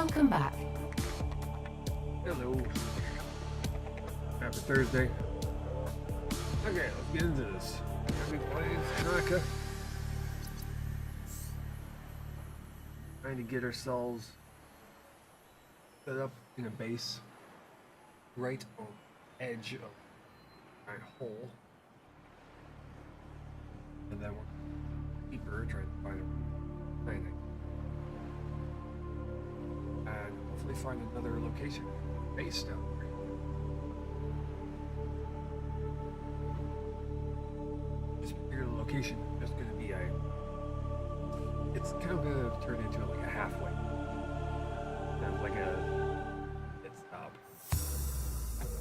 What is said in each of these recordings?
Welcome back. Hello. Happy Thursday. Okay, let's get into this. We're playing Subnautica. Trying to get ourselves set up in a base right on the edge of a giant hole. And then we're deeper trying to find a landing. And hopefully find another location. Base down there. This particular location is going to be it's kind of going to turn into like a halfway. Kind of like a pit stop.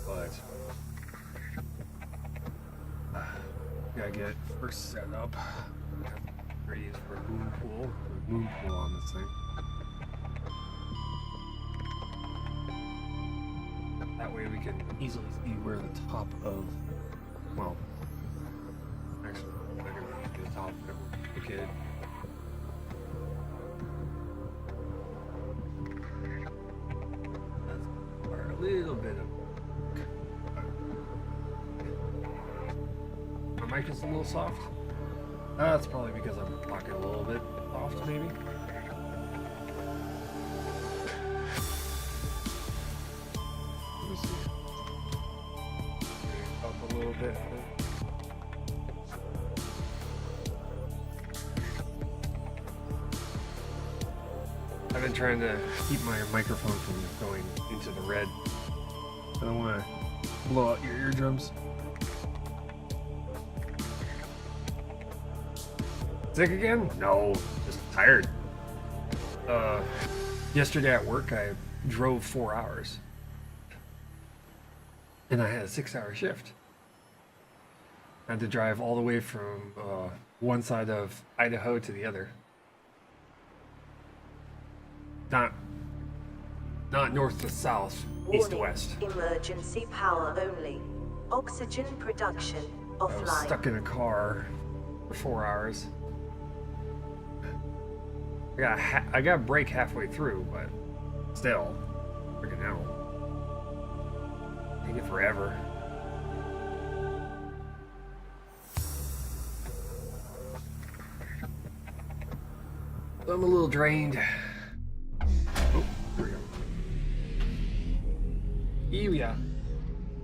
But gotta get first set up. Ready for a moon pool on this thing. That way we can easily see where the top of, well, actually, I'm not going to get the top of it. Okay. That's require a little bit of. My mic is a little soft. That's probably because I'm talking a little bit soft, maybe. Up a little bit. I've been trying to keep my microphone from going into the red. I don't want to blow out your eardrums. Sick again? No, just tired. Yesterday at work I drove 4 hours. And I had a 6-hour shift. I had to drive all the way from one side of Idaho to the other. Not north to south, east to west. Emergency power only. Oxygen production offline. I was stuck in a car for 4 hours. I got a break halfway through, but still, freaking hell. Take it forever. I'm a little drained. Oh, here we go. Yeah.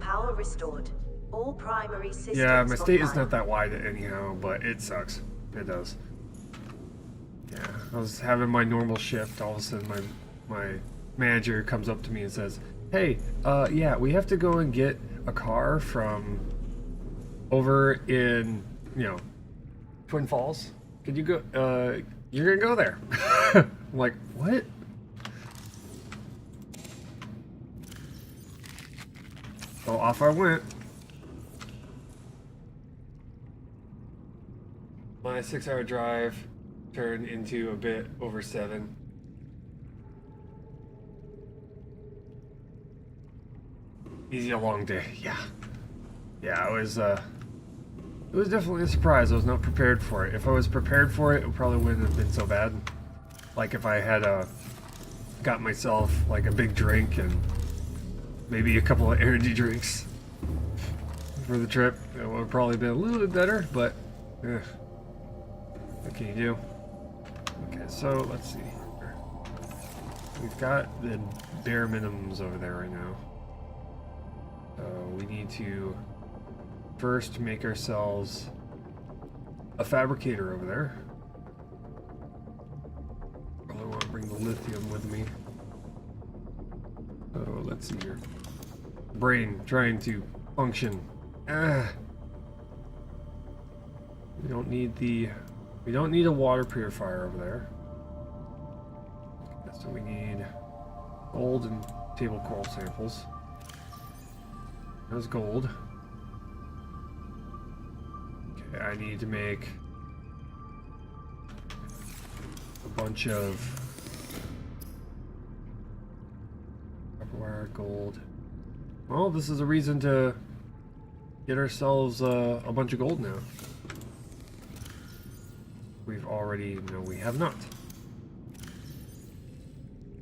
Power restored. All primary systems. Yeah, my state is offline. not that wide anyhow, but it sucks. It does. Yeah, I was having my normal shift. All of a sudden, my manager comes up to me and says, "Hey, yeah, we have to go and get a car from over in, Twin Falls. Could you go? You're gonna go there." I'm like, what? So off I went. My 6-hour drive turned into a bit over 7. Easy a long day. Yeah, it was definitely a surprise. I was not prepared for it. If I was prepared for it, it probably wouldn't have been so bad. Like if I had got myself like a big drink and maybe a couple of energy drinks for the trip, it would have probably been a little bit better, but what can you do? Okay, so let's see here. We've got the bare minimums over there right now. We need to first make ourselves a fabricator over there. Probably want to bring the lithium with me. So let's see here. Brain trying to function. We don't need a water purifier over there. So we need gold and table coral samples. There's gold. Okay, I need to make a bunch of copper wire, gold. Well, this is a reason to get ourselves a bunch of gold now. We've already, no, we have not.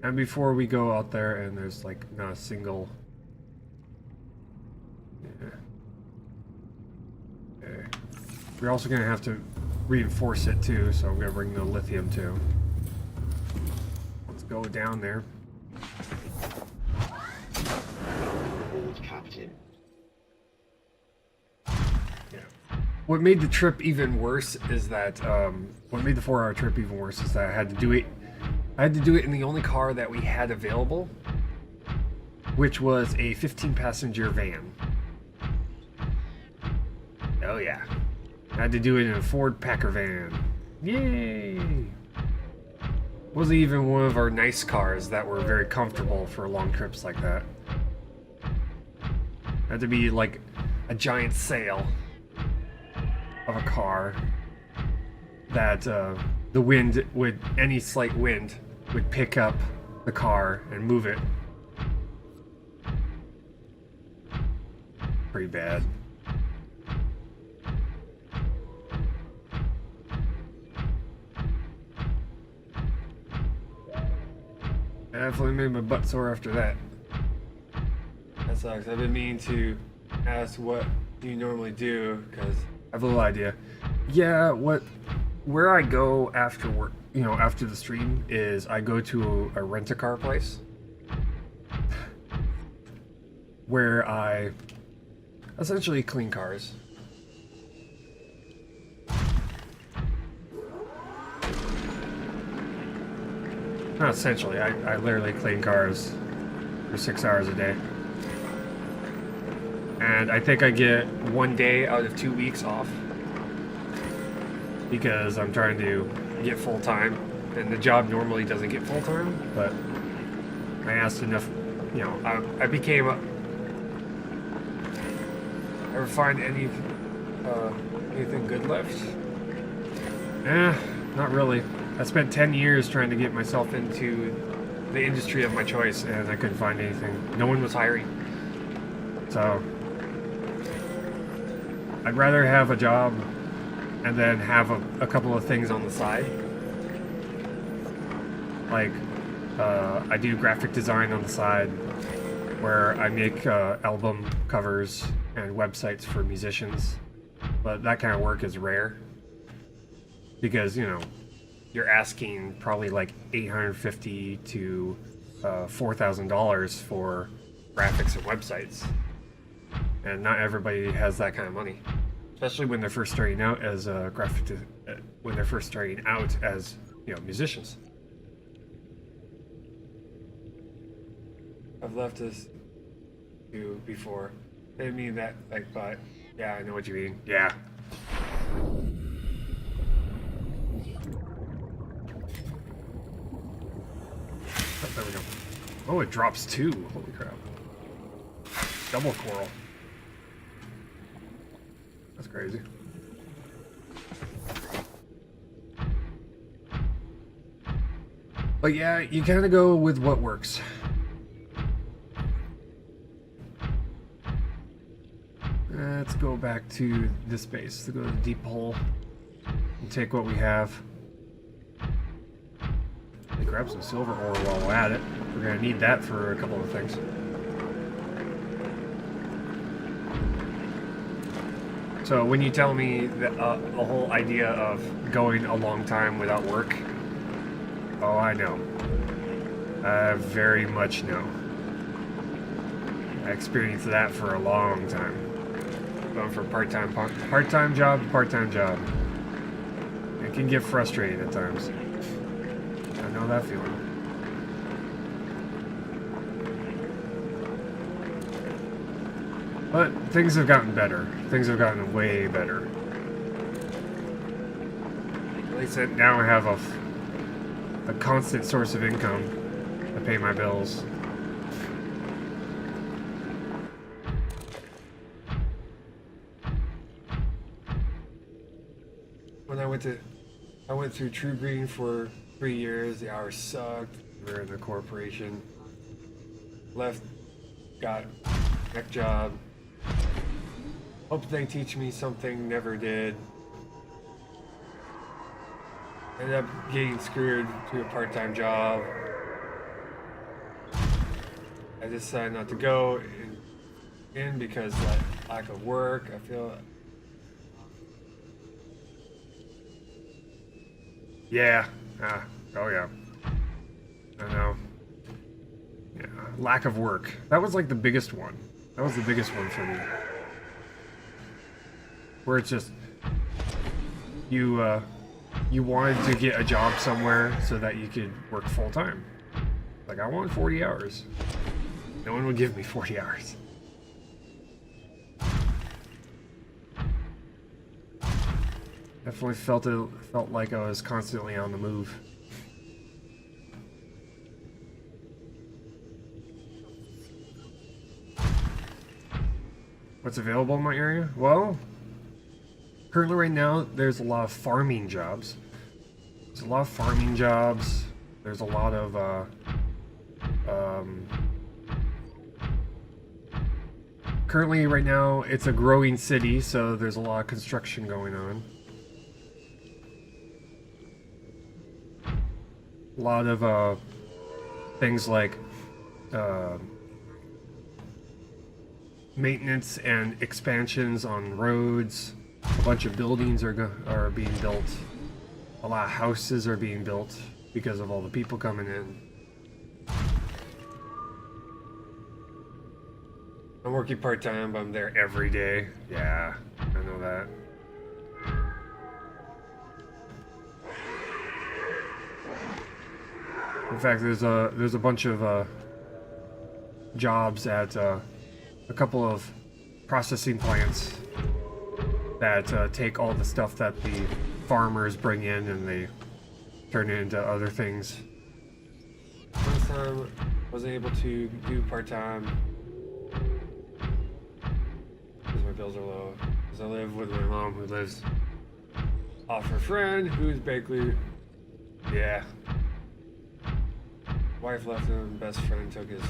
And before we go out there and there's like not a single... Yeah. Okay. We're also going to have to reinforce it too, so I'm going to bring the lithium too. Let's go down there. Old Captain. Yeah. What made the trip even worse is that, what made the 4-hour trip even worse is that I had to do it in the only car that we had available, which was a 15-passenger van. Oh yeah. I had to do it in a Ford Packer van. Yay! Wasn't even one of our nice cars that were very comfortable for long trips like that. Had to be like a giant sail of a car that the wind would, any slight wind would pick up the car and move it. Pretty bad. I definitely made my butt sore after that. That sucks. I've been meaning to ask what you normally do, because I have a little idea. Yeah, where I go after work, you know, after the stream, is I go to a rent-a-car place where I essentially clean cars. Not essentially, I literally clean cars for 6 hours a day. And I think I get 1 day out of 2 weeks off because I'm trying to get full-time, and the job normally doesn't get full-time, but I asked enough, you know, I became a... Ever find anything good left? Not really. I spent 10 years trying to get myself into the industry of my choice, and I couldn't find anything. No one was hiring. So I'd rather have a job and then have a couple of things on the side. Like, I do graphic design on the side, where I make album covers and websites for musicians. But that kind of work is rare. Because, you know, you're asking probably like $850 to $4,000 for graphics and websites, and not everybody has that kind of money, especially when they're first starting out as you know, musicians. I've left this to before. I didn't mean that, like, but yeah, I know what you mean. Yeah. Oh, there we go. Oh, it drops two. Holy crap. Double coral. That's crazy. But yeah, you kind of go with what works. Let's go back to this base. Let's go to the deep hole and take what we have. Grab some silver ore while we're at it. We're gonna need that for a couple of things. So when you tell me that the whole idea of going a long time without work, oh, I know. I very much know. I experienced that for a long time. Going from part-time job to part-time job. It can get frustrating at times. I know that feeling. But things have gotten better. Things have gotten way better. At least now I have a constant source of income to pay my bills. When I went through True Green for 3 years, the hours sucked. We were in the corporation. Left, got a tech job. Hoped they teach me something, never did. Ended up getting screwed to a part-time job. I decided not to go in because like lack of work. I feel. Yeah. Oh yeah. I know. Yeah. Lack of work. That was like the biggest one. That was the biggest one for me. Where it's just you wanted to get a job somewhere so that you could work full time. Like I want 40 hours. No one would give me 40 hours. Definitely felt like I was constantly on the move. What's available in my area? Well, currently right now there's a lot of farming jobs. There's a lot of farming jobs. There's a lot of currently right now it's a growing city, so there's a lot of construction going on. A lot of things like maintenance and expansions on roads. A bunch of buildings are being built. A lot of houses are being built because of all the people coming in. I'm working part-time, but I'm there every day. Yeah, I know that. In fact, there's a bunch of jobs at a couple of processing plants that take all the stuff that the farmers bring in and they turn it into other things. Last time I wasn't able to do part-time because my bills are low. Because I live with my mom who lives off her friend who's basically, yeah. Wife left him, best friend took his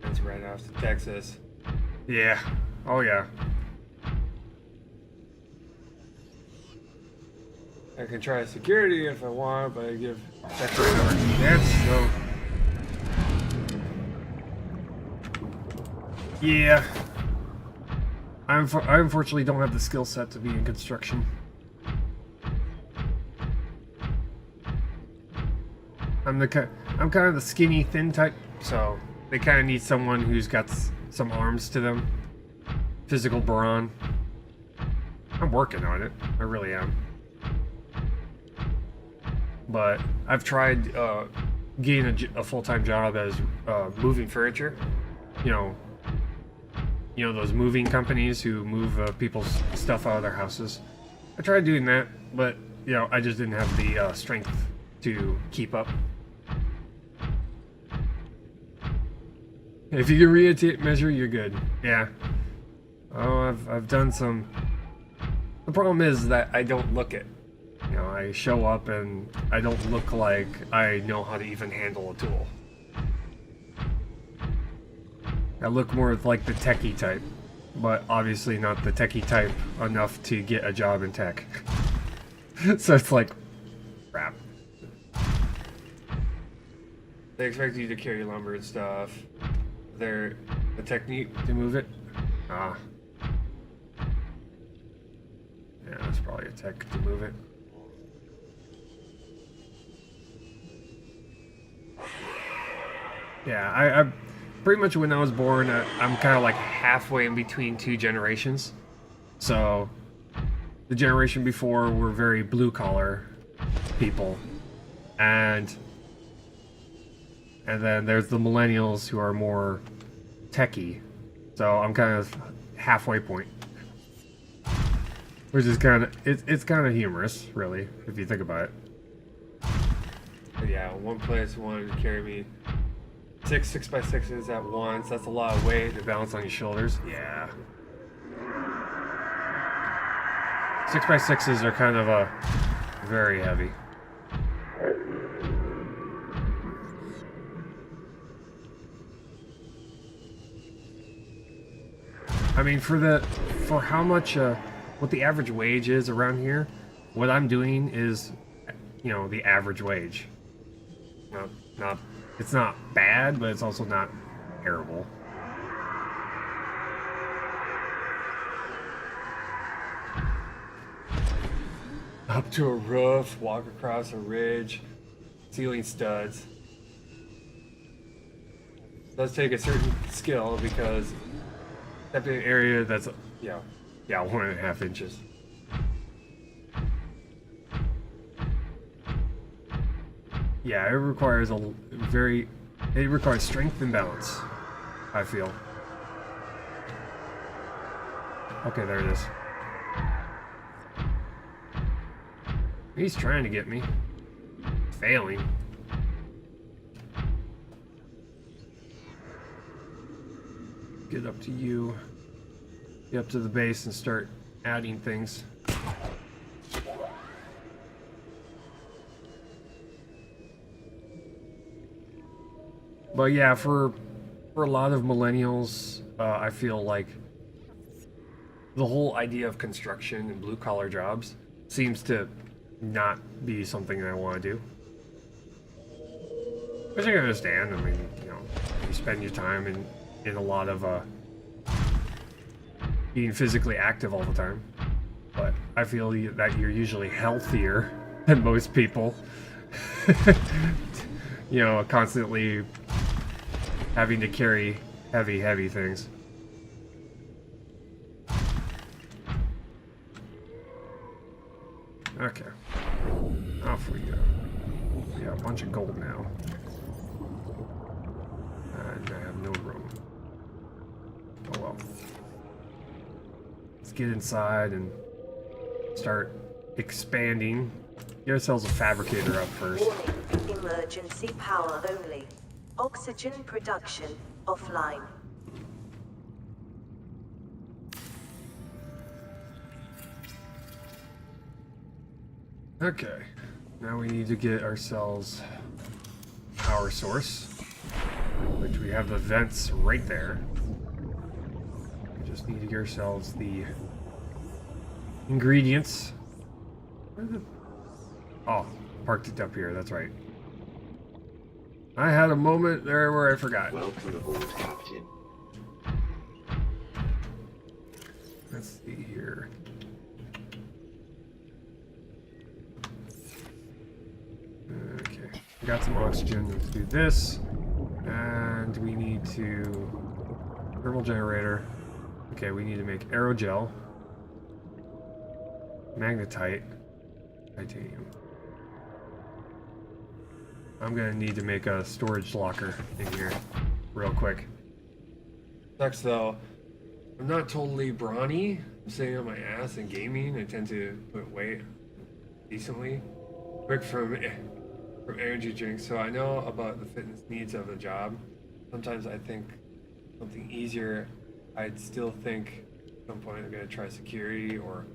parents right off to Texas. Yeah. Oh yeah. I can try security if I want, but I give sex right over. That's so. Yeah. I unfortunately don't have the skill set to be in construction. I'm kind of the skinny, thin type, so they kind of need someone who's got some arms to them. Physical brawn. I'm working on it. I really am. But I've tried getting a full-time job as moving furniture. You know those moving companies who move people's stuff out of their houses. I tried doing that, but I just didn't have the strength to keep up. If you can read a tape measure, you're good. Yeah. Oh, I've done some. The problem is that I don't look it. I show up and I don't look like I know how to even handle a tool. I look more like the techie type, but obviously not the techie type enough to get a job in tech. So it's like, crap. They expect you to carry lumber and stuff. They're the technique to move it. Ah. Yeah, that's probably a tech to move it. Yeah, I pretty much when I was born, I'm kind of like halfway in between two generations. So, the generation before were very blue-collar people. And then there's the millennials who are more techie. So I'm kind of halfway point. Which is kind of, it's kind of humorous, really, if you think about it. But yeah, one place wanted to carry me 6x6s at once. That's a lot of weight to balance on your shoulders. Yeah. 6x6s are kind of very heavy. I mean, for how much, what the average wage is around here, what I'm doing is, the average wage. It's not bad, but it's also not terrible. up to a roof, walk across a ridge, ceiling studs. It does take a certain skill because step in an area that's, yeah, 1.5 inches. Yeah, it requires it requires strength and balance, I feel. Okay, there it is. He's trying to get me. Failing. Get up to you. Get up to the base and start adding things. But yeah, for a lot of millennials, I feel like the whole idea of construction and blue collar jobs seems to not be something I want to do. Which I can understand. I mean, you know, you spend your time in a lot of being physically active all the time. But I feel that you're usually healthier than most people. You know, constantly having to carry heavy things. Okay. Off we go. Yeah, a bunch of gold now. And I have no room. Oh well. Let's get inside and start expanding. Get ourselves a fabricator up first. Warning. Emergency power only. Oxygen production offline. Okay, now we need to get ourselves power source, which we have the vents right there. We just need to get ourselves the ingredients. Where the... Oh, parked it up here, that's right. I had a moment there where I forgot. Welcome aboard, Captain. Let's see here. Okay, we got some oxygen. Let's do this. And we need to... Thermal generator. Okay, we need to make aerogel. Magnetite. Titanium. I'm gonna need to make a storage locker in here real quick. Sucks though. I'm not totally brawny. I'm sitting on my ass in gaming. I tend to put weight decently. Quick from energy drinks, so I know about the fitness needs of a job. Sometimes I think something easier. I'd still think at some point I'm gonna try security or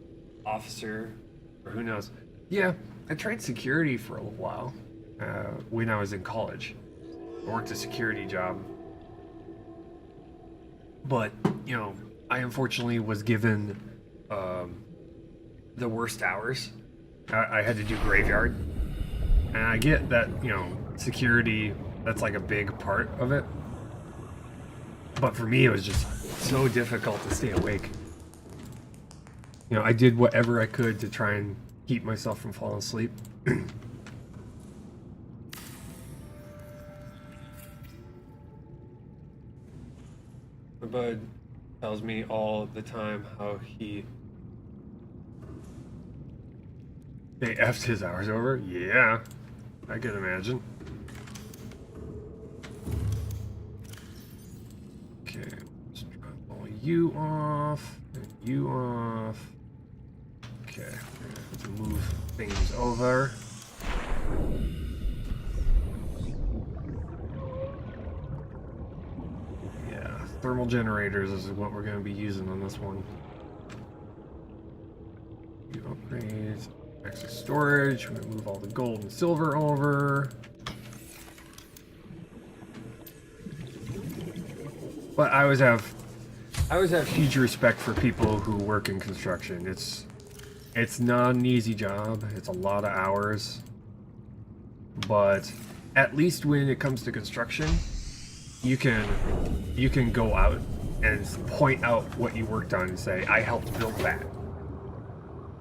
officer, or who knows. Yeah, I tried security for a little while. When I was in college. I worked a security job. But, you know, I unfortunately was given the worst hours. I had to do graveyard. And I get that, you know, security, that's like a big part of it. But for me, it was just so difficult to stay awake. You know, I did whatever I could to try and keep myself from falling asleep. My bud tells me all the time how they effed his hours over. Yeah, I can imagine. Okay, let's drop all you off, and you off. Okay, we're gonna have to move things over. Thermal generators is what we're going to be using on this one. You upgrade extra storage. We're going to move all the gold and silver over. But I always have huge respect for people who work in construction. It's not an easy job. It's a lot of hours. But at least when it comes to construction, you can go out and point out what you worked on and say, I helped build that.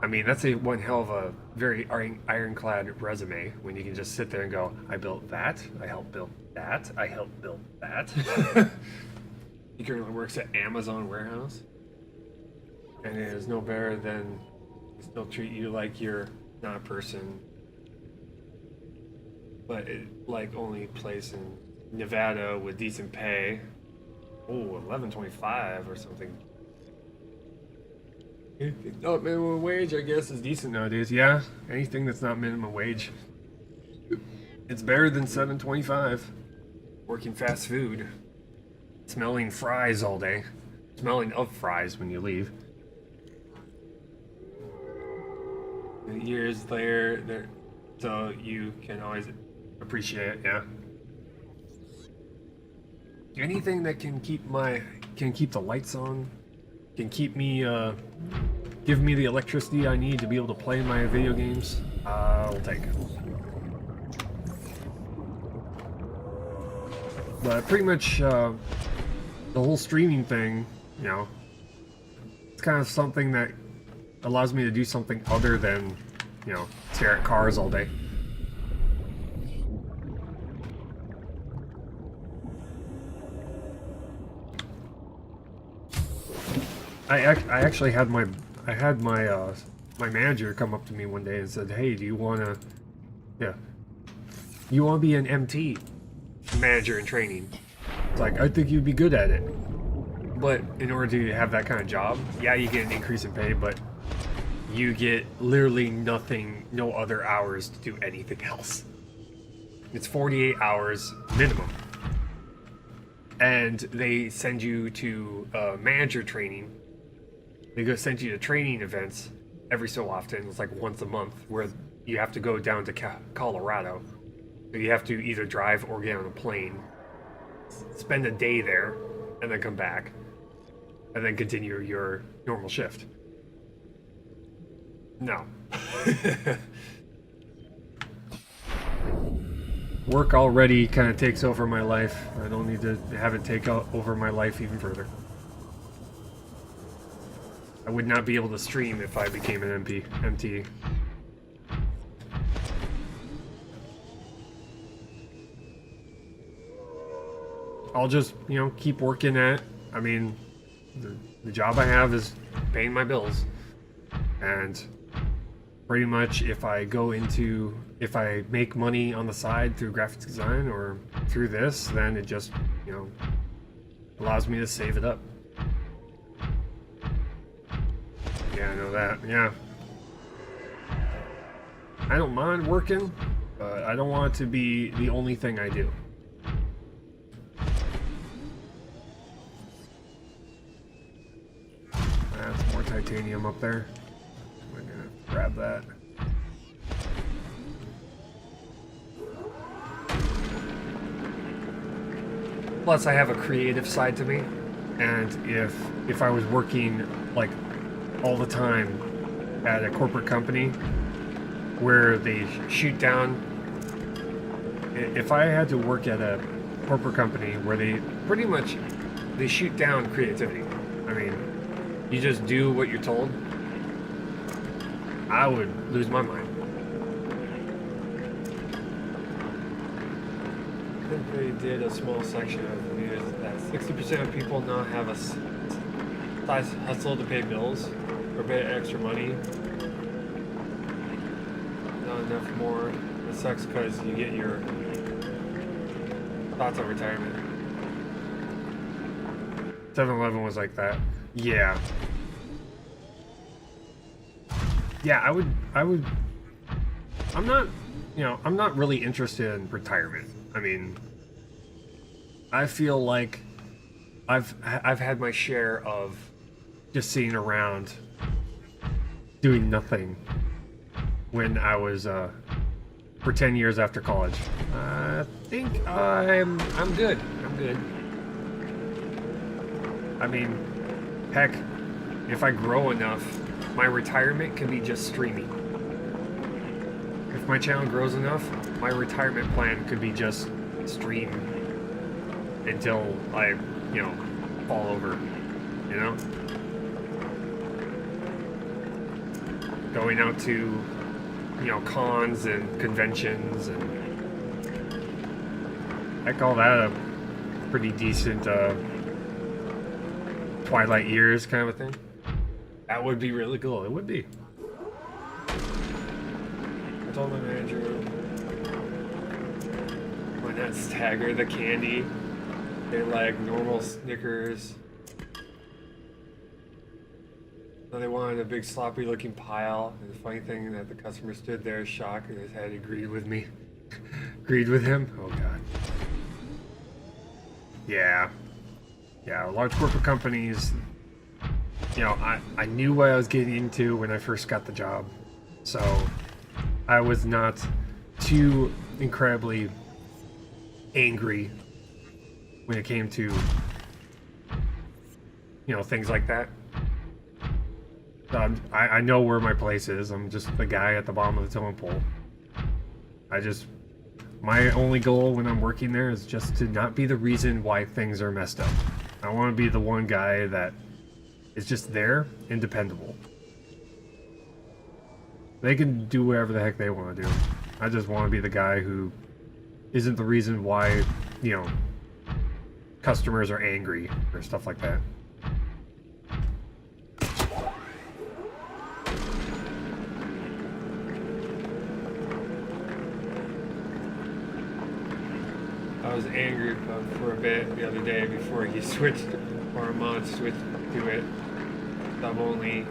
I mean, that's one hell of a very ironclad resume when you can just sit there and go, I built that, I helped build that, I helped build that. He currently works at Amazon warehouse. And it is no better than still treat you like you're not a person, but it like only place in Nevada with decent pay. Oh, 11.25 or something. Not minimum wage, I guess, is decent nowadays. Yeah, anything that's not minimum wage, it's better than 7.25. Working fast food, smelling fries all day, smelling of fries when you leave. Years later, so you can always appreciate it. Yeah. Anything that can keep the lights on, can keep me give me the electricity I need to be able to play my video games, I'll take it. But pretty much the whole streaming thing, you know, it's kind of something that allows me to do something other than, you know, stare at cars all day. I actually had my my manager come up to me one day and said, "Hey, do you wanna be an MT, manager in training?" It's like, I think you'd be good at it. But in order to have that kind of job, yeah, you get an increase in pay, but you get literally nothing, no other hours to do anything else. It's 48 hours minimum. And they send you to manager training. They go send you to training events every so often. It's like once a month where you have to go down to Colorado. So you have to either drive or get on a plane, spend a day there, and then come back, and then continue your normal shift. No. Work already kind of takes over my life. I don't need to have it take over my life even further. I would not be able to stream if I became an MT. I'll just, you know, keep working at, I mean, the job I have is paying my bills. And pretty much if I make money on the side through graphics design or through this, then it just, you know, allows me to save it up. Yeah, I know that, yeah. I don't mind working, but I don't want it to be the only thing I do. That's more titanium up there. I'm gonna grab that. Plus, I have a creative side to me, and if I was working like all the time at a corporate company where they shoot down, if I had to work at a corporate company where they shoot down creativity, I mean, you just do what you're told, I would lose my mind. I think they did a small section of the news that 60% of people now have a side hustle to pay bills or a bit of extra money. Not enough more. It sucks because you get your thoughts on retirement. 7-Eleven was like that. Yeah. Yeah, I would, I'm not really interested in retirement. I mean, I feel like I've had my share of just sitting around doing nothing when I was for 10 years after college. I think I'm good. I'm good. I mean, heck, if I grow enough, my retirement could be just streaming. If my channel grows enough, my retirement plan could be just stream until I, you know, fall over, you know? going out to, you know, cons and conventions and I call that a pretty decent Twilight years kind of a thing. That would be really cool. It would be. I told my manager, why not stagger the candy? They're like normal Snickers. So they wanted a big sloppy looking pile. And the funny thing that the customer stood there shocked and his head agreed with me. Agreed with him? Oh god. Yeah. Yeah, large corporate companies, you know, I knew what I was getting into when I first got the job. So I was not too incredibly angry when it came to, you know, things like that. I know where my place is. I'm just the guy at the bottom of the totem pole. My only goal when I'm working there is just to not be the reason why things are messed up. I want to be the one guy that is just there and dependable. They can do whatever the heck they want to do. I just want to be the guy who isn't the reason why, you know, customers are angry or stuff like that. I was angry for a bit the other day before he switched, or Amon switched to it. Sub only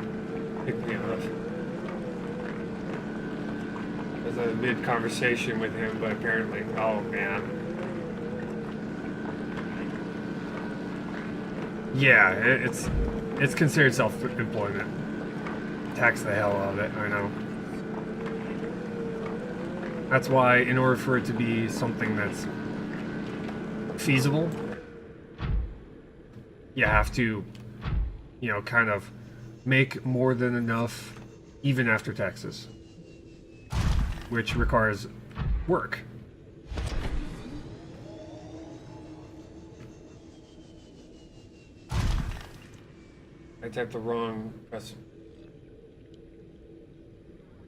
picked me up. I was in a mid-conversation with him, but apparently, oh man. Yeah, it's considered self-employment. Tax the hell out of it, I know. That's why, in order for it to be something that's feasible, you have to, you know, kind of make more than enough even after taxes, which requires work. I typed the wrong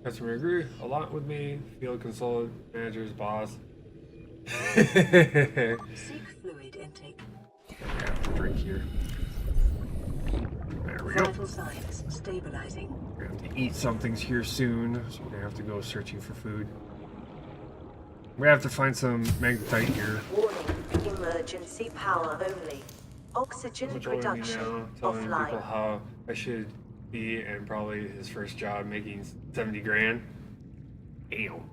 customer agree a lot with me, field consultant, manager's boss. Seek fluid intake. I have to drink here. There we go. Vital signs stabilizing. We're gonna have to eat somethings here soon, so we're gonna have to go searching for food. We have to find some magnetite here. Warning, emergency power only. Oxygen production now, telling people offline. how I should be, and probably his first job making 70 grand. Damn.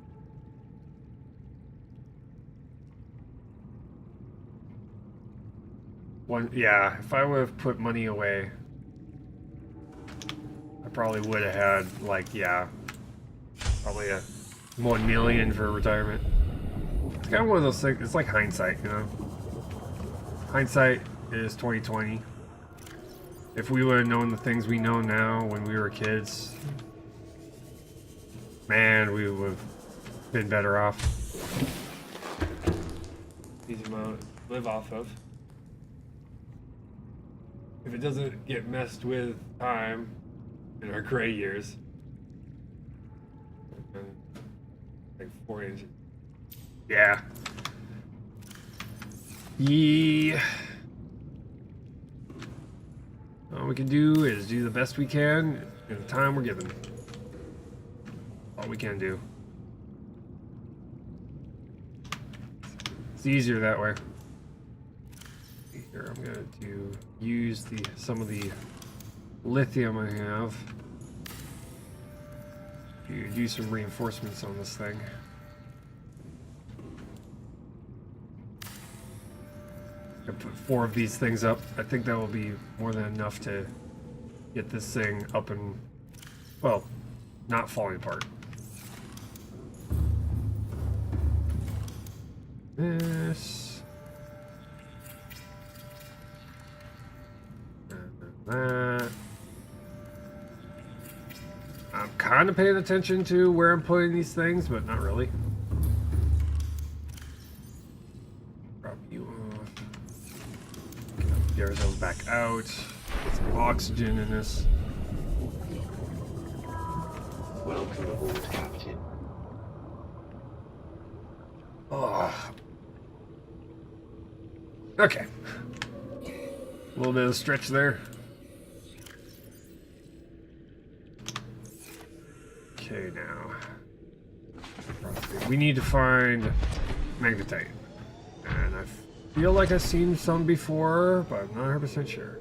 Yeah, if I would have put money away, I probably would have had, like, yeah, probably a 1 million for retirement. It's kind of one of those things, it's like hindsight, you know? Hindsight is 2020. If we would have known the things we know now when we were kids, man, we would have been better off. Easy amount to live off of. If it doesn't get messed with time in our gray years, like 4 inches. Yeah. Yeah. All we can do is do the best we can in the time we're given. All we can do. It's easier that way. Here, I'm going to use some of the lithium I have to do some reinforcements on this thing. I put 4 of these things up. I think that will be more than enough to get this thing up and, well, not falling apart. This. That. I'm kind of paying attention to where I'm putting these things, but not really. Drop you off. Get ourselves back out. Get some oxygen in this. Welcome aboard, Captain. Oh. Okay. A little bit of stretch there. Okay, now. We need to find magnetite. And I feel like I've seen some before, but I'm not 100% sure.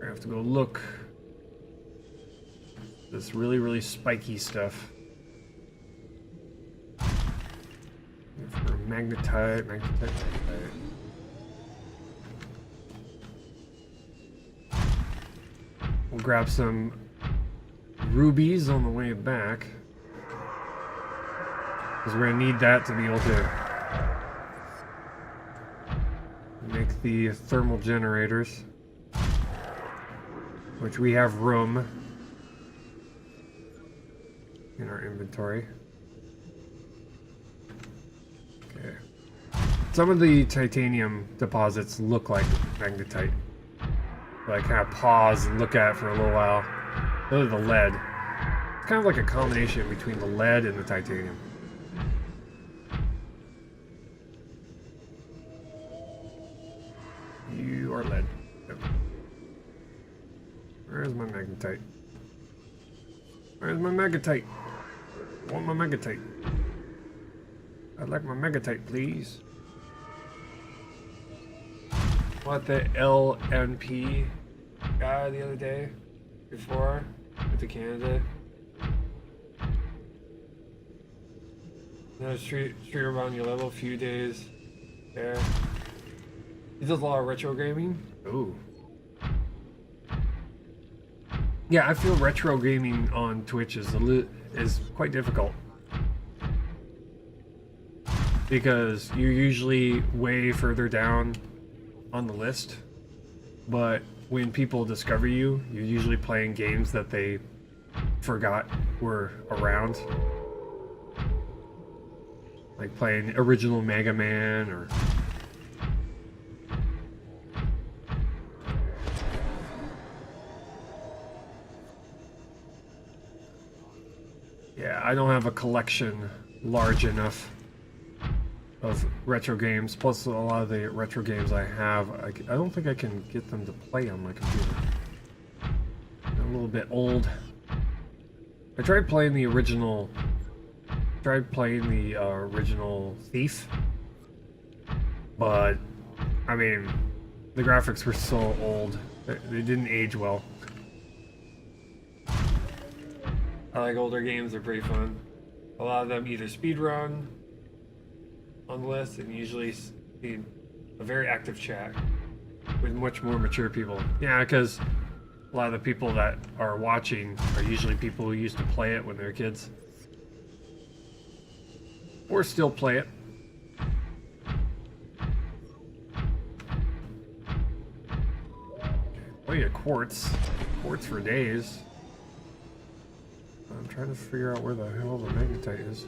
I have to go look. This really, really spiky stuff. For magnetite, magnetite. We'll grab some rubies on the way back. Because we're going to need that to be able to make the thermal generators. Which we have room in our inventory. Okay. Some of the titanium deposits look like magnetite. So I kind of pause and look at it for a little while. Those are the lead. It's kind of like a combination between the lead and the titanium. You are lead. Yep. Where's my magnetite? Where's my magnetite? I want my magnetite. I'd like my magnetite, please. What the LNP guy the other day before went to Canada. No, stream around your level, a few days there. He does a lot of retro gaming. Ooh. Yeah, I feel retro gaming on Twitch is quite difficult. Because you're usually way further down on the list. But when people discover you, you're usually playing games that they forgot were around. Like playing original Mega Man or... Yeah, I don't have a collection large enough of retro games. Plus, a lot of the retro games I have, I don't think I can get them to play on my computer. They're a little bit old. I tried playing the original... original Thief. But, I mean, the graphics were so old. They didn't age well. I like older games, they're pretty fun. A lot of them either speedrun on the list and usually see a very active chat with much more mature people. Yeah, because a lot of the people that are watching are usually people who used to play it when they were kids. Or still play it. Oh yeah, quartz. Quartz for days. I'm trying to figure out where the hell the magnetite is.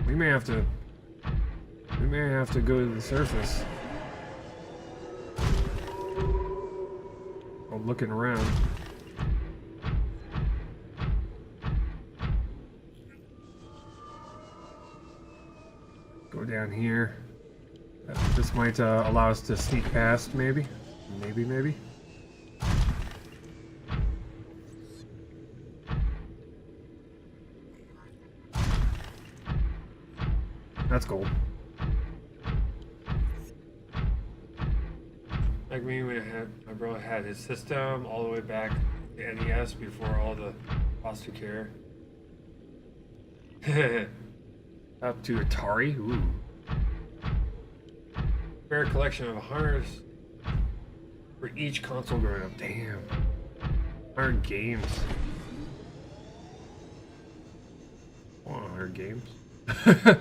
We may have to go to the surface. I'm looking around. Go down here. This might allow us to sneak past, maybe. Maybe. That's gold. Like me, when my brother had his system all the way back to NES before all the foster care. Up to Atari. Ooh. Rare collection of 100 for each console growing up. Damn. 100 games. I want 100 games. I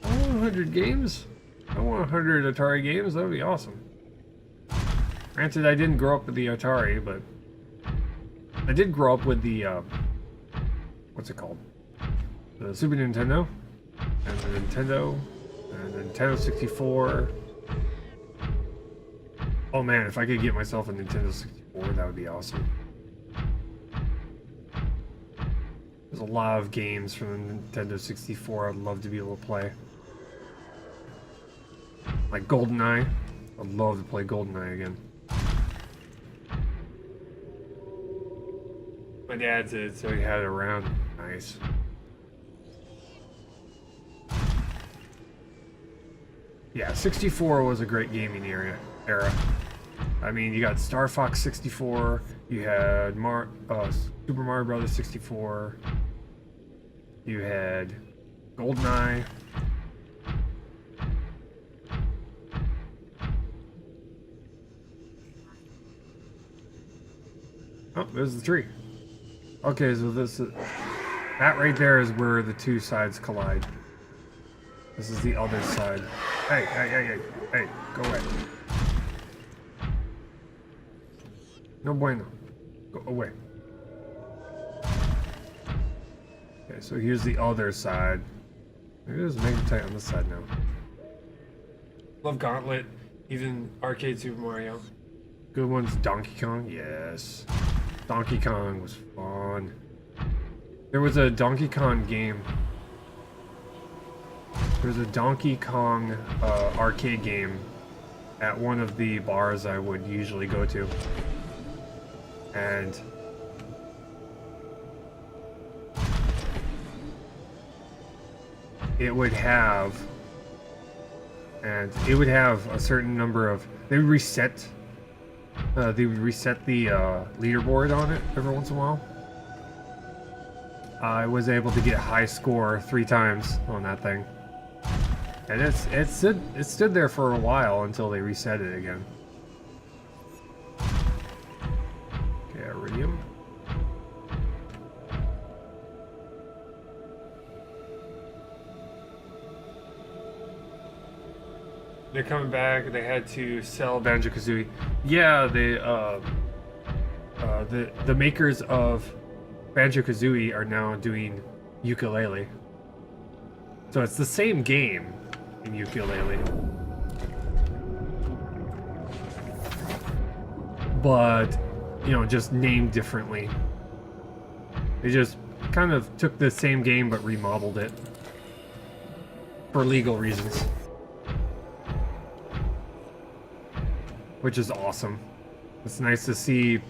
want 100 games. I want 100 Atari games. That would be awesome. Granted, I didn't grow up with the Atari, but I did grow up with the what's it called? The Super Nintendo and the Nintendo And Nintendo 64. Oh man, if I could get myself a Nintendo 64, that would be awesome. There's a lot of games from the Nintendo 64 I'd love to be able to play. Like GoldenEye. I'd love to play GoldenEye again. My dad did, so he had it around. Nice. Yeah, 64 was a great gaming era. I mean, you got Star Fox 64, you had Super Mario Brothers 64, you had GoldenEye. Oh, there's the tree. Okay, so that right there is where the two sides collide. This is the other side. Hey, go away. No bueno. Go away. Okay, so here's the other side. Maybe just make it tight on this side now. Love Gauntlet, even Arcade Super Mario. Good ones, Donkey Kong, yes. Donkey Kong was fun. There was a Donkey Kong game. There's a Donkey Kong arcade game at one of the bars I would usually go to. And it would have a certain number of, they would reset the leaderboard on it every once in a while. I was able to get high score 3 times on that thing. And it stood there for a while until they reset it again. Okay, Iridium. They're coming back. They had to sell Banjo-Kazooie. Yeah, the makers of Banjo-Kazooie are now doing Ukulele. So it's the same game in Ukulele, but just named differently. They just kind of took the same game but remodeled it for legal reasons, which is awesome. It's nice to see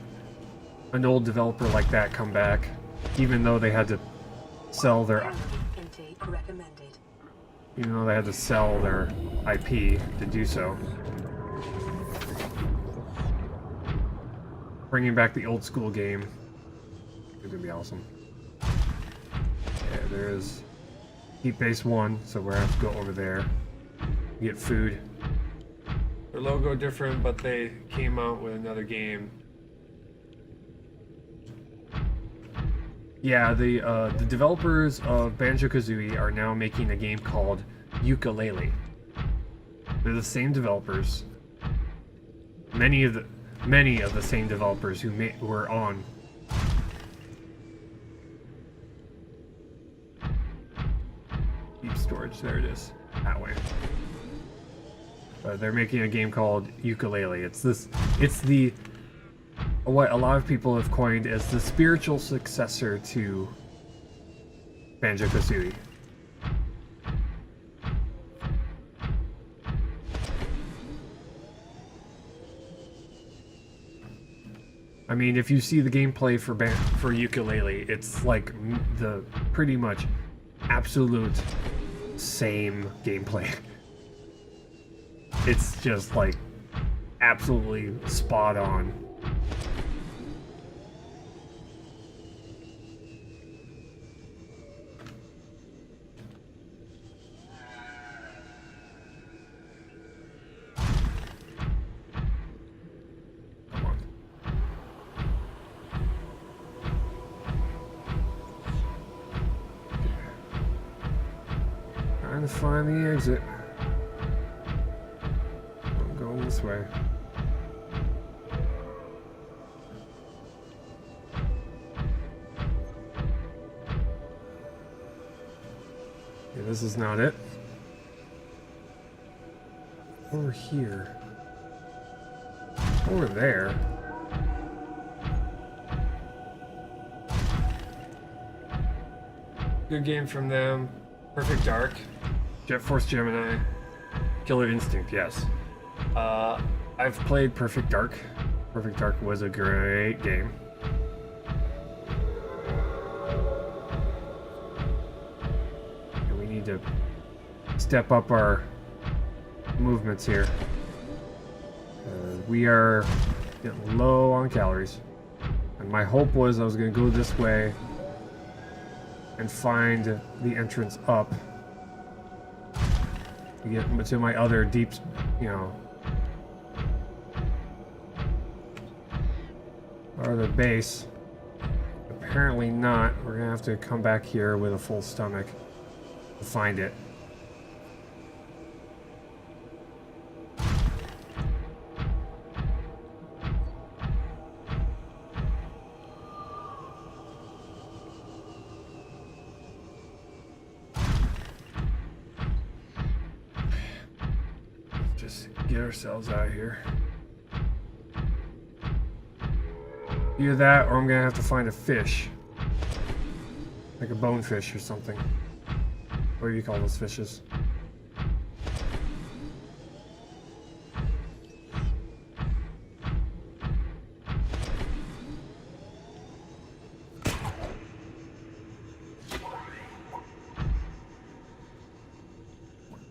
an old developer like that come back, even though they had to sell their IP to do so. Bringing back the old school game is gonna be awesome. Yeah, there's Heat Base 1, so we're gonna have to go over there, get food. Their logo different, but they came out with another game. Yeah, the developers of Banjo-Kazooie are now making a game called Ukulele. They're the same developers. Many of the same developers who were on deep storage. There it is. That way. They're making a game called Ukulele. It's what a lot of people have coined as the spiritual successor to Banjo-Kazooie. I mean, if you see the gameplay for Ukulele, it's like the pretty much absolute same gameplay. It's just like absolutely spot on. Trying to find the exit. I'm going this way. Okay, this is not it. over here. Over there. Good game from them. Perfect Dark. Jet Force Gemini. Killer Instinct, yes. I've played Perfect Dark. Perfect Dark was a great game. And we need to step up our movements here. We are getting low on calories. And my hope was I was going to go this way and find the entrance up to get to my other deep, you know, or the base. Apparently not. We're gonna have to come back here with a full stomach to find it. Just get ourselves out of here. Either that, or I'm gonna have to find a fish. Like a bonefish or something. What do you call those fishes?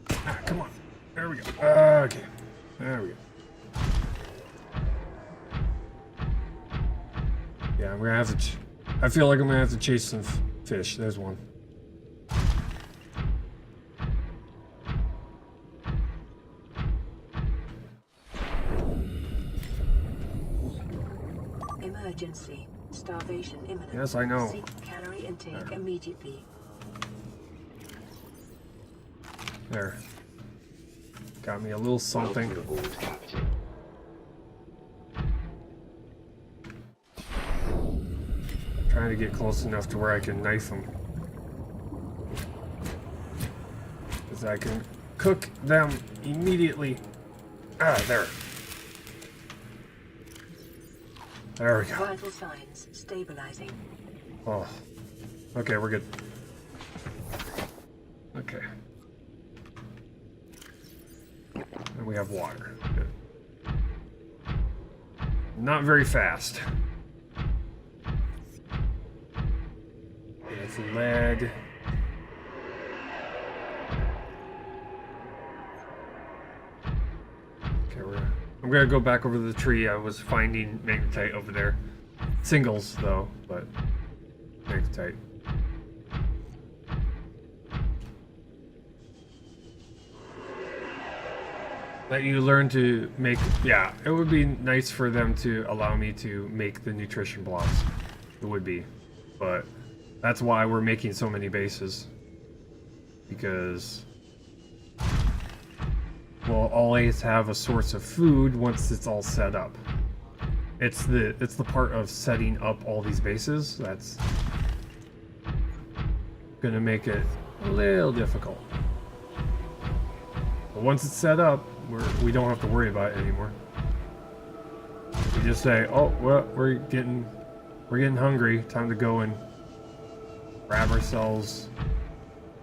Ah, come on. There we go. Okay. There we go. Yeah, I'm gonna have to. I feel like I'm gonna have to chase some fish. There's one. Emergency. Starvation imminent. Yes, I know. Seek calorie intake immediately. There. Got me a little something. Welcome aboard, Captain. Trying to get close enough to where I can knife them. Because I can cook them immediately. Ah, there. There we go. Vital signs stabilizing. Oh. Okay, we're good. Okay. And we have water. Good. Not very fast. It's lead. Okay, I'm gonna go back over the tree. I was finding magnetite over there. Singles though, but magnetite. That you learn to make. Yeah, it would be nice for them to allow me to make the nutrition blocks. It would be, but that's why we're making so many bases, because we'll always have a source of food once it's all set up. It's the part of setting up all these bases that's gonna make it a little difficult. But once it's set up, we don't have to worry about it anymore. We just say, oh, well, we're getting hungry. Time to go and grab ourselves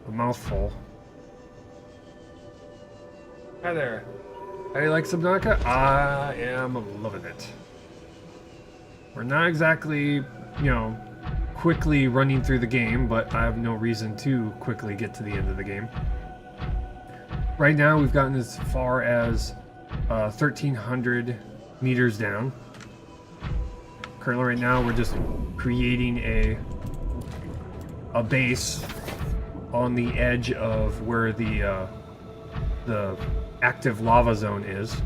a mouthful. Hi there. How do you like Subnautica? I am loving it. We're not exactly, you know, quickly running through the game, but I have no reason to quickly get to the end of the game. Right now, we've gotten as far as 1,300 meters down. Currently, right now, we're just creating a base on the edge of where the active lava zone is.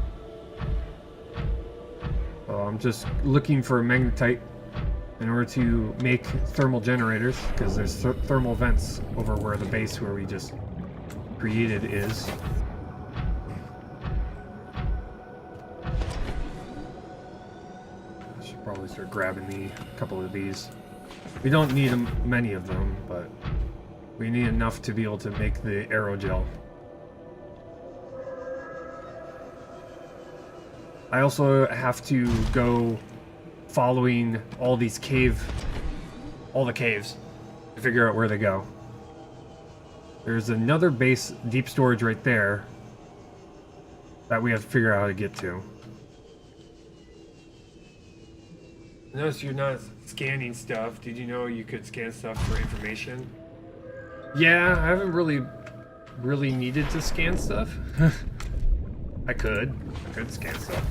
I'm just looking for magnetite in order to make thermal generators, because there's thermal vents over where the base where we just created is. I should probably start grabbing a couple of these. We don't need many of them, but we need enough to be able to make the aerogel. I also have to go following all the caves to figure out where they go. There's another base, deep storage right there that we have to figure out how to get to. Notice you're not scanning stuff. Did you know you could scan stuff for information? Yeah, I haven't really needed to scan stuff. I could scan stuff.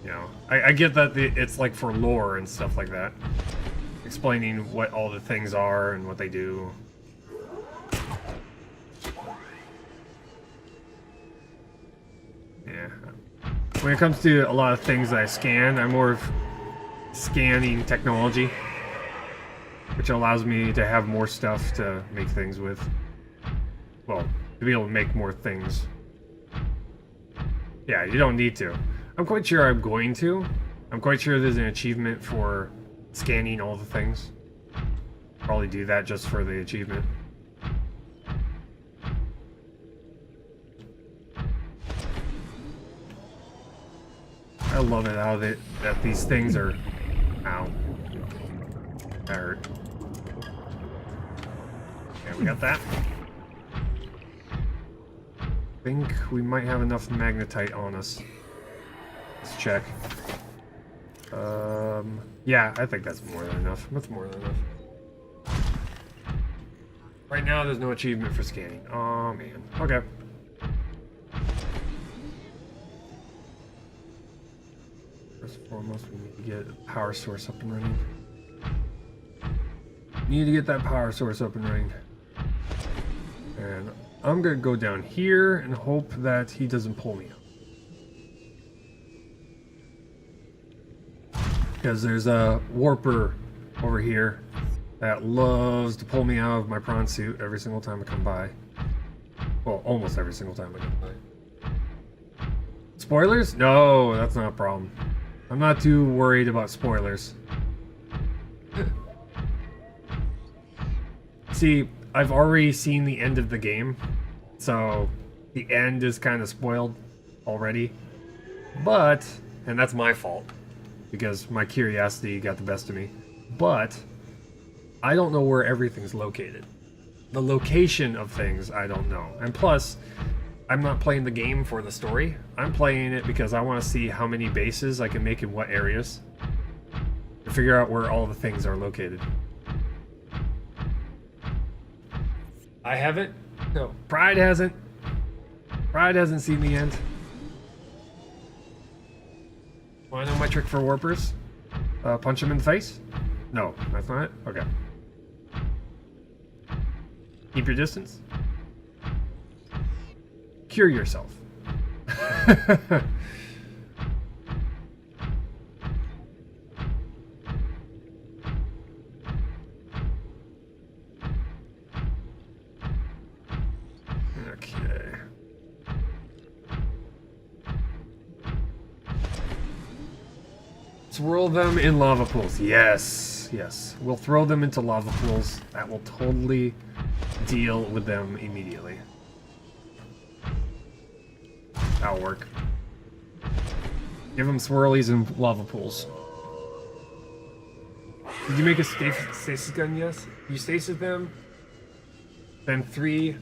You know, I get that it's like for lore and stuff like that. Explaining what all the things are and what they do. Yeah. When it comes to a lot of things that I scan, I'm more of scanning technology, which allows me to have more stuff to make things with. Well, to be able to make more things. Yeah, you don't need to. I'm quite sure I'm going to. I'm quite sure there's an achievement for scanning all the things. Probably do that just for the achievement. I love it how that these things are... Ow. That hurt. Okay, we got that. I think we might have enough magnetite on us. Let's check. Yeah, I think that's more than enough. That's more than enough. Right now, there's no achievement for scanning. Oh, man. Okay. First and foremost, we need to get a power source up and running. Need to get that power source up and running. And I'm gonna go down here and hope that he doesn't pull me out. Because there's a warper over here that loves to pull me out of my prawn suit every single time I come by. Well, almost every single time I come by. Spoilers? No, that's not a problem. I'm not too worried about spoilers. See, I've already seen the end of the game, so the end is kind of spoiled already. But, and that's my fault, because my curiosity got the best of me. But, I don't know where everything's located. The location of things, I don't know. And plus, I'm not playing the game for the story. I'm playing it because I want to see how many bases I can make in what areas. To figure out where all the things are located. I haven't? No. Pride hasn't. Pride hasn't seen the end. Want to know my trick for warpers? Punch them in the face? No, that's not it? Okay. Keep your distance. Cure yourself. Okay. Swirl them in lava pools. Yes, yes. We'll throw them into lava pools. That will totally deal with them immediately. That'll work. Give them swirlies and lava pools. Did you make a stasis gun? Yes. You stasis them, then three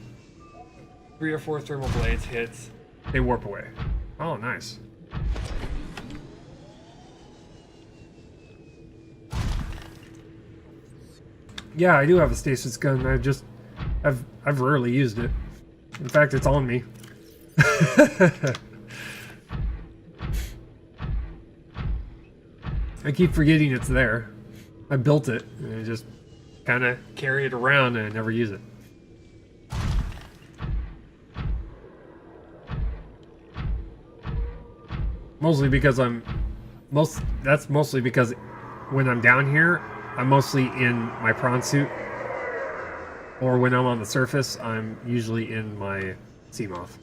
or four thermal blades hits. They warp away. Oh, nice. Yeah, I do have a stasis gun. I've rarely used it. In fact, it's on me. I keep forgetting it's there. I built it and I just kind of carry it around and I never use it. Mostly because that's mostly because when I'm down here, I'm mostly in my prawn suit. Or when I'm on the surface, I'm usually in my Seamoth.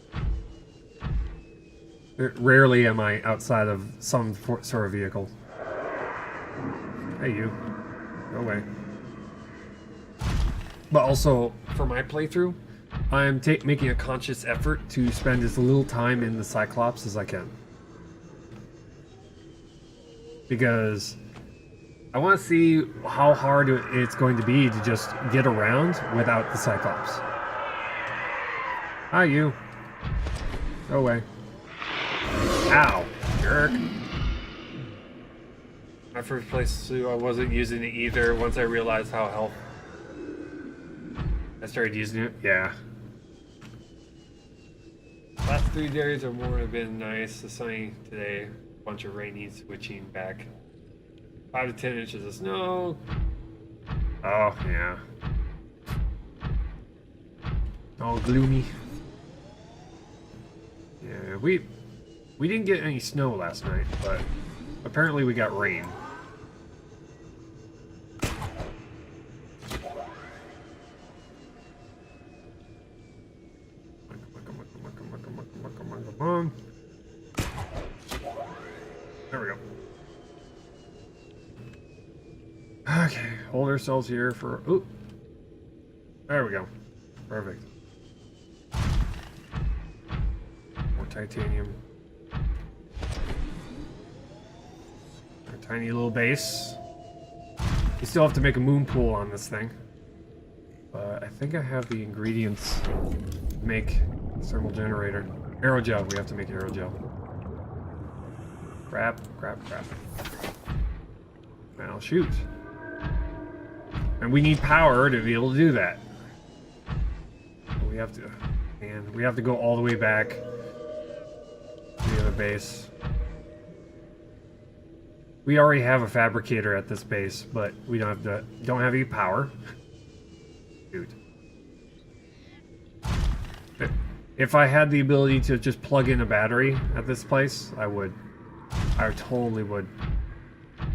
Rarely am I outside of some sort of vehicle. Hey, you. Go away. But also, for my playthrough, I'm making a conscious effort to spend as little time in the Cyclops as I can. Because I want to see how hard it's going to be to just get around without the Cyclops. Hi, you. Go away. Ow, jerk. My first playthrough, I wasn't using it either. Once I realized how helpful I started using it. Yeah. Last 3 days or more have been nice. The sunny today, a bunch of rainy switching back. 5 to 10 inches of snow. Oh, yeah. All gloomy. Yeah, we didn't get any snow last night, but apparently we got rain. Come on. There we go. Okay, hold ourselves here for... Oop. There we go. Perfect. More titanium. Our tiny little base. We still have to make a moon pool on this thing. But I think I have the ingredients to make a thermal generator. Aerogel. We have to make aerogel. Crap. Now shoot. And we need power to be able to do that. We have to, and we have to go all the way back to the other base. We already have a fabricator at this base, but we don't have any power. Dude. If I had the ability to just plug in a battery at this place, I would. I totally would.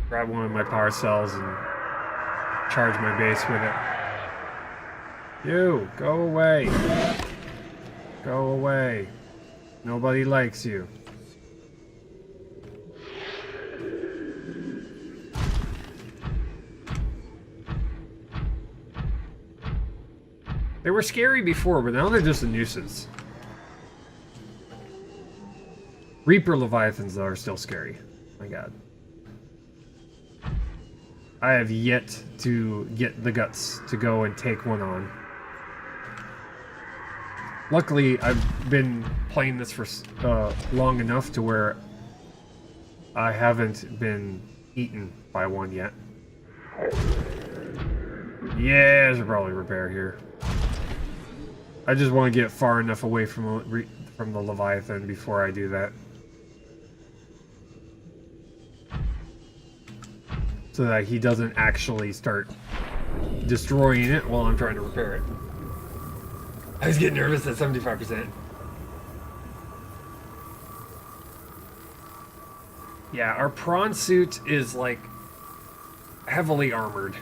Grab one of my power cells and charge my base with it. You, go away. Go away. Nobody likes you. They were scary before, but now they're just a nuisance. Reaper Leviathans, though, are still scary. My god. I have yet to get the guts to go and take one on. Luckily, I've been playing this for long enough to where I haven't been eaten by one yet. Yeah, there's probably repair here. I just want to get far enough away from the Leviathan before I do that. So that he doesn't actually start destroying it while I'm trying to repair it. I was getting nervous at 75%. Yeah, our prawn suit is like heavily armored.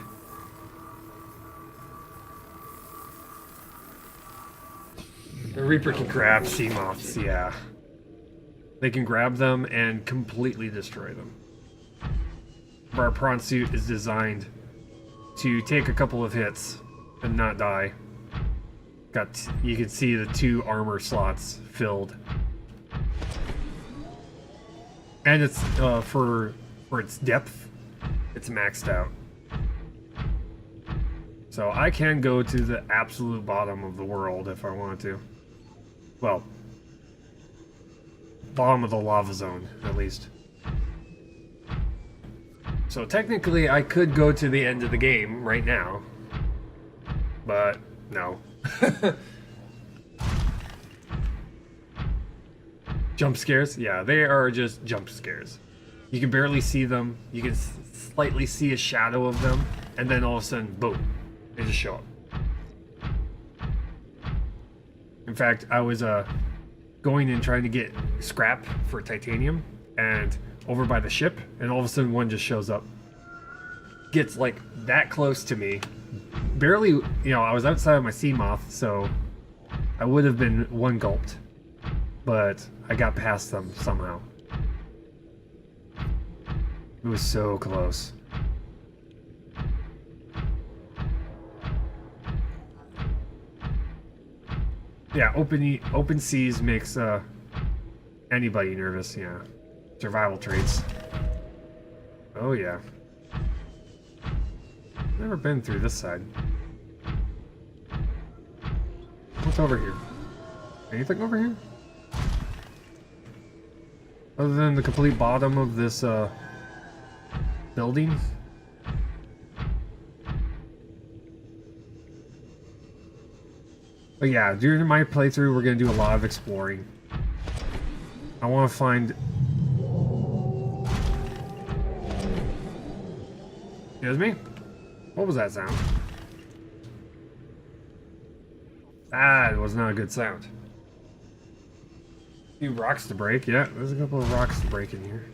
The Reaper can grab sea moths, yeah. They can grab them and completely destroy them. Our prawn suit is designed to take a couple of hits and not die. You can see the 2 armor slots filled, and it's for its depth, it's maxed out. So I can go to the absolute bottom of the world if I wanted to. Well, bottom of the lava zone, at least. So technically, I could go to the end of the game right now, but no. Jump scares? Yeah, they are just jump scares. You can barely see them. You can slightly see a shadow of them, and then all of a sudden, boom, they just show up. In fact, I was going and trying to get scrap for titanium, and over by the ship, and all of a sudden one just shows up. Gets like that close to me. Barely, you know, I was outside of my sea moth, so I would have been one gulped. But I got past them somehow. It was so close. Yeah, open seas makes anybody nervous. Yeah, survival traits. Oh yeah. Never been through this side. What's over here? Anything over here? Other than the complete bottom of this building? But yeah, during my playthrough, we're going to do a lot of exploring. I want to find... Excuse me? What was that sound? That was not a good sound. A few rocks to break. Yeah, there's a couple of rocks to break in here.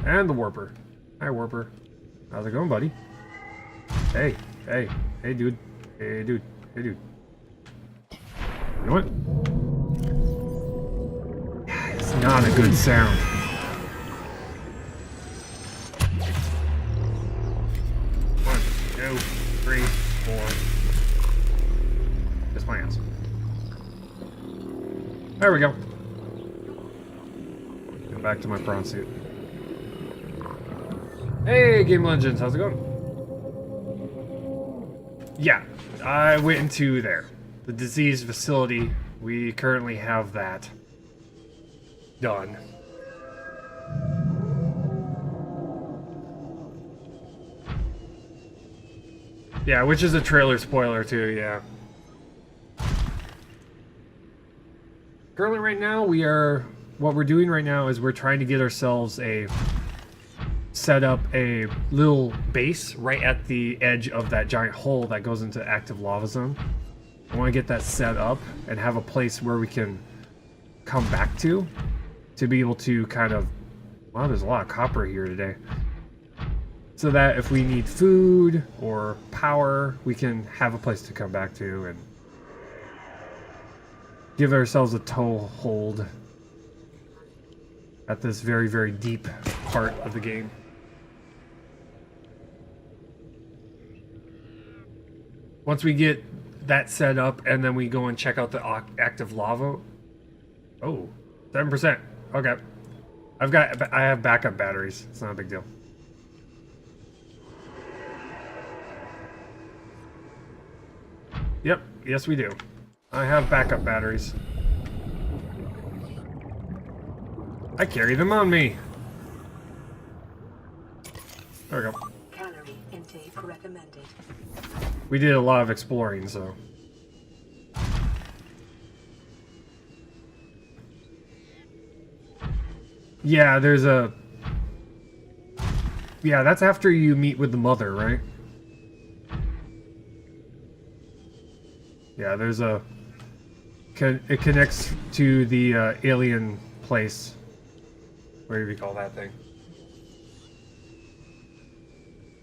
And the warper. Hi, warper. How's it going, buddy? Hey, hey, hey, dude. Hey, dude. Hey, dude. You know what? It's not a good sound. One, two, three, four. Kiss my ass. There we go. Go back to my prawn suit. Hey, Game Legends, how's it going? Yeah, I went into there. The disease facility. We currently have that done. Yeah, which is a trailer spoiler too, yeah. Currently right now, what we're doing right now is we're trying to get ourselves set up a little base right at the edge of that giant hole that goes into active lava zone. I want to get that set up and have a place where we can come back to be able to kind of... Wow, there's a lot of copper here today. So that if we need food or power, we can have a place to come back to and give ourselves a toehold at this very, very deep part of the game. Once we get that set up and then we go and check out the active lava. Oh, 7%. Okay. I have backup batteries. It's not a big deal. Yep, yes we do. I have backup batteries. I carry them on me. There we go. Calorie intake recommended. We did a lot of exploring, so. Yeah, there's a... Yeah, that's after you meet with the mother, right? Yeah, there's a... It connects to the alien place. Whatever you call that thing.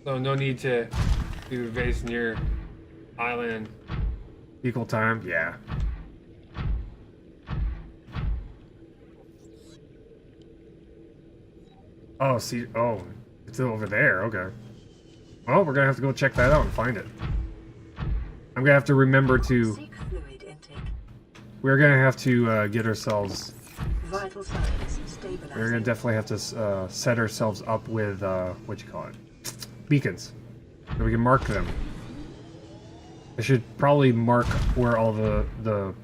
So no need to do base near island equal time. Yeah. Oh, see. Oh, it's over there. Okay. Well, we're gonna have to go check that out and find it. I'm gonna have to remember to. We're gonna have to get ourselves. Vital signs stabilizing. We're gonna definitely have to set ourselves up with what you call it, beacons, so we can mark them. I should probably mark where all the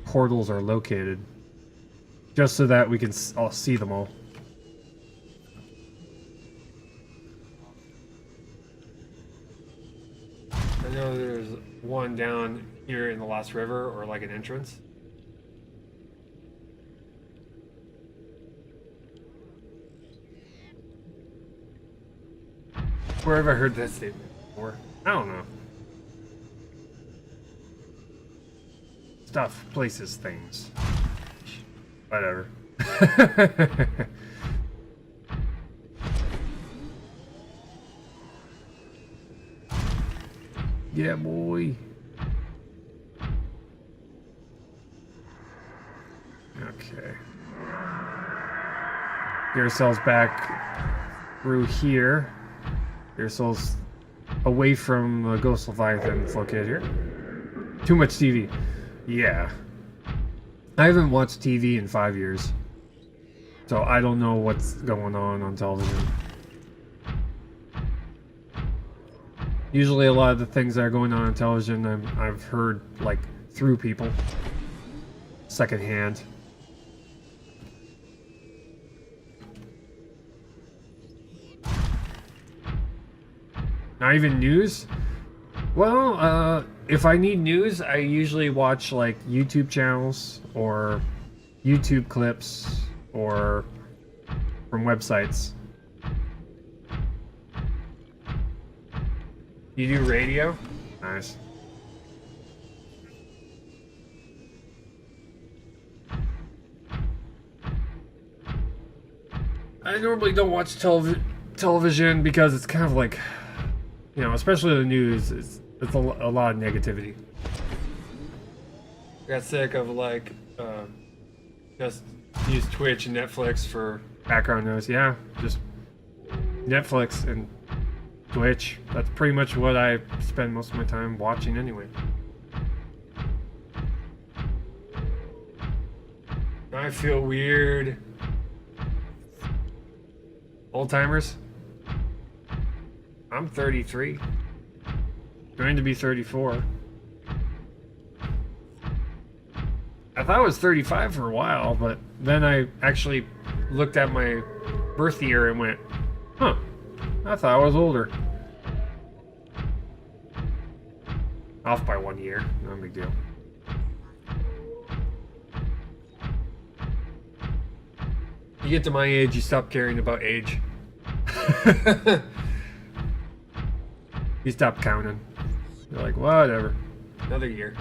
portals are located, just so that we can all see them all. I know there's one down here in the last river, or like an entrance. Where have I heard that statement before? I don't know. Stuff, places, things. Whatever. Yeah, boy. Okay. Get ourselves back through here. Get ourselves away from the Ghost Leviathan that's located here. Too much TV. Yeah. I haven't watched TV in 5 years. So I don't know what's going on television. Usually a lot of the things that are going on television I've heard like through people. Secondhand. Not even news? Well, if I need news, I usually watch like YouTube channels or YouTube clips or from websites. You do radio? Nice. I normally don't watch television because it's kind of like, you know, especially the news, it's a lot of negativity. I got sick of like, just use Twitch and Netflix for background noise. Yeah, just Netflix and Twitch. That's pretty much what I spend most of my time watching anyway. I feel weird. Old timers? I'm 33. Going to be 34. I thought I was 35 for a while, but then I actually looked at my birth year and went, huh, I thought I was older. Off by 1 year, no big deal. You get to my age, you stop caring about age. You stop counting. You're like, whatever. Another year.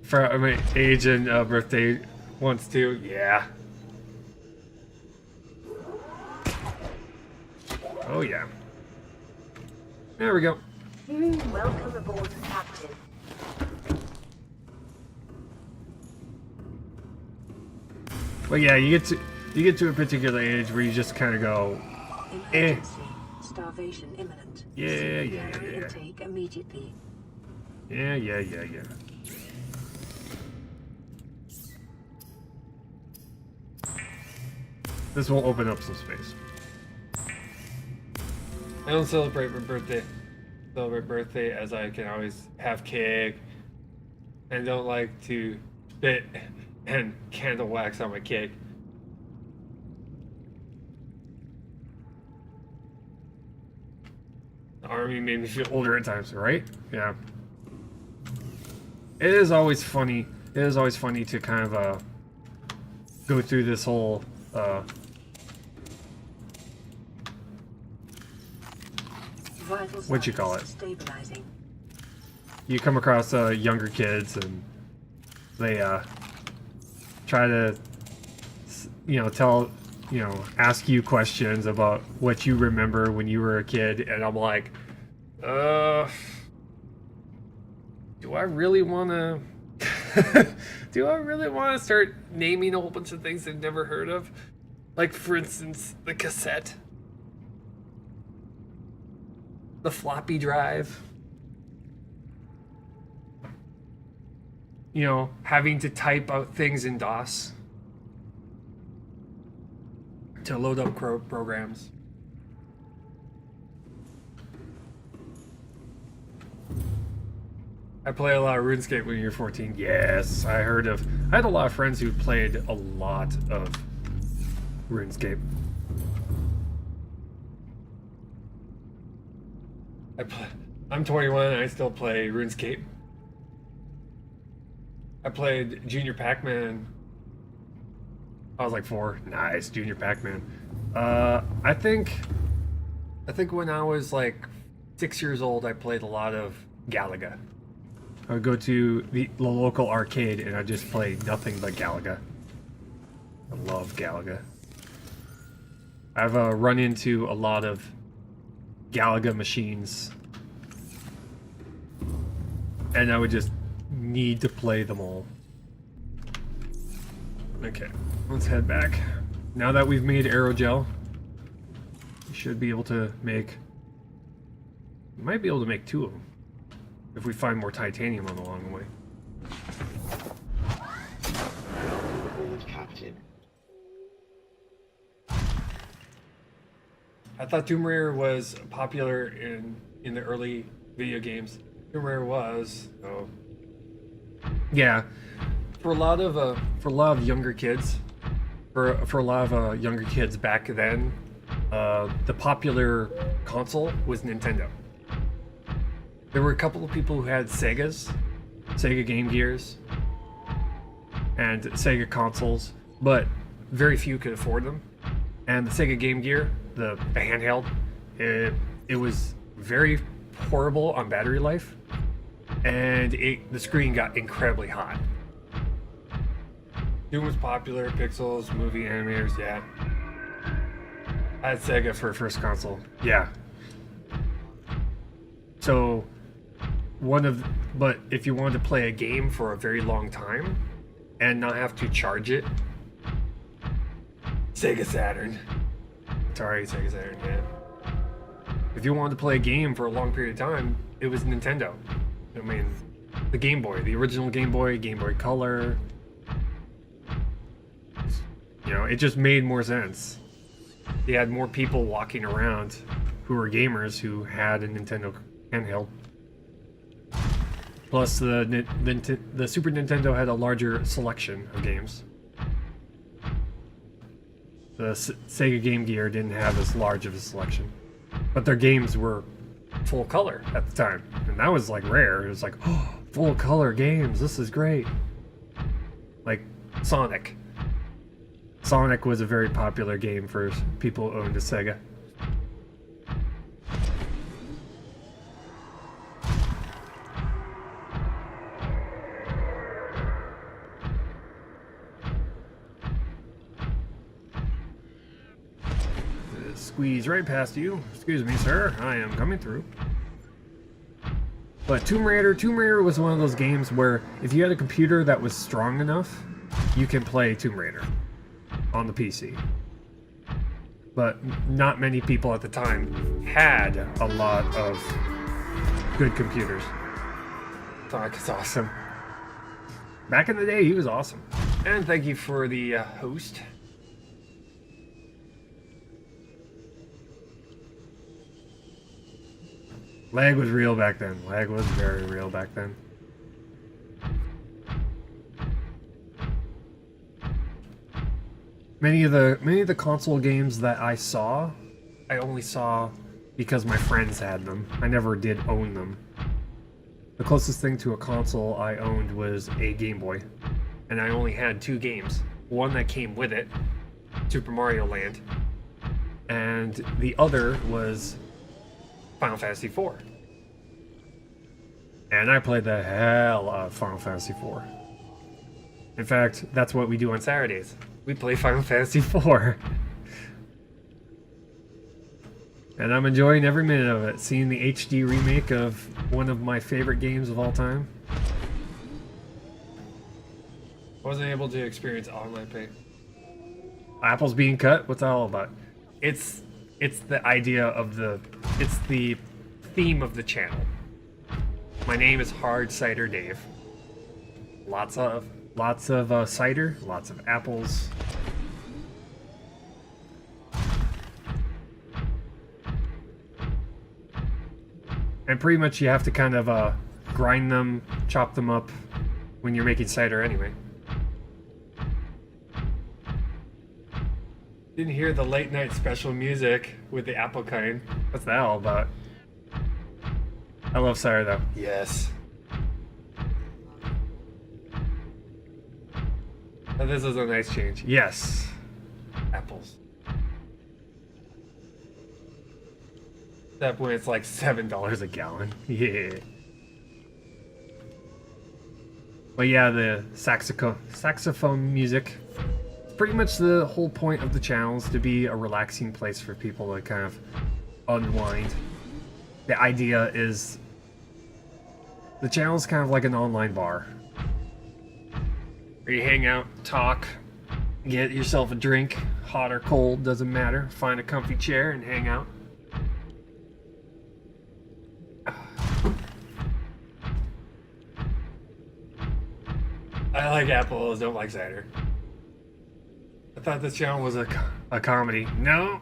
For my age and birthday once too, yeah. Oh yeah. There we go. Welcome aboard, Captain. Well, yeah, you get to a particular age where you just kind of go, eh. Starvation imminent. Yeah. Intake immediately. Yeah. This will open up some space. I don't celebrate my birthday. Celebrate birthday as I can always have cake, and don't like to spit and candle wax on my cake. The army made me feel older at times, right? Yeah. It is always funny. It is always funny to kind of go through this whole what you call it? Stabilizing. You come across younger kids and they try to, you know, ask you questions about what you remember when you were a kid, and I'm like, do I really want to? Do I really want to start naming a whole bunch of things I've never heard of? Like, for instance, the cassette, the floppy drive. You know, having to type out things in DOS to load up programs. I play a lot of RuneScape when you're 14. Yes, I had a lot of friends who played a lot of RuneScape. I'm 21 and I still play RuneScape. I played Junior Pac-Man. I was like 4. Nice, Junior Pac-Man. I think when I was like 6 years old, I played a lot of Galaga. I would go to the local arcade and I'd just play nothing but Galaga. I love Galaga. I've run into a lot of Galaga machines, and I would just need to play them all. Okay, let's head back. Now that we've made aerogel, we should be able to make... We might be able to make 2 of them if we find more titanium along the way. Aboard, Captain. I thought Tomb Raider was popular in the early video games. Tomb Raider was, oh, yeah, for a lot of younger kids, for a lot of younger kids back then, the popular console was Nintendo. There were a couple of people who had Sega Game Gears, and Sega consoles, but very few could afford them. And the Sega Game Gear, the handheld, it was very horrible on battery life, and the screen got incredibly hot. Doom was popular, pixels, movie animators, yeah. I had Sega for first console, yeah. So, but if you wanted to play a game for a very long time and not have to charge it, Sega Saturn. Sorry, Sega Saturn, yeah. If you wanted to play a game for a long period of time, it was Nintendo. I mean, the Game Boy, the original Game Boy Color. You know, it just made more sense. You had more people walking around who were gamers who had a Nintendo handheld. Plus, the Super Nintendo had a larger selection of games. The Sega Game Gear didn't have as large of a selection, but their games were full color at the time, and that was like rare. It was like, oh, full color games, this is great. Like Sonic. Sonic was a very popular game for people who owned a Sega. Squeeze right past you. Excuse me, sir. I am coming through. But Tomb Raider was one of those games where if you had a computer that was strong enough, you can play Tomb Raider on the PC. But not many people at the time had a lot of good computers. Sonic is awesome. Back in the day, he was awesome. And thank you for the host. Lag was real back then. Lag was very real back then. Many of the console games that I saw, I only saw because my friends had them. I never did own them. The closest thing to a console I owned was a Game Boy, and I only had 2 games. One that came with it, Super Mario Land, and the other was Final Fantasy IV. And I played the hell out of Final Fantasy IV. In fact, that's what we do on Saturdays. We play Final Fantasy IV. And I'm enjoying every minute of it. Seeing the HD remake of one of my favorite games of all time. I wasn't able to experience online pay. Apples being cut? What's that all about? It's the idea of it's the theme of the channel. My name is Hard Cider Dave. Lots of cider, lots of apples. And pretty much you have to kind of grind them, chop them up when you're making cider anyway. Didn't hear the late night special music with the apple kind. What's that all about? I love cider though. Yes. Oh, this is a nice change. Yes. Apples. Except when it's like $7 a gallon. Yeah. But yeah, the saxophone music. Pretty much the whole point of the channel is to be a relaxing place for people to kind of unwind. The idea is the channel is kind of like an online bar. Where you hang out, talk, get yourself a drink, hot or cold, doesn't matter. Find a comfy chair and hang out. I like apples, don't like cider. I thought this channel was a comedy. No,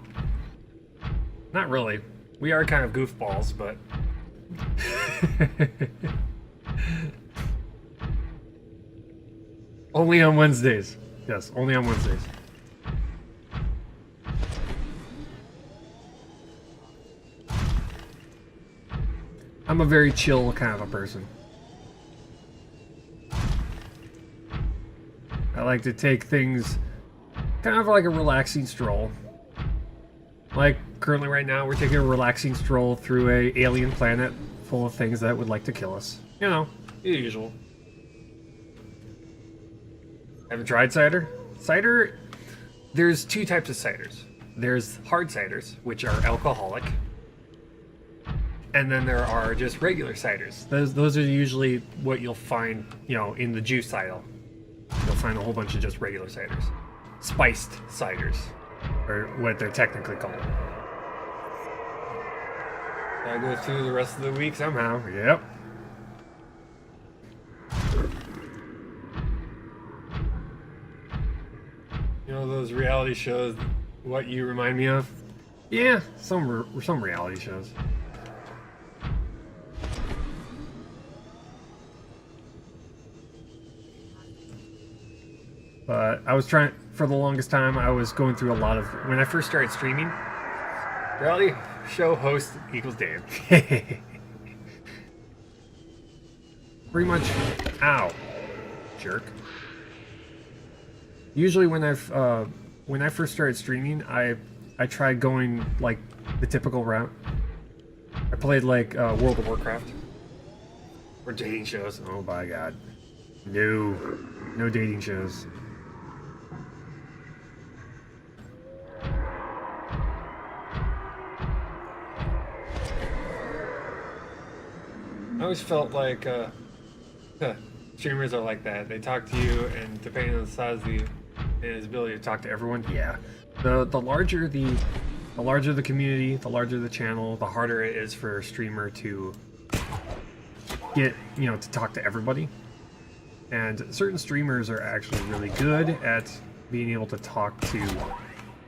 not really. We are kind of goofballs, but only on Wednesdays. Yes, only on Wednesdays. I'm a very chill kind of a person. I like to take things kind of like a relaxing stroll. Like currently right now we're taking a relaxing stroll through a alien planet full of things that would like to kill us. You know, the usual. Haven't tried cider? Cider, there's two types of ciders. There's hard ciders, which are alcoholic. And then there are just regular ciders. Those are usually what you'll find, you know, in the juice aisle. You'll find a whole bunch of just regular ciders. Spiced ciders, or what they're technically called. Gotta go through the rest of the week somehow. Yep. You know those reality shows, what you remind me of? Yeah, some reality shows. But I was trying, for the longest time, I was going through a lot of, when I first started streaming, reality show host equals Dave. Pretty much, ow, jerk. Usually when I first started streaming, I tried going like the typical route. I played like World of Warcraft or dating shows. Oh my god, no dating shows. I always felt like streamers are like that. They talk to you, and depending on the size of and his ability to talk to everyone, yeah. The larger the community, the larger the channel, the harder it is for a streamer to get, you know, to talk to everybody. And certain streamers are actually really good at being able to talk to.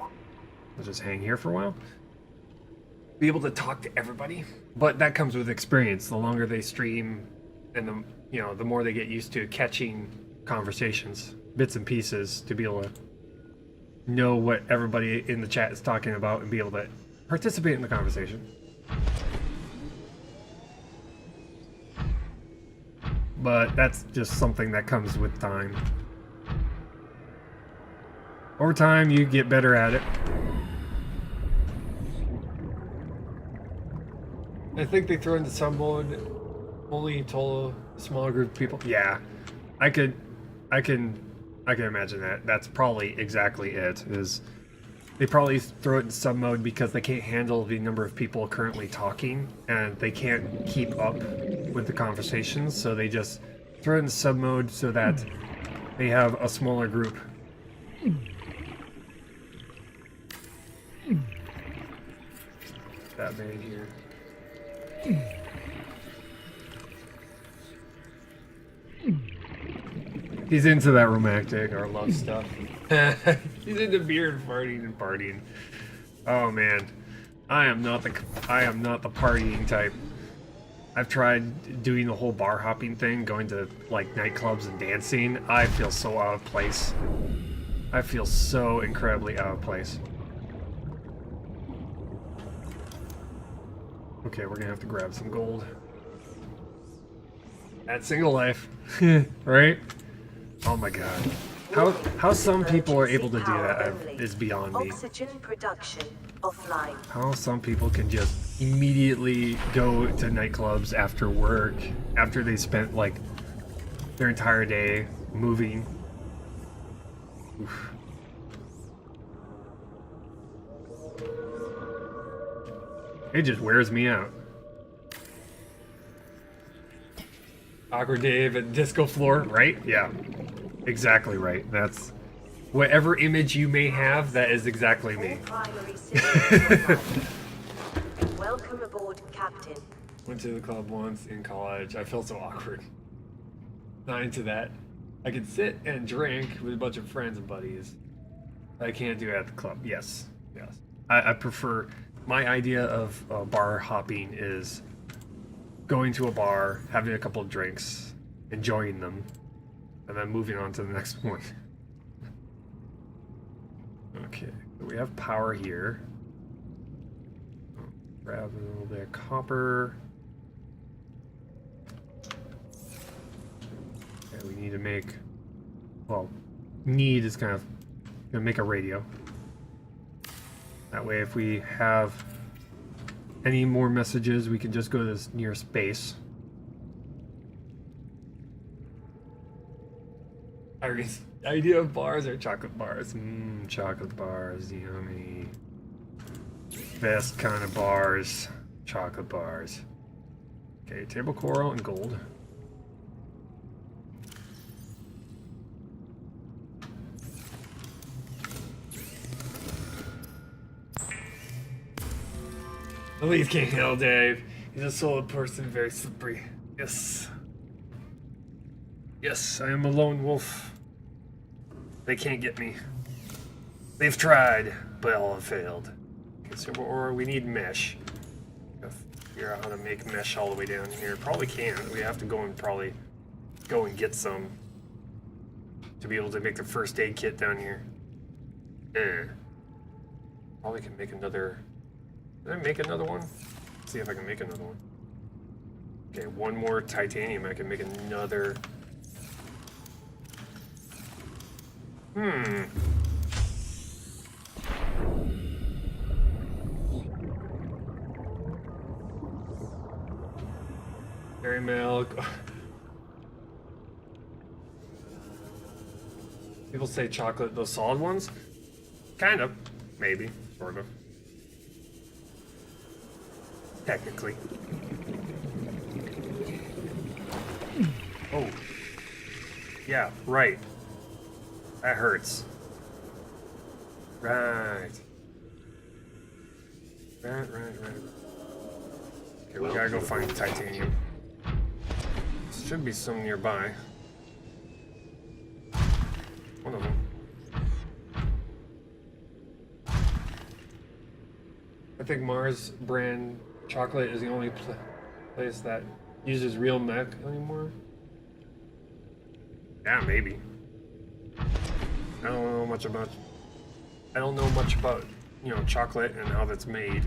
I'll just hang here for a while. Be able to talk to everybody, but that comes with experience. The longer they stream, and the more they get used to catching conversations, bits and pieces, to be able to know what everybody in the chat is talking about and be able to participate in the conversation. But that's just something that comes with time. Over time, you get better at it. I think they throw into some mode only told a smaller group of people. Yeah, I can imagine that. That's probably exactly it. Is they probably throw it in sub mode because they can't handle the number of people currently talking, and they can't keep up with the conversations. So they just throw it in sub mode so that they have a smaller group. That man here. He's into that romantic or love stuff. He's into beer and partying. Oh man, I am not the partying type. I've tried doing the whole bar hopping thing, going to like nightclubs and dancing. I feel so out of place. I feel so incredibly out of place. Okay, we're gonna have to grab some gold. At single life, right? Oh my god. How some people are able to do that is beyond me. Oxygen production offline. How some people can just immediately go to nightclubs after work, after they spent like their entire day moving. Oof. It just wears me out. Awkward Dave at disco floor, right? Yeah, exactly right. That's whatever image you may have, that is exactly me. Welcome aboard, Captain. Went to the club once in college. I felt so awkward. Not into that. I can sit and drink with a bunch of friends and buddies. I can't do it at the club. Yes, yes. I prefer, my idea of bar hopping is going to a bar, having a couple of drinks, enjoying them, and then moving on to the next one. Okay, so we have power here. Grab a little bit of copper. Okay, we need to make, well, need is kind of gonna make a radio. That way if we have any more messages, we can just go to this nearest base. Irie's idea of bars are chocolate bars. Mmm, chocolate bars, yummy. Best kind of bars, chocolate bars. Okay, table coral and gold. The leaf can't handle Dave. He's a solid person, very slippery. Yes. Yes, I am a lone wolf. They can't get me. They've tried, but all have failed. Okay, so we need mesh. Gotta figure out how to make mesh all the way down here. Probably can't. We have to go and probably go and get some to be able to make the first aid kit down here. Probably can make another. Did I make another one? Let's see if I can make another one. Okay, one more titanium. I can make another. Dairy milk. People say chocolate, those solid ones? Kind of. Maybe. Sort of. Technically. Oh. Yeah, right. That hurts. Right. Right. Okay, we gotta go find titanium. There should be some nearby. One of them. I think Mars brand chocolate is the only place that uses real milk anymore. Yeah, maybe. I don't know much about, you know, chocolate and how that's made.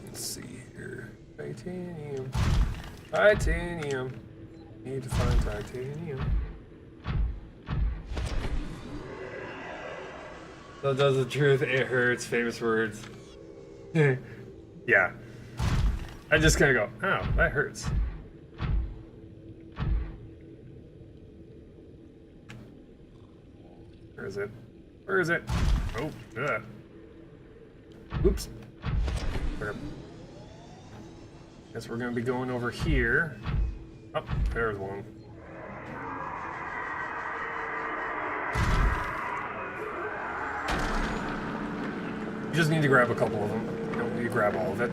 Let's see here. Titanium. Titanium. Need to find titanium. So does the truth, it hurts, famous words. Yeah. I just kind of go, oh, that hurts. Where is it? Where is it? Oh, ugh. Oops. There. Guess we're gonna be going over here. Oh, there's one. You just need to grab a couple of them. You don't need to grab all of it.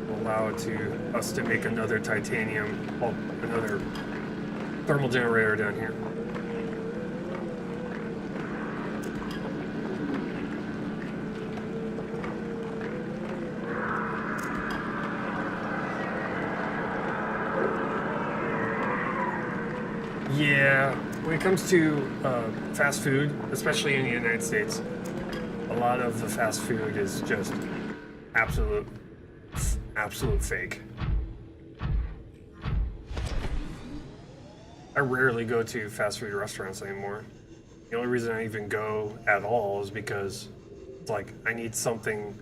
Will allow us to make another titanium, well, another thermal generator down here. Yeah, when it comes to fast food, especially in the United States, a lot of the fast food is just absolute fake. I rarely go to fast food restaurants anymore. The only reason I even go at all is because it's like I need something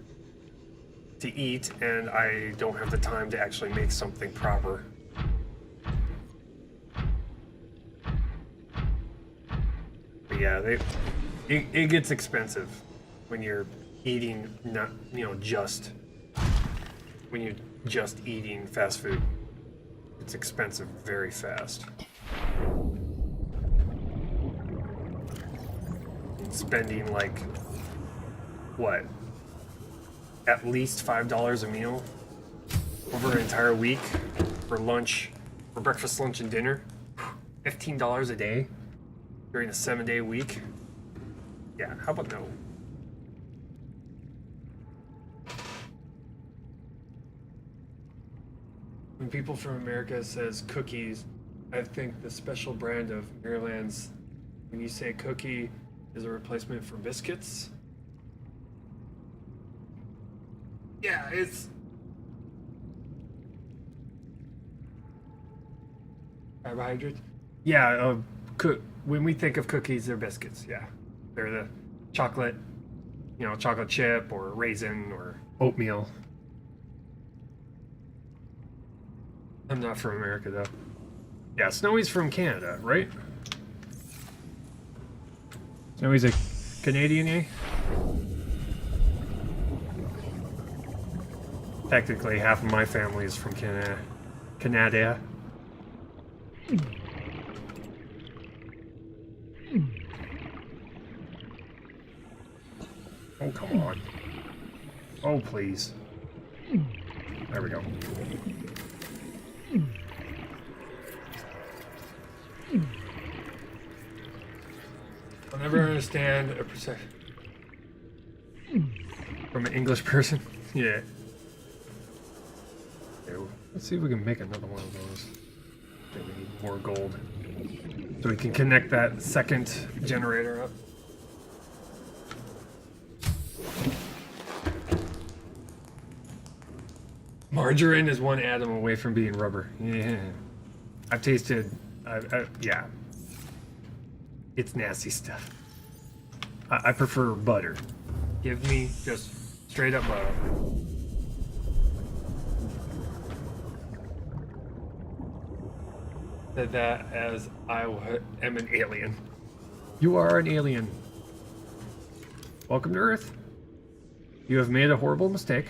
to eat and I don't have the time to actually make something proper. But yeah, it gets expensive when you're eating when you're just eating fast food. It's expensive very fast. Spending like what, at least $5 a meal over an entire week for lunch, for breakfast, lunch, and dinner. $15 a day during a 7-day week. Yeah, how about no? When people from America says cookies, I think the special brand of Maryland's, when you say cookie, is a replacement for biscuits. Yeah, it's carbohydrates. Yeah, when we think of cookies, they're biscuits. Yeah, they're the chocolate, chocolate chip or raisin or oatmeal. I'm not from America though. Yeah, Snowy's from Canada, right? Snowy's a Canadian, eh? Technically, half of my family is from Canada. Oh, come on. Oh, please. There we go. I'll never understand a perception from an English person. Yeah. Okay, let's see if we can make another one of those. Okay, we need more gold. So we can connect that second generator up. Margarine is one atom away from being rubber. Yeah. I've tasted, yeah. It's nasty stuff. I prefer butter. Give me just straight up butter. Said that as I am an alien. You are an alien. Welcome to Earth. You have made a horrible mistake.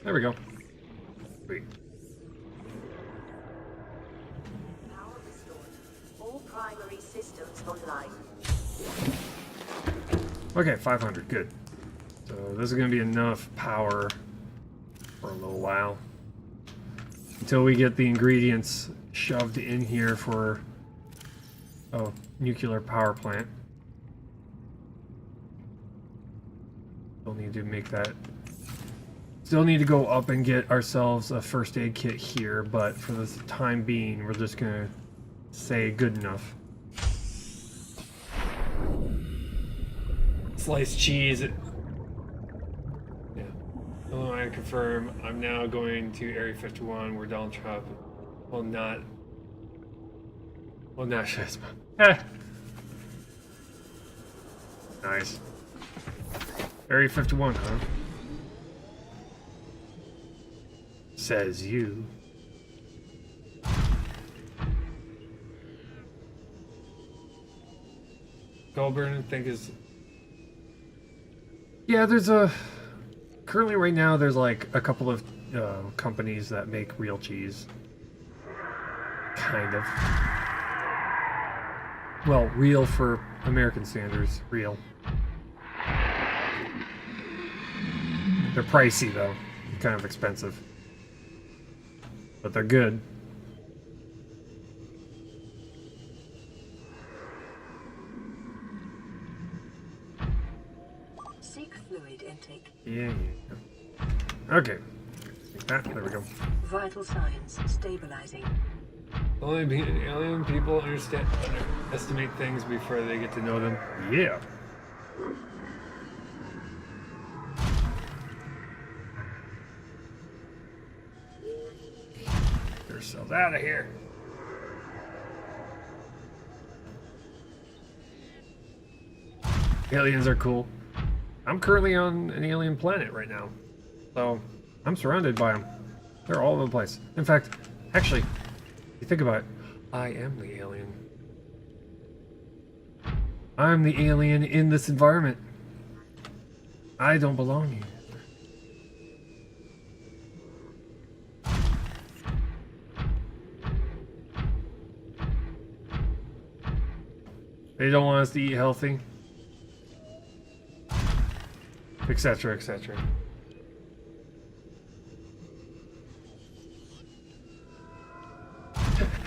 There we go. Sweet. Power restored. All primary systems online. Okay, 500. Good. So this is going to be enough power for a little while. Until we get the ingredients shoved in here for a nuclear power plant. Still need to make that. Still need to go up and get ourselves a first aid kit here, but for the time being, we're just gonna say good enough. Sliced cheese. Yeah. Hello, I confirm. I'm now going to Area 51 where Donald Trump will not shut his mouth. Nice. Area 51, huh? Says you. Goldburn, I think is... Yeah, there's a... Currently right now there's like a couple of companies that make real cheese. Kind of. Well, real for American standards. Real. They're pricey though. Kind of expensive. But they're good. Seek fluid intake. Yeah. Okay. Like that. There we go. Vital signs stabilizing. Only being alien people underestimate things before they get to know them. Yeah. Get ourselves out of here. Aliens are cool. I'm currently on an alien planet right now, so I'm surrounded by them. They're all over the place. In fact, actually, if you think about it, I am the alien. I'm the alien in this environment. I don't belong here. They don't want us to eat healthy. Etc, etc.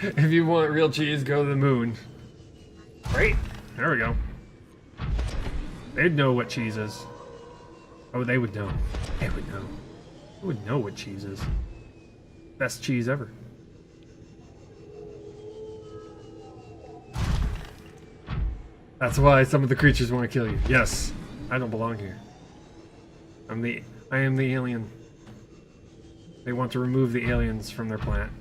If you want real cheese, go to the moon. Right? There we go. They'd know what cheese is. Oh, they would know. They would know. They would know what cheese is. Best cheese ever. That's why some of the creatures want to kill you. Yes, I don't belong here. I am the alien. They want to remove the aliens from their planet.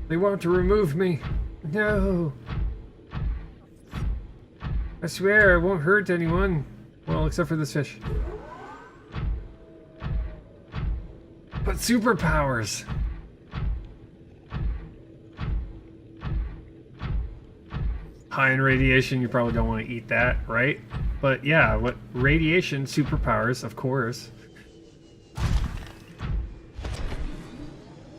They want to remove me. No. I swear I won't hurt anyone. Well, except for this fish. But superpowers. High in radiation, you probably don't want to eat that, right? But yeah, what radiation, superpowers, of course.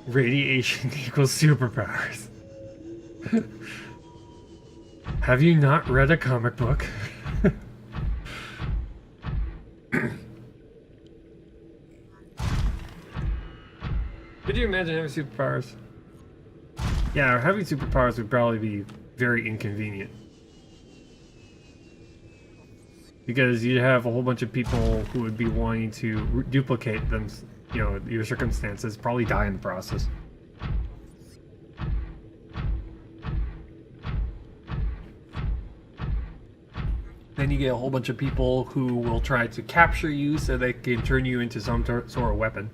Radiation equals superpowers. Have you not read a comic book? Could you imagine having superpowers? Yeah, having superpowers would probably be very inconvenient. Because you'd have a whole bunch of people who would be wanting to duplicate them, you know, your circumstances, probably die in the process. Then you get a whole bunch of people who will try to capture you so they can turn you into some sort of weapon.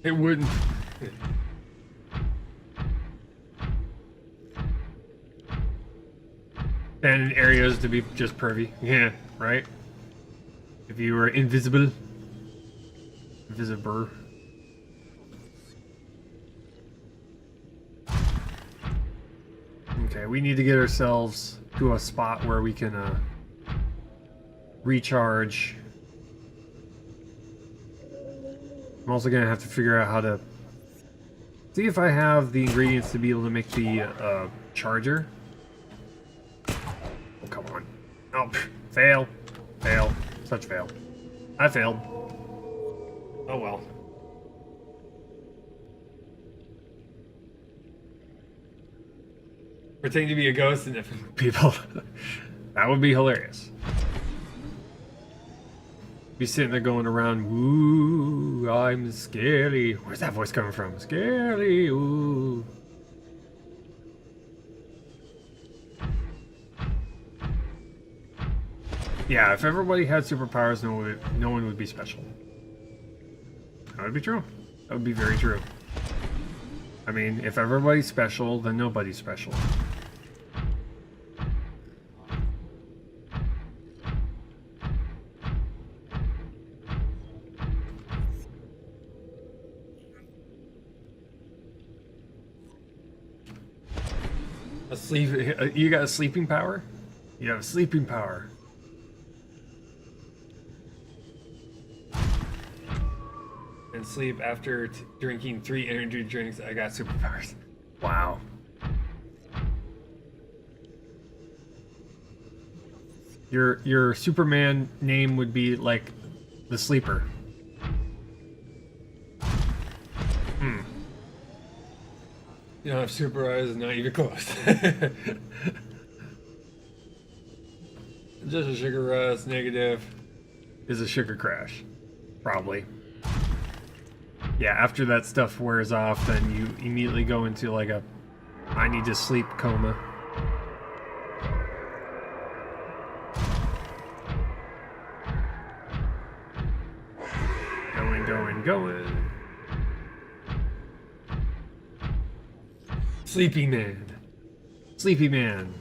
It wouldn't. And areas to be just pervy. Yeah, right? If you were invisible. Invisible. Okay, we need to get ourselves to a spot where we can recharge. I'm also gonna have to figure out how to see if I have the ingredients to be able to make the charger. Oh, come on. Oh, fail. Fail. Such fail. I failed. Oh well. Pretending to be a ghost and people. That would be hilarious. Be sitting there going around, ooh, I'm scary. Where's that voice coming from? Scary, ooh. Yeah, if everybody had superpowers, no one would be special. That would be true. That would be very true. I mean, if everybody's special, then nobody's special. You got a sleeping power? You have a sleeping power. And sleep after drinking 3 energy drinks. I got superpowers. Wow. Your Superman name would be like the Sleeper. You don't have super eyes, not even close. Just a sugar rush, negative. Is a sugar crash. Probably. Yeah, after that stuff wears off, then you immediately go into like a I need to sleep coma. Going. Sleepy Man. Sleepy Man.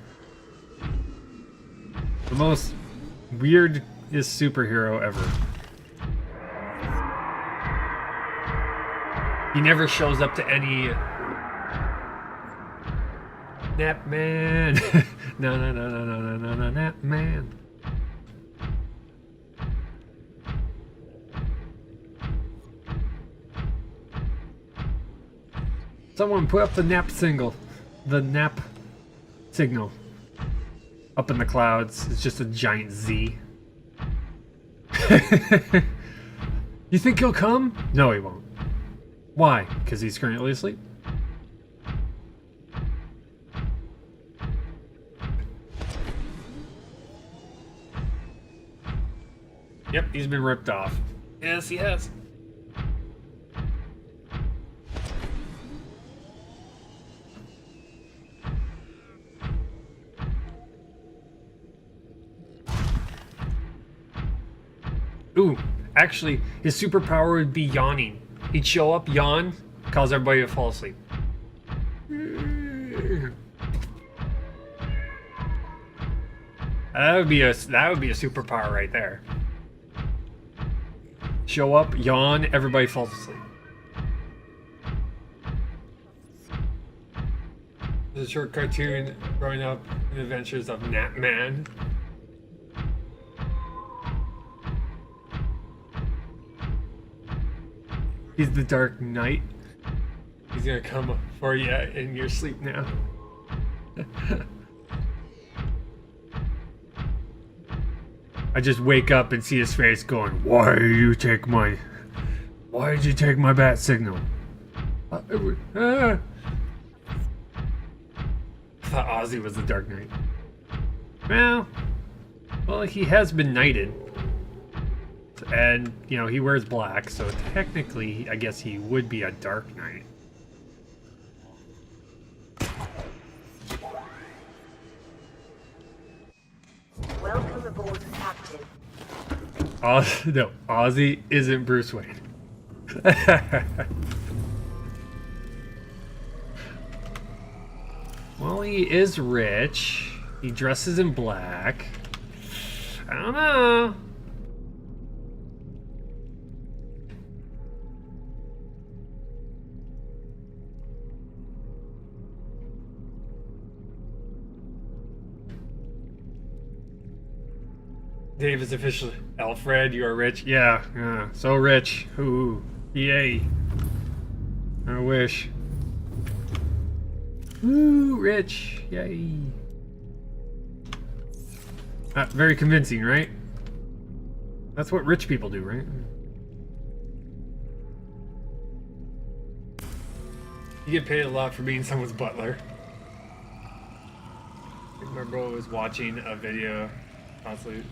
The most weirdest superhero ever. He never shows up to any... Nap Man. No, Nap Man. Someone put up the nap signal. The nap signal. Up in the clouds. It's just a giant Z. You think he'll come? No, he won't. Why? Because he's currently asleep. Yep, he's been ripped off. Yes, he has. Ooh, actually, his superpower would be yawning. He'd show up, yawn, cause everybody to fall asleep. That would be a superpower right there. Show up, yawn, everybody falls asleep. There's a short cartoon growing up in the adventures of Nap Man. He's the Dark Knight. He's gonna come for you in your sleep now. I just wake up and see his face going, why did you take my bat signal? I thought Ozzy was the Dark Knight. Well, he has been knighted. And, you know, he wears black, so technically, I guess he would be a Dark Knight. Welcome aboard, Captain. No, Ozzy isn't Bruce Wayne. Well, he is rich. He dresses in black. I don't know. Dave is officially Alfred. You are rich. Yeah, so rich. Ooh, yay! I wish. Ooh, rich! Yay! Very convincing, right? That's what rich people do, right? You get paid a lot for being someone's butler. My bro was watching a video constantly.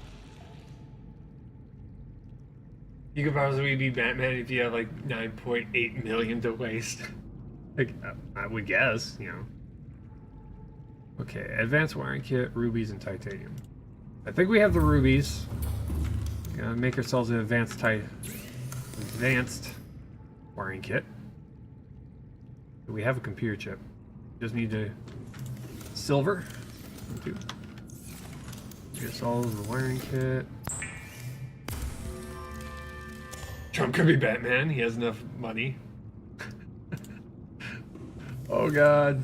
You could probably be Batman if you have like 9.8 million to waste. Like, I would guess, you know. Okay, advanced wiring kit, rubies, and titanium. I think we have the rubies. Gotta make ourselves an advanced wiring kit. We have a computer chip. Just need to silver. Get ourselves the wiring kit. Trump could be Batman. He has enough money. Oh God.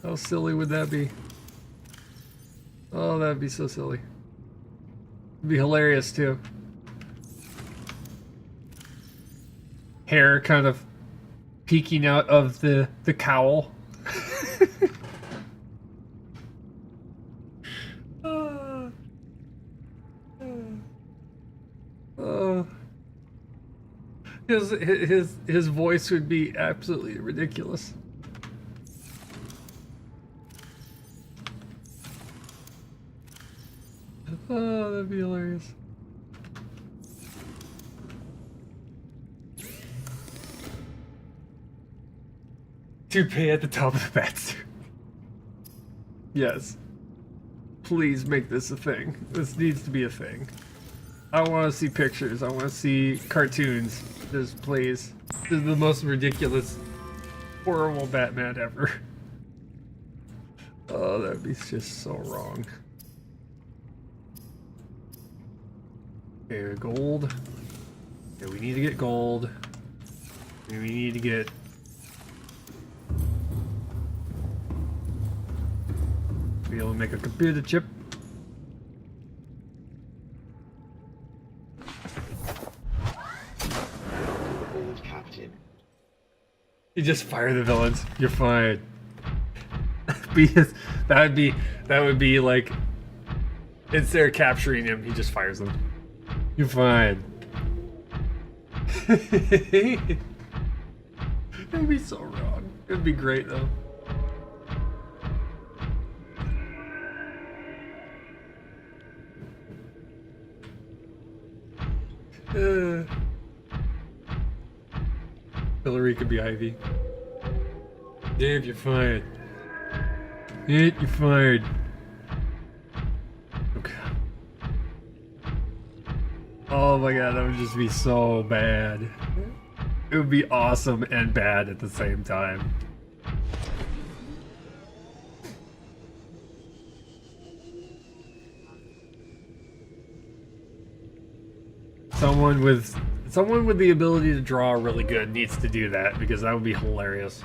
How silly would that be? Oh, that'd be so silly. It'd be hilarious too. Hair kind of peeking out of the cowl. His voice would be absolutely ridiculous. Oh, that'd be hilarious. Toupee at the top of the bat. Yes. Please make this a thing. This needs to be a thing. I want to see pictures. I want to see cartoons. Just please. This is the most ridiculous, horrible Batman ever. Oh, that'd be just so wrong. Okay, gold. Okay, we need to get gold. And we need to get... be able to make a computer chip. You just fire the villains. You're fine. That would be like, instead of capturing him, he just fires them. You're fine. It'd be so wrong. It'd be great though. Hillary could be Ivy. Dave, you're fired. You're fired. Okay. Oh my god, that would just be so bad. It would be awesome and bad at the same time. Someone with the ability to draw really good needs to do that, because that would be hilarious.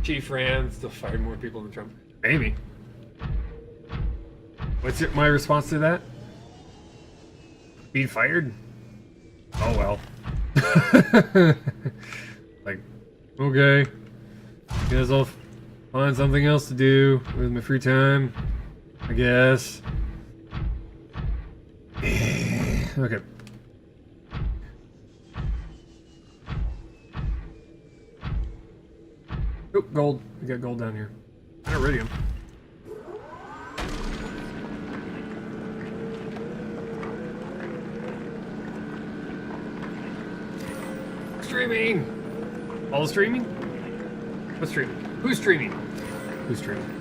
Chief Rand still fired more people than Trump. Maybe. What's my response to that? Being fired? Oh well. Like, okay. Guess I'll find something else to do with my free time, I guess. Okay. Oh, gold. We got gold down here. And iridium. Streaming! All streaming? What's streaming? Who's streaming? Who's streaming?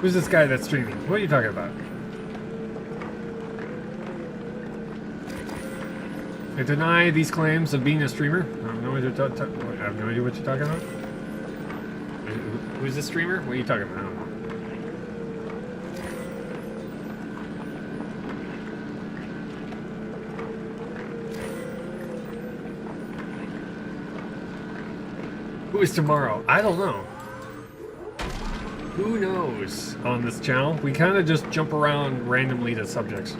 Who's this guy that's streaming? What are you talking about? I deny these claims of being a streamer. I have no idea what you're talking about. Who's this streamer? What are you talking about? I don't know. Who is tomorrow? I don't know. Who knows on this channel? We kind of just jump around randomly to subjects.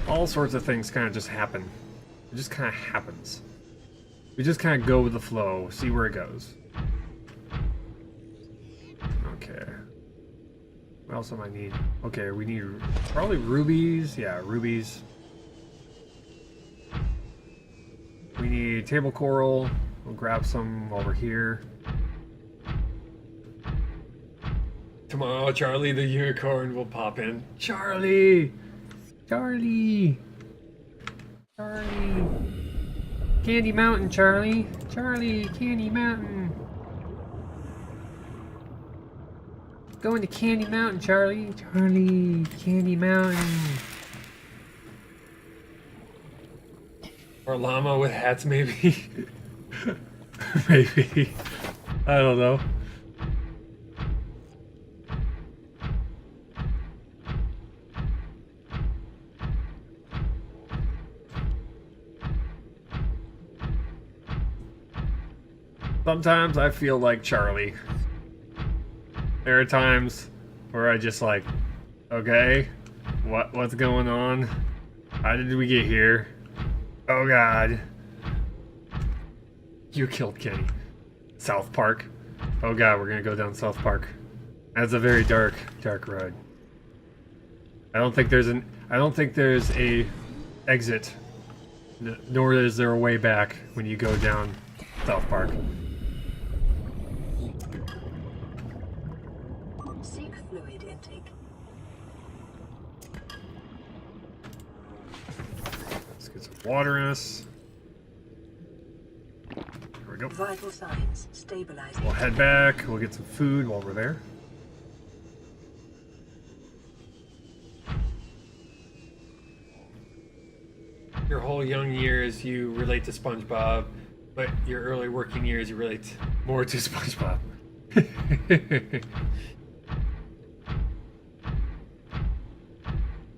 All sorts of things kind of just happen. It just kind of happens. We just kind of go with the flow, see where it goes. Okay. What else do I need? Okay, we need probably rubies. Yeah, rubies. We need table coral. We'll grab some while we're here. Tomorrow, Charlie the unicorn will pop in. Charlie! Charlie! Charlie! Candy Mountain, Charlie! Charlie, Candy Mountain! Going to Candy Mountain, Charlie! Charlie, Candy Mountain! Or llama with hats, maybe? Maybe. I don't know. Sometimes I feel like Charlie. There are times where I just like, okay, what's going on? How did we get here? Oh god. You killed Kenny. South Park. Oh god, we're gonna go down South Park. That's a very dark ride. I don't think there's a exit, nor is there a way back when you go down South Park. Seek fluid intake. Let's get some water in us. There we go. Vital signs stabilizing. We'll head back. We'll get some food while we're there. Your whole young years you relate to SpongeBob, but your early working years you relate more to SpongeBob.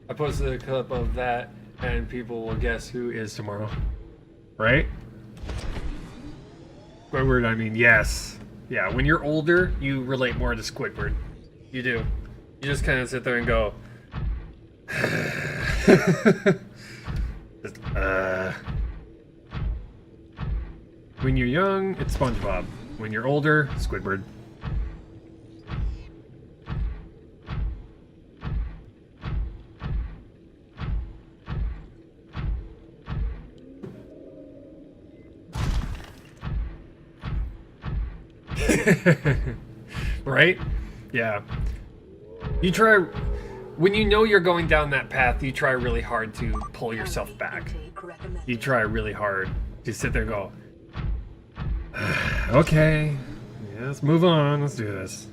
I posted a clip of that and people will guess who is tomorrow. Right? Squidward, I mean, yes. Yeah, when you're older, you relate more to Squidward. You do. You just kind of sit there and go, Just, When you're young, it's SpongeBob. When you're older, Squidward. Right? Yeah. You try, when you know you're going down that path, you try really hard to pull yourself back. You try really hard to sit there and go, okay, yeah, let's move on, let's do this.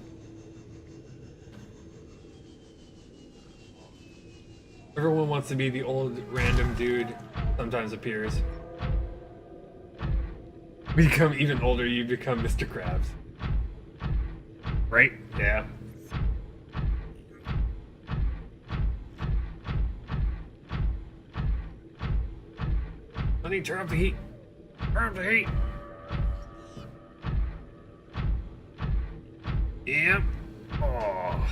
Everyone wants to be the old random dude sometimes appears. Become even older, you become Mr. Krabs. Right? Yeah. Honey, turn up the heat. Turn up the heat. Yep. Oh.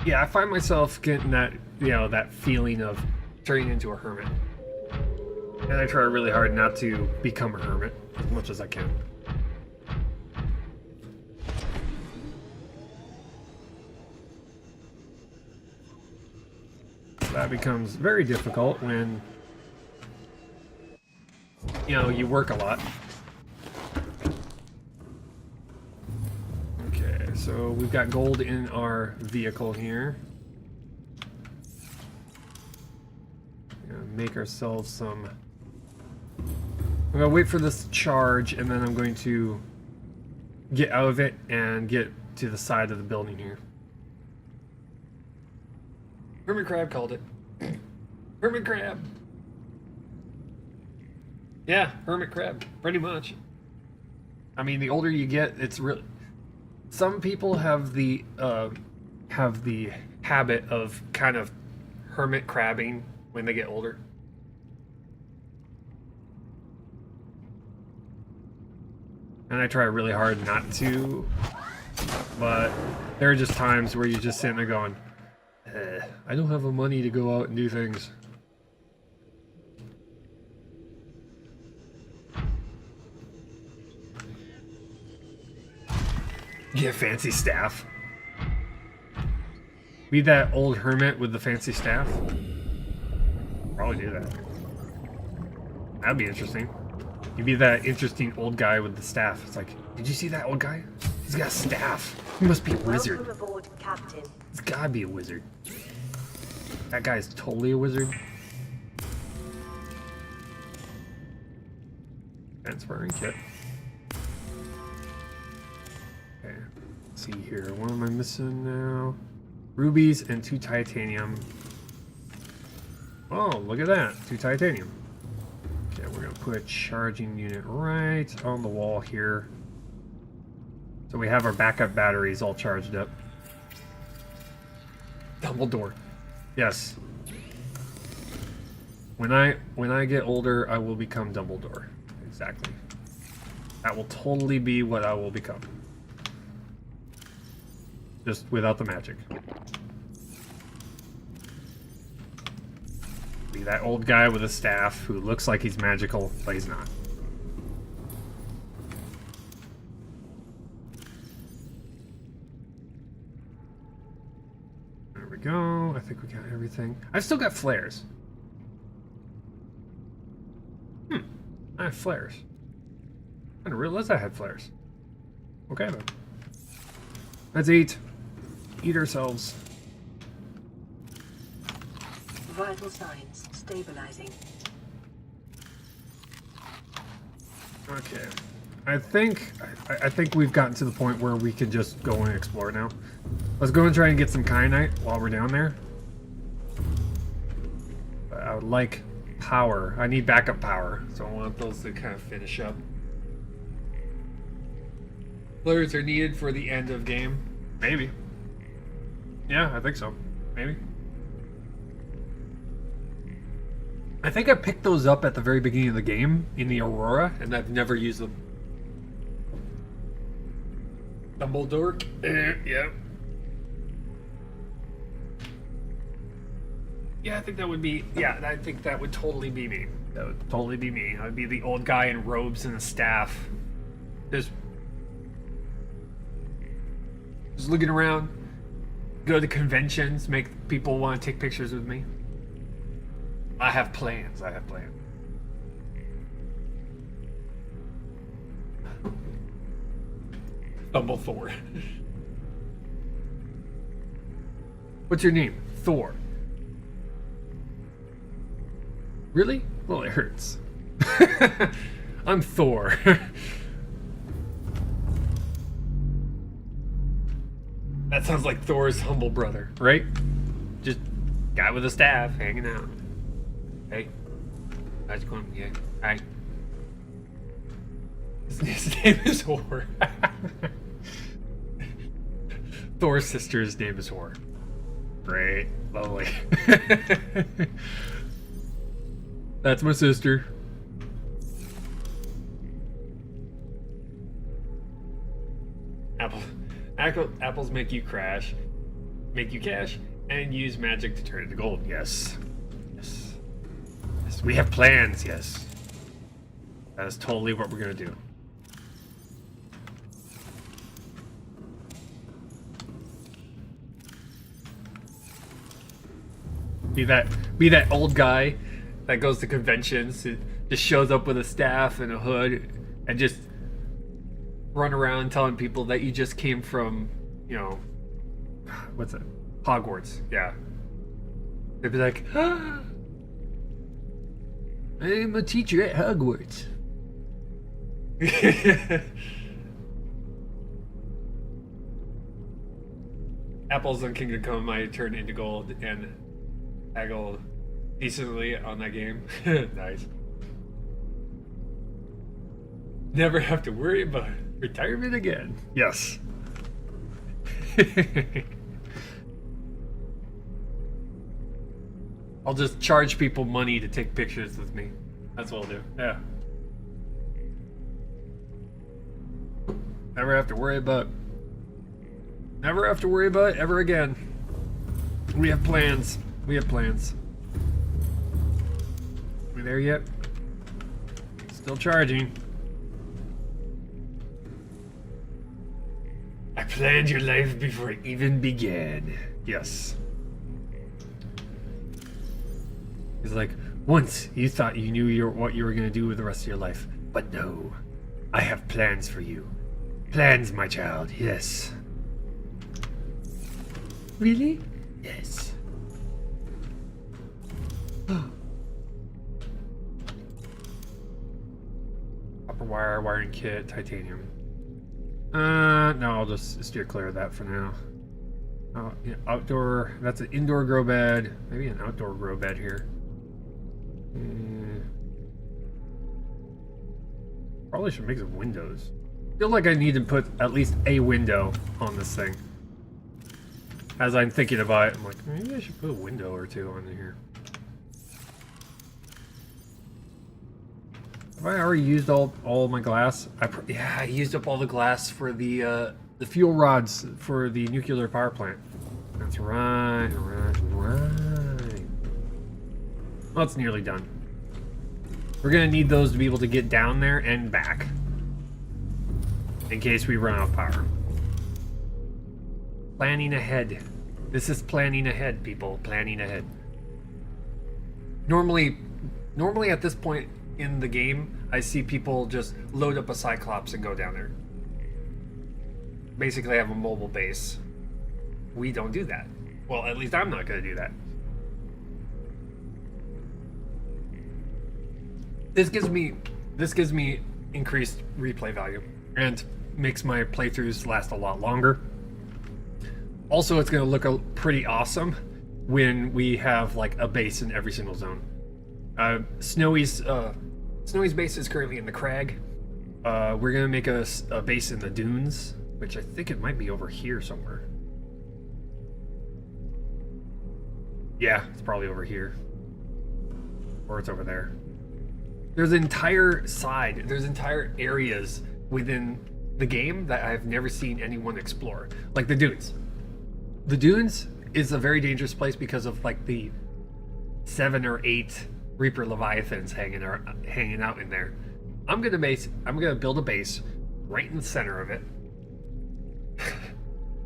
Yeah, I find myself getting that, you know, that feeling of turning into a hermit. And I try really hard not to become a hermit as much as I can. That becomes very difficult when, you know, you work a lot. Okay, so we've got gold in our vehicle here. Gonna make ourselves some. I'm gonna wait for this to charge, and then I'm going to get out of it and get to the side of the building here. Hermit Crab called it. Hermit Crab. Yeah, Hermit Crab, pretty much. I mean, the older you get, it's really. Some people have the habit of kind of hermit crabbing when they get older. And I try really hard not to, but there are just times where you're just sitting there going, I don't have the money to go out and do things. Get a fancy staff. Be that old hermit with the fancy staff. Probably do that. That'd be interesting. You'd be that interesting old guy with the staff. It's like, did you see that old guy? He's got a staff. He must be a wizard. Welcome aboard, Captain. He's gotta be a wizard. That guy's totally a wizard. Transferring kit. Okay. Let's see here. What am I missing now? Rubies and 2 titanium. Oh, look at that. 2 titanium. Okay, we're gonna put a charging unit right on the wall here. So we have our backup batteries all charged up. Dumbledore. Yes. When I get older, I will become Dumbledore. Exactly. That will totally be what I will become. Just without the magic. Be that old guy with a staff who looks like he's magical, but he's not. There we go. I think we got everything. I've still got flares. I have flares. I didn't realize I had flares. Okay then. Let's eat. Eat ourselves. Vital signs stabilizing. Okay. I think we've gotten to the point where we can just go and explore now. Let's go and try and get some kyanite while we're down there. But I would like power. I need backup power, so I want those to kind of finish up. Flares are needed for the end of game. Maybe. Yeah, I think so. Maybe. I think I picked those up at the very beginning of the game in the Aurora, and I've never used them. Dumbledore? Yeah. Yeah, I think that would be. Yeah, I think that would totally be me. That would totally be me. I would be the old guy in robes and a staff, just looking around. Go to conventions, make people want to take pictures with me. I have plans. I have plans. Humble Thor. What's your name? Thor. Really? Well, it hurts. I'm Thor. That sounds like Thor's humble brother, right? Just guy with a staff hanging out. Hey, how's it going? Yeah, hi. His name is Whore. Thor's sister's name is Whore. Great, lovely. That's my sister. Apples make you crash, make you cash, and use magic to turn it to gold. Yes. Yes. Yes. We have plans, yes. That is totally what we're gonna do. Be that old guy that goes to conventions, it just shows up with a staff and a hood and just run around telling people that you just came from, you know, what's it? Hogwarts. Yeah. They'd be like, ah, I'm a teacher at Hogwarts. Apples on Kingdom Come might turn into gold and haggle decently on that game. Nice. Never have to worry about retirement again. Yes. I'll just charge people money to take pictures with me. That's what I'll do. Yeah. Never have to worry about it ever again. We have plans. We have plans. We there yet? Still charging. I planned your life before it even began. Yes. He's like, once you thought you knew what you were going to do with the rest of your life. But no. I have plans for you. Plans, my child. Yes. Really? Yes. Copper wire, wiring kit, titanium. No, I'll just steer clear of that for now. Yeah, outdoor, that's an indoor grow bed. Maybe an outdoor grow bed here. Probably should make some windows. Feel like I need to put at least a window on this thing. As I'm thinking about it, I'm like, maybe I should put a window or two on here. Have I already used all my glass? Yeah, I used up all the glass for the fuel rods for the nuclear power plant. That's right. Well, it's nearly done. We're gonna need those to be able to get down there and back. In case we run out of power. Planning ahead. This is planning ahead, people. Planning ahead. Normally at this point in the game, I see people just load up a Cyclops and go down there. Basically have a mobile base. We don't do that. Well, at least I'm not going to do that. This gives me increased replay value and makes my playthroughs last a lot longer. Also, it's going to look pretty awesome when we have like a base in every single zone. Snowy's base is currently in the crag. We're gonna make a base in the dunes, which I think it might be over here somewhere. Yeah, it's probably over here. Or it's over there. There's an entire side, there's entire areas within the game that I've never seen anyone explore. Like the dunes. The dunes is a very dangerous place because of like the 7 or 8 Reaper Leviathans hanging out in there. I'm gonna build a base right in the center of it,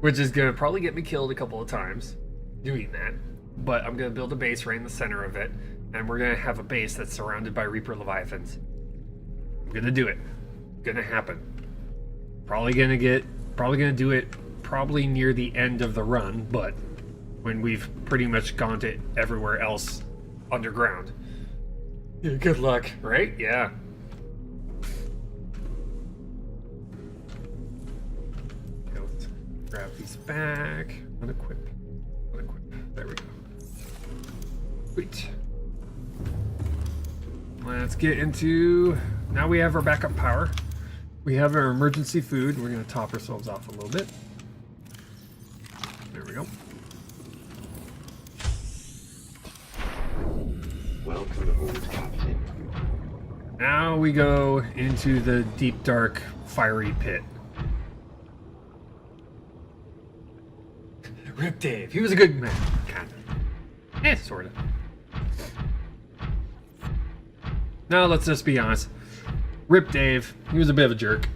which is gonna probably get me killed a couple of times doing that. But I'm gonna build a base right in the center of it, and we're gonna have a base that's surrounded by Reaper Leviathans. I'm gonna do it. Gonna happen. Probably gonna do it probably near the end of the run, but when we've pretty much gone to everywhere else underground. Yeah, good luck, right? Yeah. Okay, let's grab these back. Unequip. There we go. Sweet. Let's get into... Now we have our backup power. We have our emergency food. We're going to top ourselves off a little bit. There we go. Welcome aboard, Captain. Now we go into the deep, dark, fiery pit. Rip Dave. He was a good man. Kind of. Sort of. Now let's just be honest. Rip Dave. He was a bit of a jerk.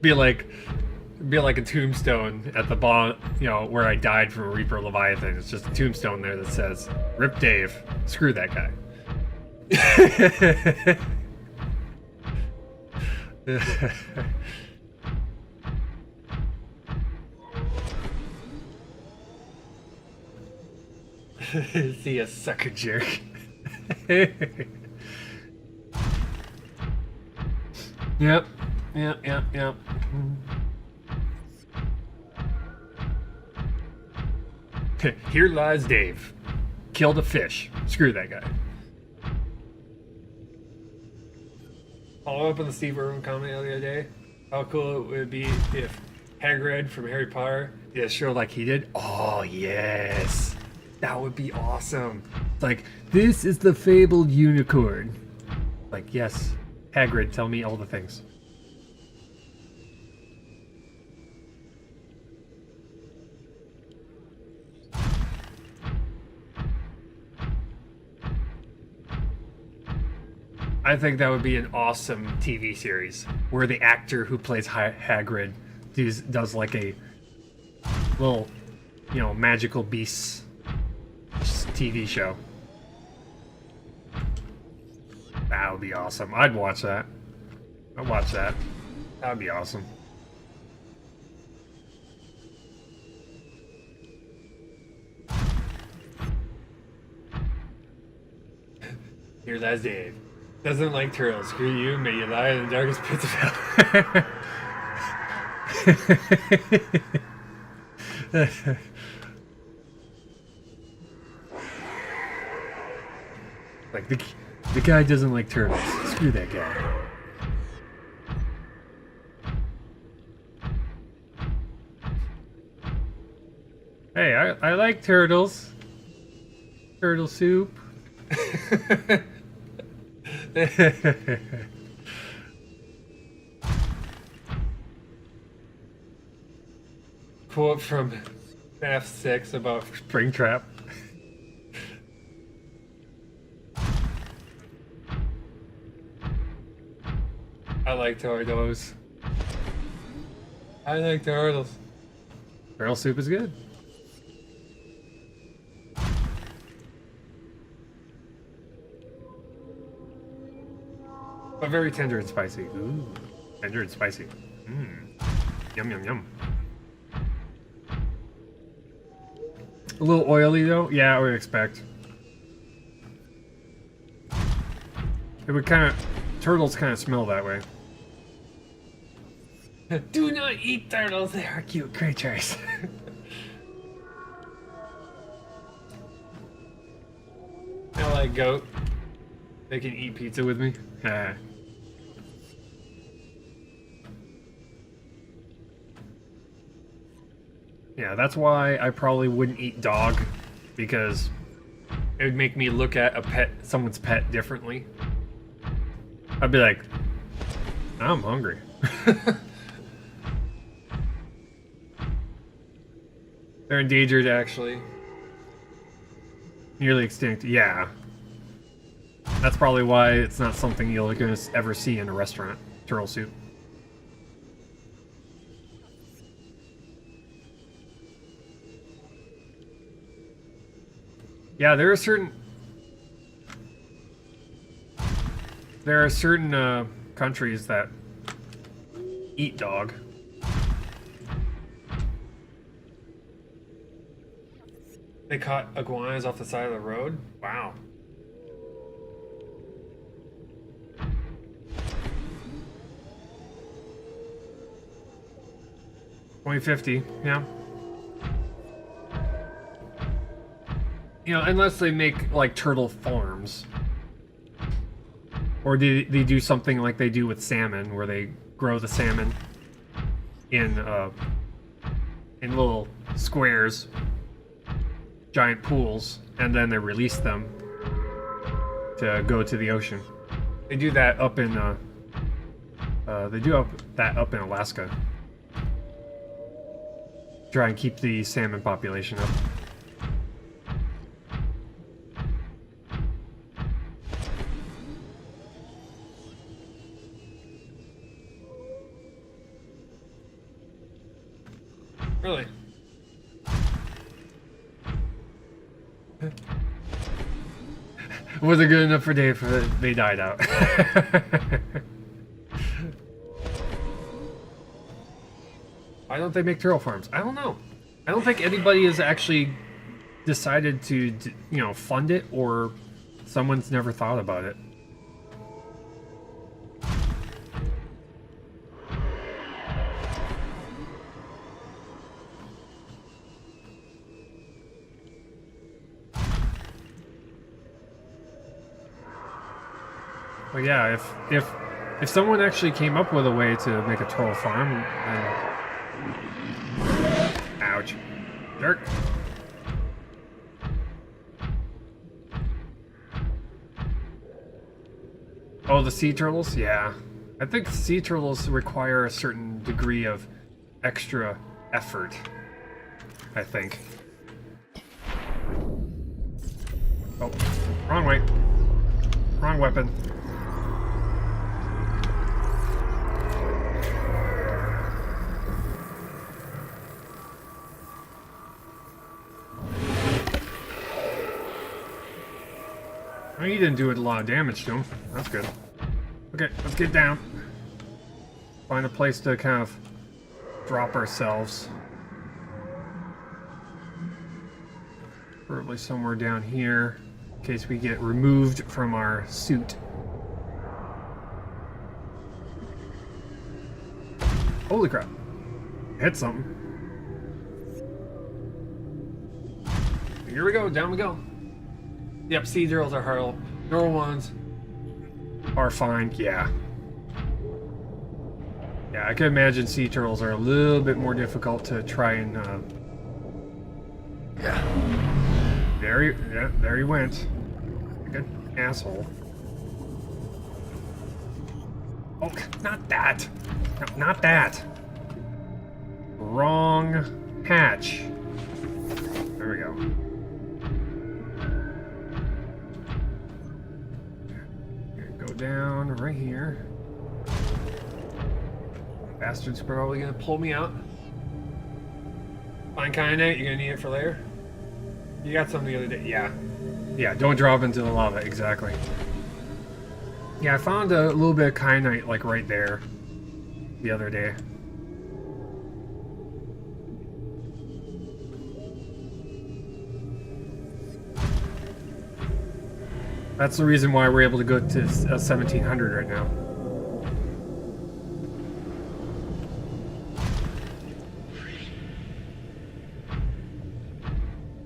Be like a tombstone at the bottom, where I died from a Reaper Leviathan. It's just a tombstone there that says, Rip Dave. Screw that guy. See a sucker jerk. Yep. Here lies Dave. Killed a fish. Screw that guy. Follow up on the Steve Irwin comment the other day. How cool it would be if Hagrid from Harry Potter did a show like he did. Oh, yes. That would be awesome. Like, this is the fabled unicorn. Like, yes, Hagrid, tell me all the things. I think that would be an awesome TV series where the actor who plays Hagrid does like a little, magical beasts TV show. That would be awesome. I'd watch that. I'd watch that. That would be awesome. Here lies Dave. Doesn't like turtles. Screw you. May you lie in the darkest pits of hell. Like, the guy doesn't like turtles. Screw that guy. Hey, I like turtles. Turtle soup. Quote from FNAF 6 about Springtrap. I like turtles. I like turtles. Turtle soup is good. But very tender and spicy. Ooh, tender and spicy. Mmm. Yum, yum, yum. A little oily though? Yeah, I would expect. It would turtles kind of smell that way. Do not eat turtles, they are cute creatures. I like goat. They can eat pizza with me. Yeah, that's why I probably wouldn't eat dog, because it would make me look at someone's pet differently. I'd be like, I'm hungry. They're endangered, actually. Nearly extinct. Yeah. That's probably why it's not something you're going to ever see in a restaurant. Turtle soup. Yeah, there are certain countries that eat dog. They caught iguanas off the side of the road? Wow. $20.50, yeah. You know, unless they make, like, turtle farms. Or they do something like they do with salmon, where they grow the salmon in little squares, giant pools, and then they release them to go to the ocean. They do that up in, that up in Alaska. Try and keep the salmon population up. Really? Was it good enough for Dave? They died out. Why don't they make turtle farms? I don't know. I don't think anybody has actually decided to, you know, fund it, or someone's never thought about it. But yeah, if someone actually came up with a way to make a turtle farm, then... Ouch. Jerk. Oh, the sea turtles? Yeah. I think sea turtles require a certain degree of extra effort. I think. Oh, wrong way. Wrong weapon. Oh, you didn't do a lot of damage to him. That's good. Okay, let's get down. Find a place to kind of drop ourselves. Probably somewhere down here, in case we get removed from our suit. Holy crap. Hit something. Here we go, down we go. Yep, sea turtles are hard. Normal ones are fine, yeah. Yeah, I can imagine sea turtles are a little bit more difficult to try and, yeah. There he went. Good asshole. Oh, not that. No, not that. Wrong hatch. There we go. Go down right here. Bastard's probably gonna pull me out. Fine kyanite, you're gonna need it for later. You got some the other day, yeah. Yeah, don't drop into the lava, exactly. Yeah, I found a little bit of kyanite, like right there, the other day. That's the reason why we're able to go to 1700 right now.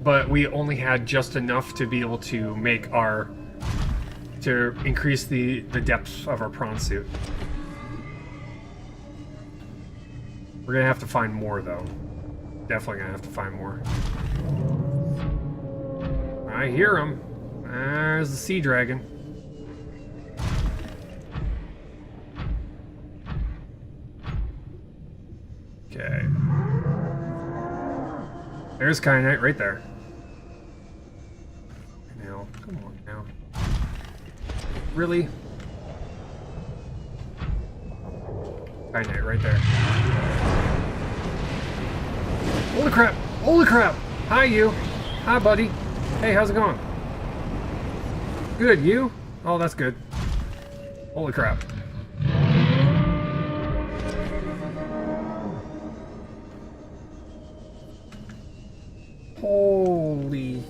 But we only had just enough to be able to make our... to increase the depth of our prawn suit. We're gonna have to find more, though. Definitely gonna have to find more. I hear him. There's the sea dragon. There's Kyanite right there. Now, come on now. Really? Kyanite right there. Holy crap! Holy crap! Hi, you! Hi, buddy! Hey, how's it going? Good, you? Oh, that's good. Holy crap. Holy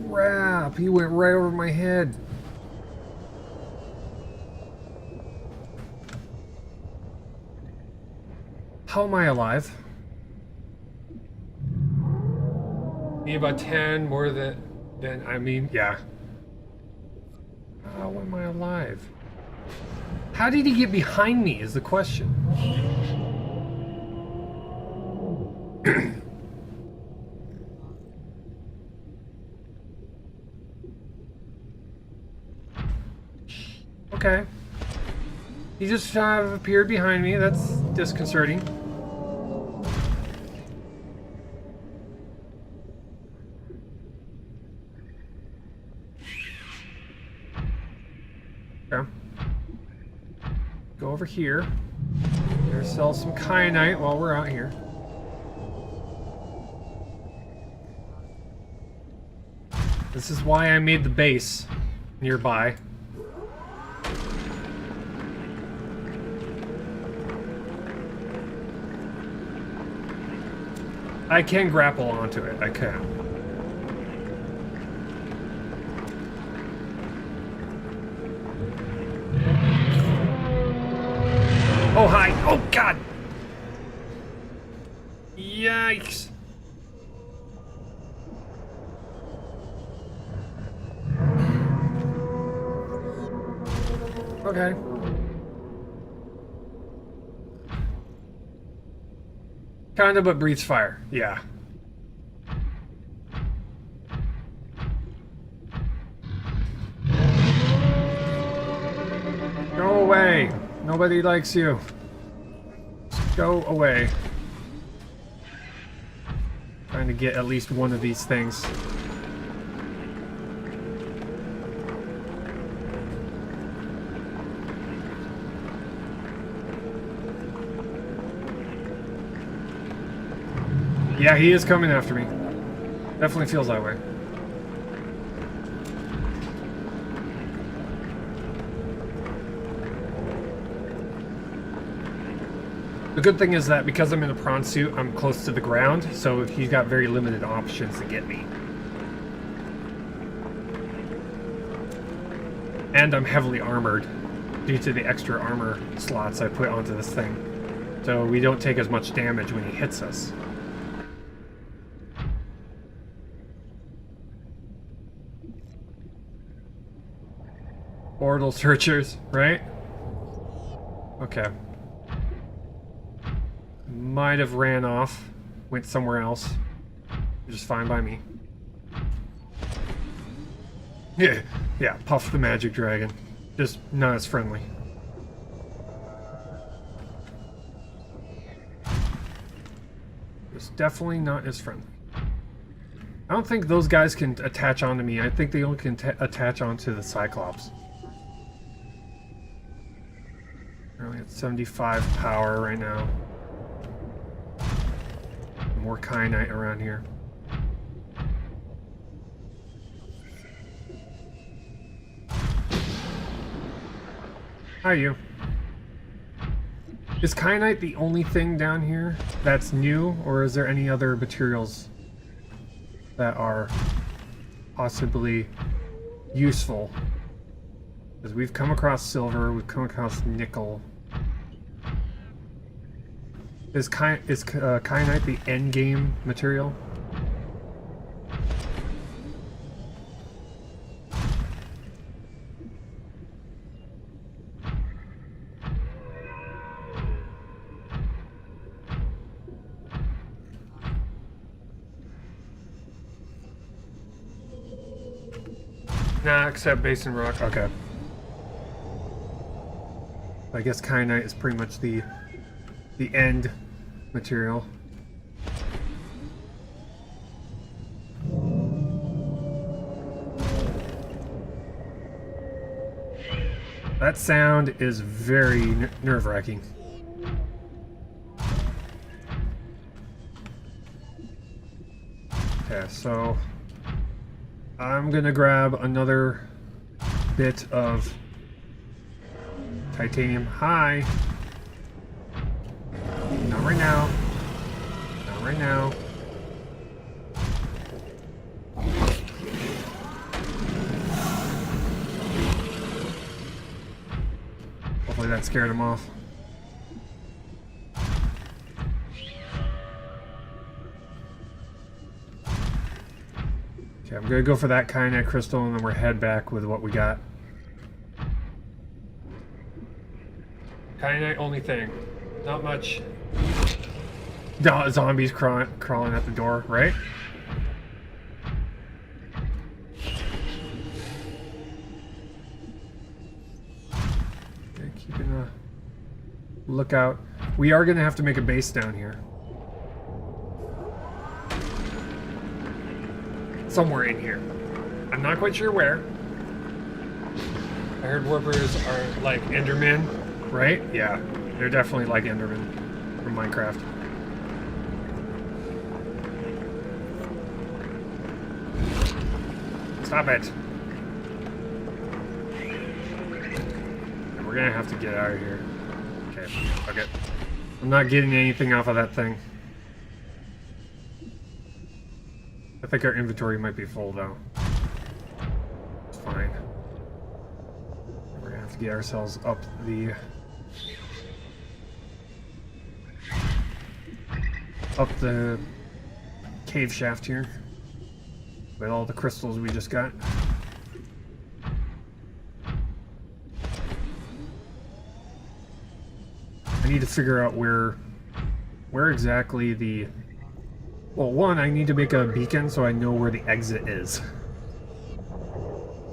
crap, he went right over my head. How am I alive? Need about 10 more than I mean, yeah. How am I alive? How did he get behind me is the question. Okay. He just appeared behind me. That's disconcerting. Okay. Go over here. There's sell some kyanite while we're out here. This is why I made the base nearby. I can grapple onto it. I can. Oh, hi. Oh, God. Yikes. Okay. Kinda, but breathes fire. Yeah. Go away. Nobody likes you. Just go away. Trying to get at least one of these things. Yeah, he is coming after me. Definitely feels that way. The good thing is that because I'm in a prawn suit, I'm close to the ground, so he's got very limited options to get me. And I'm heavily armored due to the extra armor slots I put onto this thing. So we don't take as much damage when he hits us. Portal searchers, right? Okay. Might have ran off, went somewhere else. Just fine by me. Yeah, Puff the Magic Dragon. Just not as friendly. Just definitely not as friendly. I don't think those guys can attach onto me. I think they only can attach onto the Cyclops. We're only at 75 power right now. More kyanite around here. Hi, you. Is kyanite the only thing down here that's new, or is there any other materials that are possibly useful? Because we've come across silver, we've come across nickel. Is kyanite the end game material? Nah, except basin rock. Okay. I guess kyanite is pretty much the end material. That sound is very nerve-wracking. Okay, so I'm gonna grab another bit of titanium. Hi. Not right now. Not right now. Hopefully that scared him off. Okay, I'm gonna go for that kyanite crystal and then we'll head back with what we got. Kyanite only thing. Not much. Zombies crawling at the door, right? Okay, keeping a lookout. We are gonna have to make a base down here. Somewhere in here. I'm not quite sure where. I heard warpers are like Endermen, right? Yeah, they're definitely like Endermen from Minecraft. Stop it. And we're gonna have to get out of here. Okay, fuck it. I'm not getting anything off of that thing. I think our inventory might be full though. It's fine. We're gonna have to get ourselves up the cave shaft here with all the crystals we just got. I need to figure out where exactly the... Well, one, I need to make a beacon so I know where the exit is.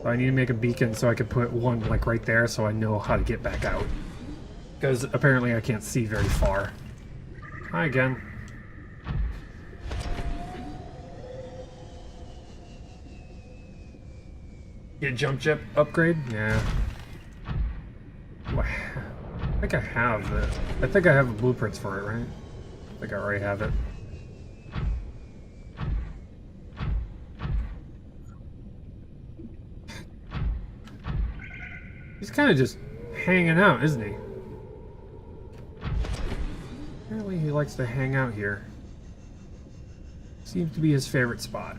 So I need to make a beacon so I can put one like right there so I know how to get back out. Because apparently I can't see very far. Hi again. Get jump jet upgrade? Yeah. I think I have it. I think I have the blueprints for it, right? I think I already have it. He's kind of just hanging out, isn't he? Apparently he likes to hang out here. Seems to be his favorite spot.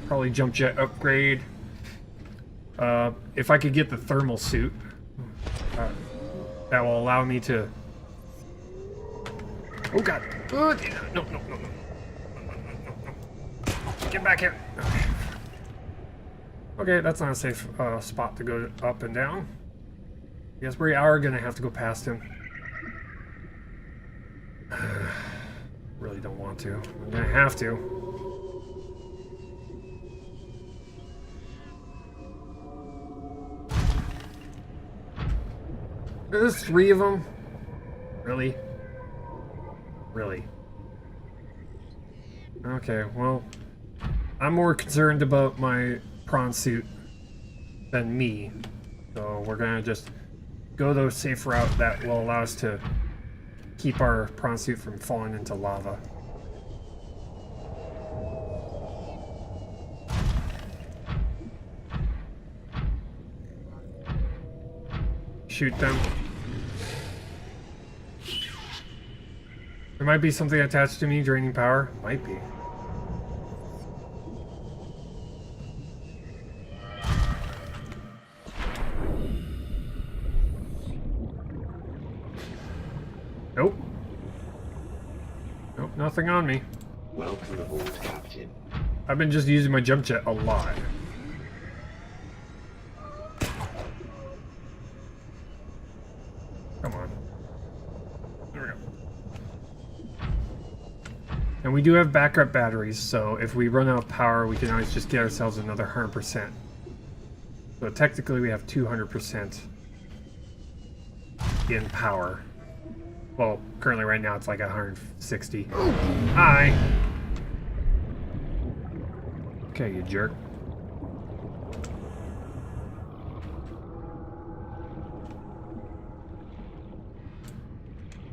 Probably jump jet upgrade. If I could get the thermal suit, that will allow me to... Oh god! No. Get back here! Okay, that's not a safe spot to go up and down. I guess we are gonna have to go past him. Really don't want to. I'm gonna have to. There's 3 of them? Really? Really? Okay, well, I'm more concerned about my prawn suit than me. So we're gonna just go the safe route that will allow us to keep our prawn suit from falling into lava. Shoot them. There might be something attached to me draining power. Might be. Nope. Nope, nothing on me. Welcome aboard, Captain. I've been just using my jump jet a lot. Come on. There we go. And we do have backup batteries, so if we run out of power, we can always just get ourselves another 100%. So technically we have 200% in power. Well, currently right now it's like 160. Hi! Okay, you jerk.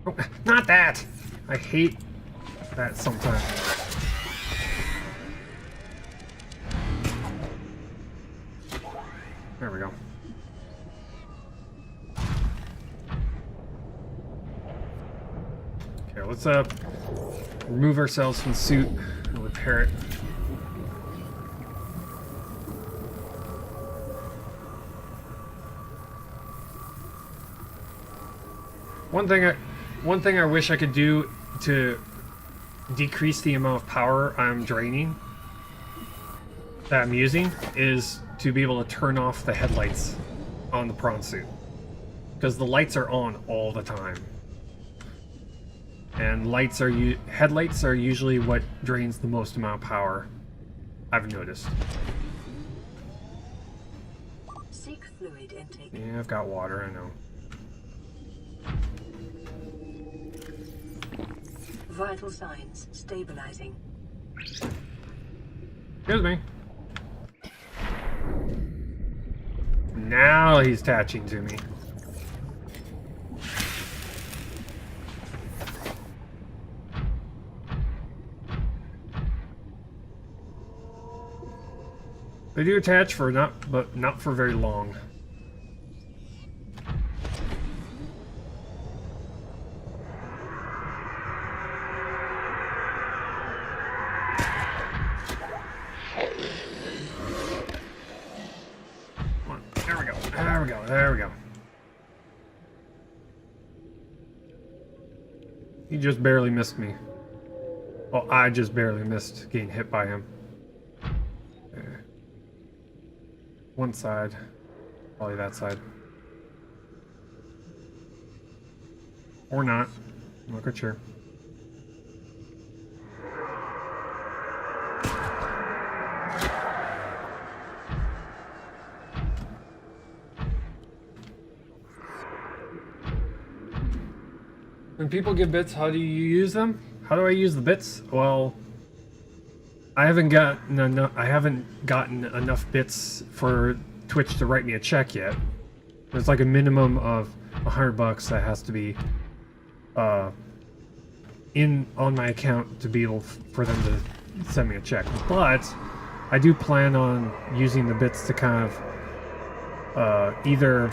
Oh, not that! I hate that sometimes. There we go. Okay, let's remove ourselves from the suit and repair it. One thing I wish I could do to decrease the amount of power I'm draining, that I'm using, is to be able to turn off the headlights on the prawn suit. Because the lights are on all the time. And headlights are usually what drains the most amount of power, I've noticed. Seek fluid intake. Yeah, I've got water, I know. Vital signs stabilizing. Excuse me. Now he's attaching to me. They do attach for not for very long. Come on, there we go. There we go. There we go. He just barely missed me. Well, I just barely missed getting hit by him. One side. Probably that side. Or not. I'm not quite sure. When people give bits, how do you use them? How do I use the bits? Well, I haven't gotten enough bits for Twitch to write me a check yet. There's like a minimum of $100 that has to be on my account to be able for them to send me a check. But I do plan on using the bits to kind of either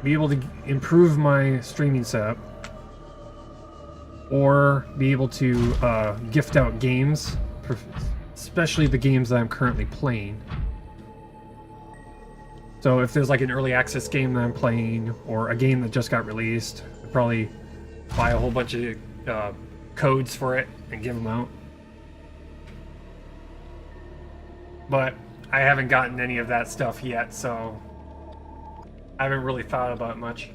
be able to improve my streaming setup, or be able to gift out games, especially the games that I'm currently playing. So if there's like an early access game that I'm playing, or a game that just got released, I'd probably buy a whole bunch of codes for it and give them out. But I haven't gotten any of that stuff yet, so I haven't really thought about it much.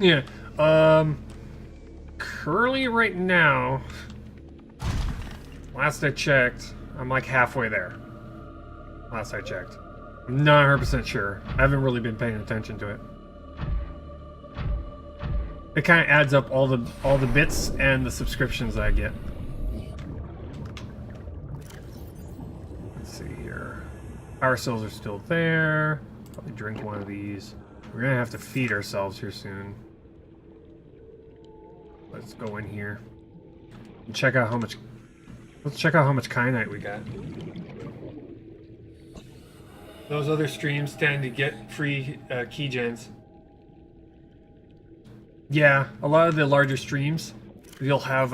Yeah, currently right now, last I checked, I'm like halfway there. Last I checked. I'm not 100% sure. I haven't really been paying attention to it. It kind of adds up all the bits and the subscriptions that I get. Let's see here. Power cells are still there. Probably drink one of these. We're gonna have to feed ourselves here soon. Let's go in here and check out how much. Let's check out how much kyanite we got. Those other streams tend to get free key gens. Yeah, a lot of the larger streams, you'll have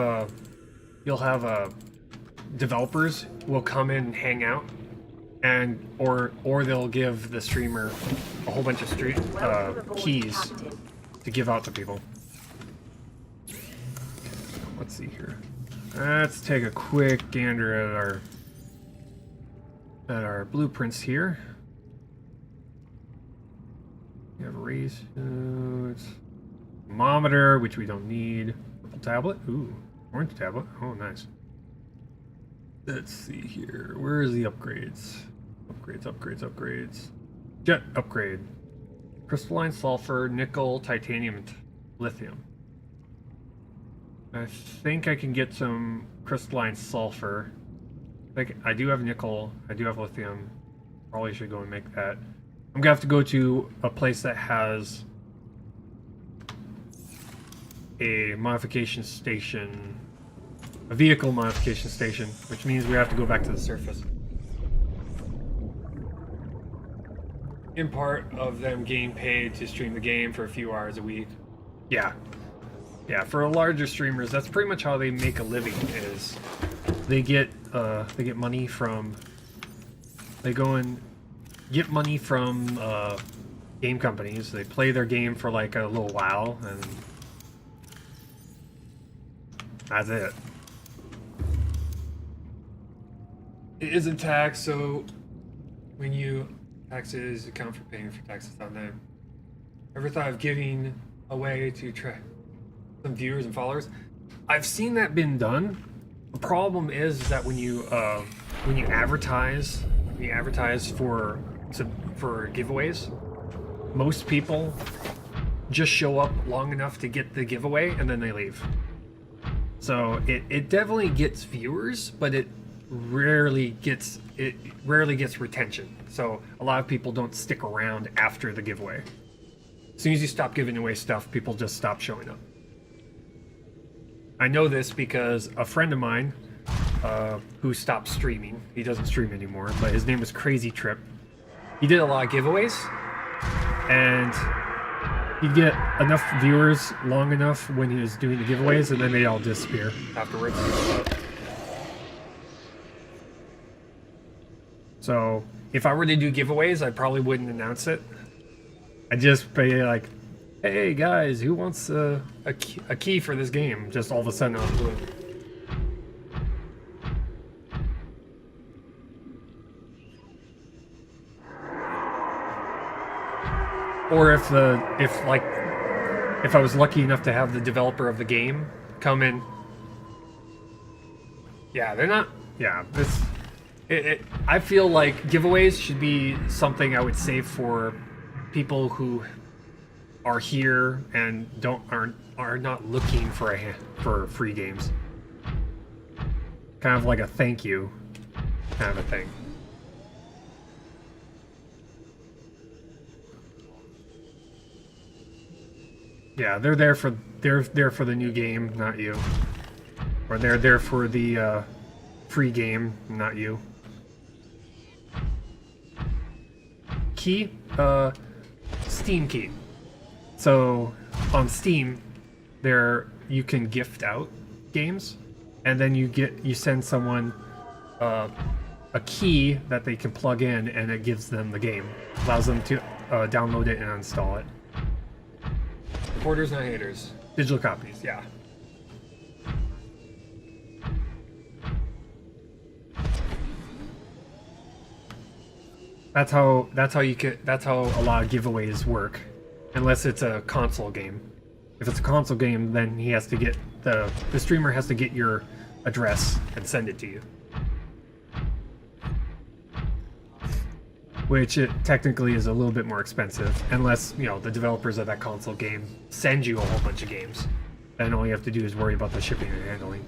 developers will come in and hang out, and or they'll give the streamer a whole bunch of keys to give out to people. Let's see here. Let's take a quick gander at our blueprints here. We have a raise thermometer, which we don't need. Purple tablet. Ooh, orange tablet. Oh, nice. Let's see here. Where is the upgrades? Upgrades. Jet upgrade. Crystalline sulfur, nickel, titanium, and lithium. I think I can get some crystalline sulfur. I do have nickel. I do have lithium. Probably should go and make that. I'm gonna have to go to a place that has a modification station, a vehicle modification station, which means we have to go back to the surface. In part of them getting paid to stream the game for a few hours a week. Yeah. Yeah, for larger streamers, that's pretty much how they make a living, is they get money from, they go and get money from game companies. They play their game for like a little while, and that's it. It isn't taxed, so when you taxes account for paying for taxes on them. Ever thought of giving away to some viewers and followers? I've seen that been done. The problem is that when you advertise for giveaways, most people just show up long enough to get the giveaway and then they leave. So it definitely gets viewers, but it rarely gets retention. So a lot of people don't stick around after the giveaway. As soon as you stop giving away stuff, people just stop showing up. I know this because a friend of mine who stopped streaming, he doesn't stream anymore, but his name was Crazy Trip. He did a lot of giveaways, and he'd get enough viewers long enough when he was doing the giveaways, and then they all disappear afterwards. So if I were to do giveaways, I probably wouldn't announce it. I'd just be like, hey guys, who wants a key for this game? Just all of a sudden I'll do it. Or if I was lucky enough to have the developer of the game come in. Yeah, they're not. Yeah, this. I feel like giveaways should be something I would save for people who are here and are not looking for free games. Kind of like a thank you kind of a thing. Yeah, they're there for the new game, not you. Or they're there for the free game, not you. Key, Steam key. So on Steam, you can gift out games, and then you send someone a key that they can plug in, and it gives them the game. Allows them to download it and install it. Supporters, not haters. Digital copies, yeah. That's how a lot of giveaways work, unless it's a console game. If it's a console game, then he has to get the streamer has to get your address and send it to you. Which it technically is a little bit more expensive, unless, the developers of that console game send you a whole bunch of games. Then all you have to do is worry about the shipping and handling.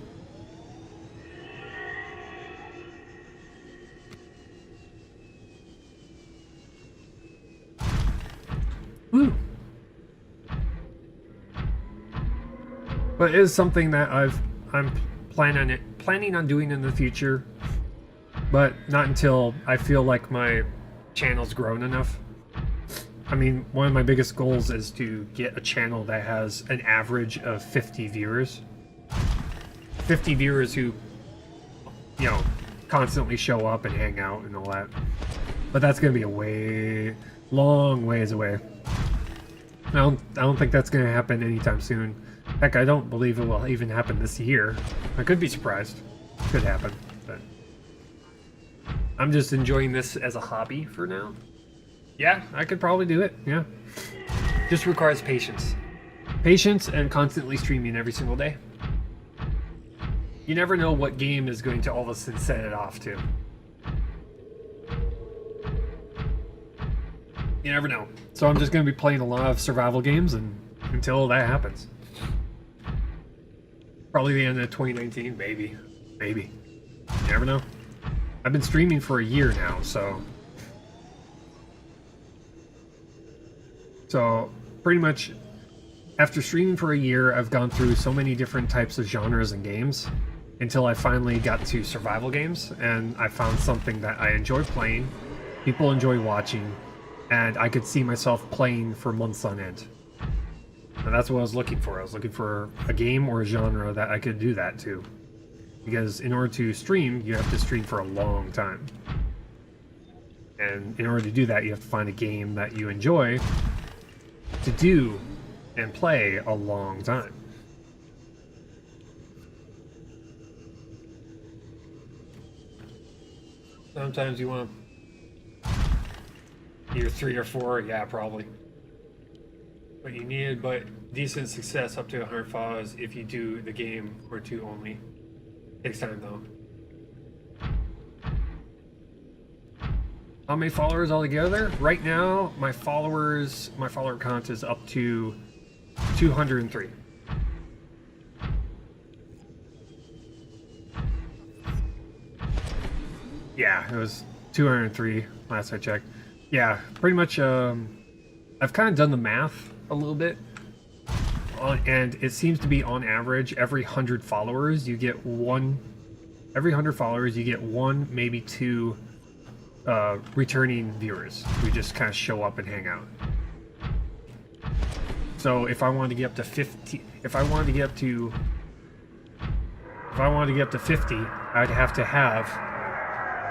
Woo! But it is something that I'm planning on doing in the future, but not until I feel like my channel's grown enough. I mean, one of my biggest goals is to get a channel that has an average of 50 viewers. 50 viewers who, constantly show up and hang out and all that. But that's going to be a long ways away. I don't think that's going to happen anytime soon. Heck, I don't believe it will even happen this year. I could be surprised. Could happen, but I'm just enjoying this as a hobby for now. Yeah, I could probably do it, yeah. Just requires patience. Patience and constantly streaming every single day. You never know what game is going to all of a sudden set it off to. You never know. So I'm just going to be playing a lot of survival games until that happens. Probably the end of 2019, maybe. Maybe. You never know. I've been streaming for a year now, so... So, pretty much, after streaming for a year, I've gone through so many different types of genres and games, until I finally got to survival games, and I found something that I enjoy playing, people enjoy watching, and I could see myself playing for months on end. And that's what I was looking for. I was looking for a game or a genre that I could do that to. Because in order to stream, you have to stream for a long time. And in order to do that, you have to find a game that you enjoy to do and play a long time. Sometimes you want either 3 or 4, yeah, probably. But you need decent success up to 100 followers if you do the game or 2 only. Takes time though. How many followers altogether? Right now, my follower count is up to 203. Yeah, it was 203 last I checked. Yeah, pretty much. I've kind of done the math a little bit, and it seems to be on average every 100 followers you get one. Every 100 followers you get 1, maybe 2 returning viewers who just kind of show up and hang out. So if I wanted to get up to 50, if I wanted to get up to 50, I'd have to have,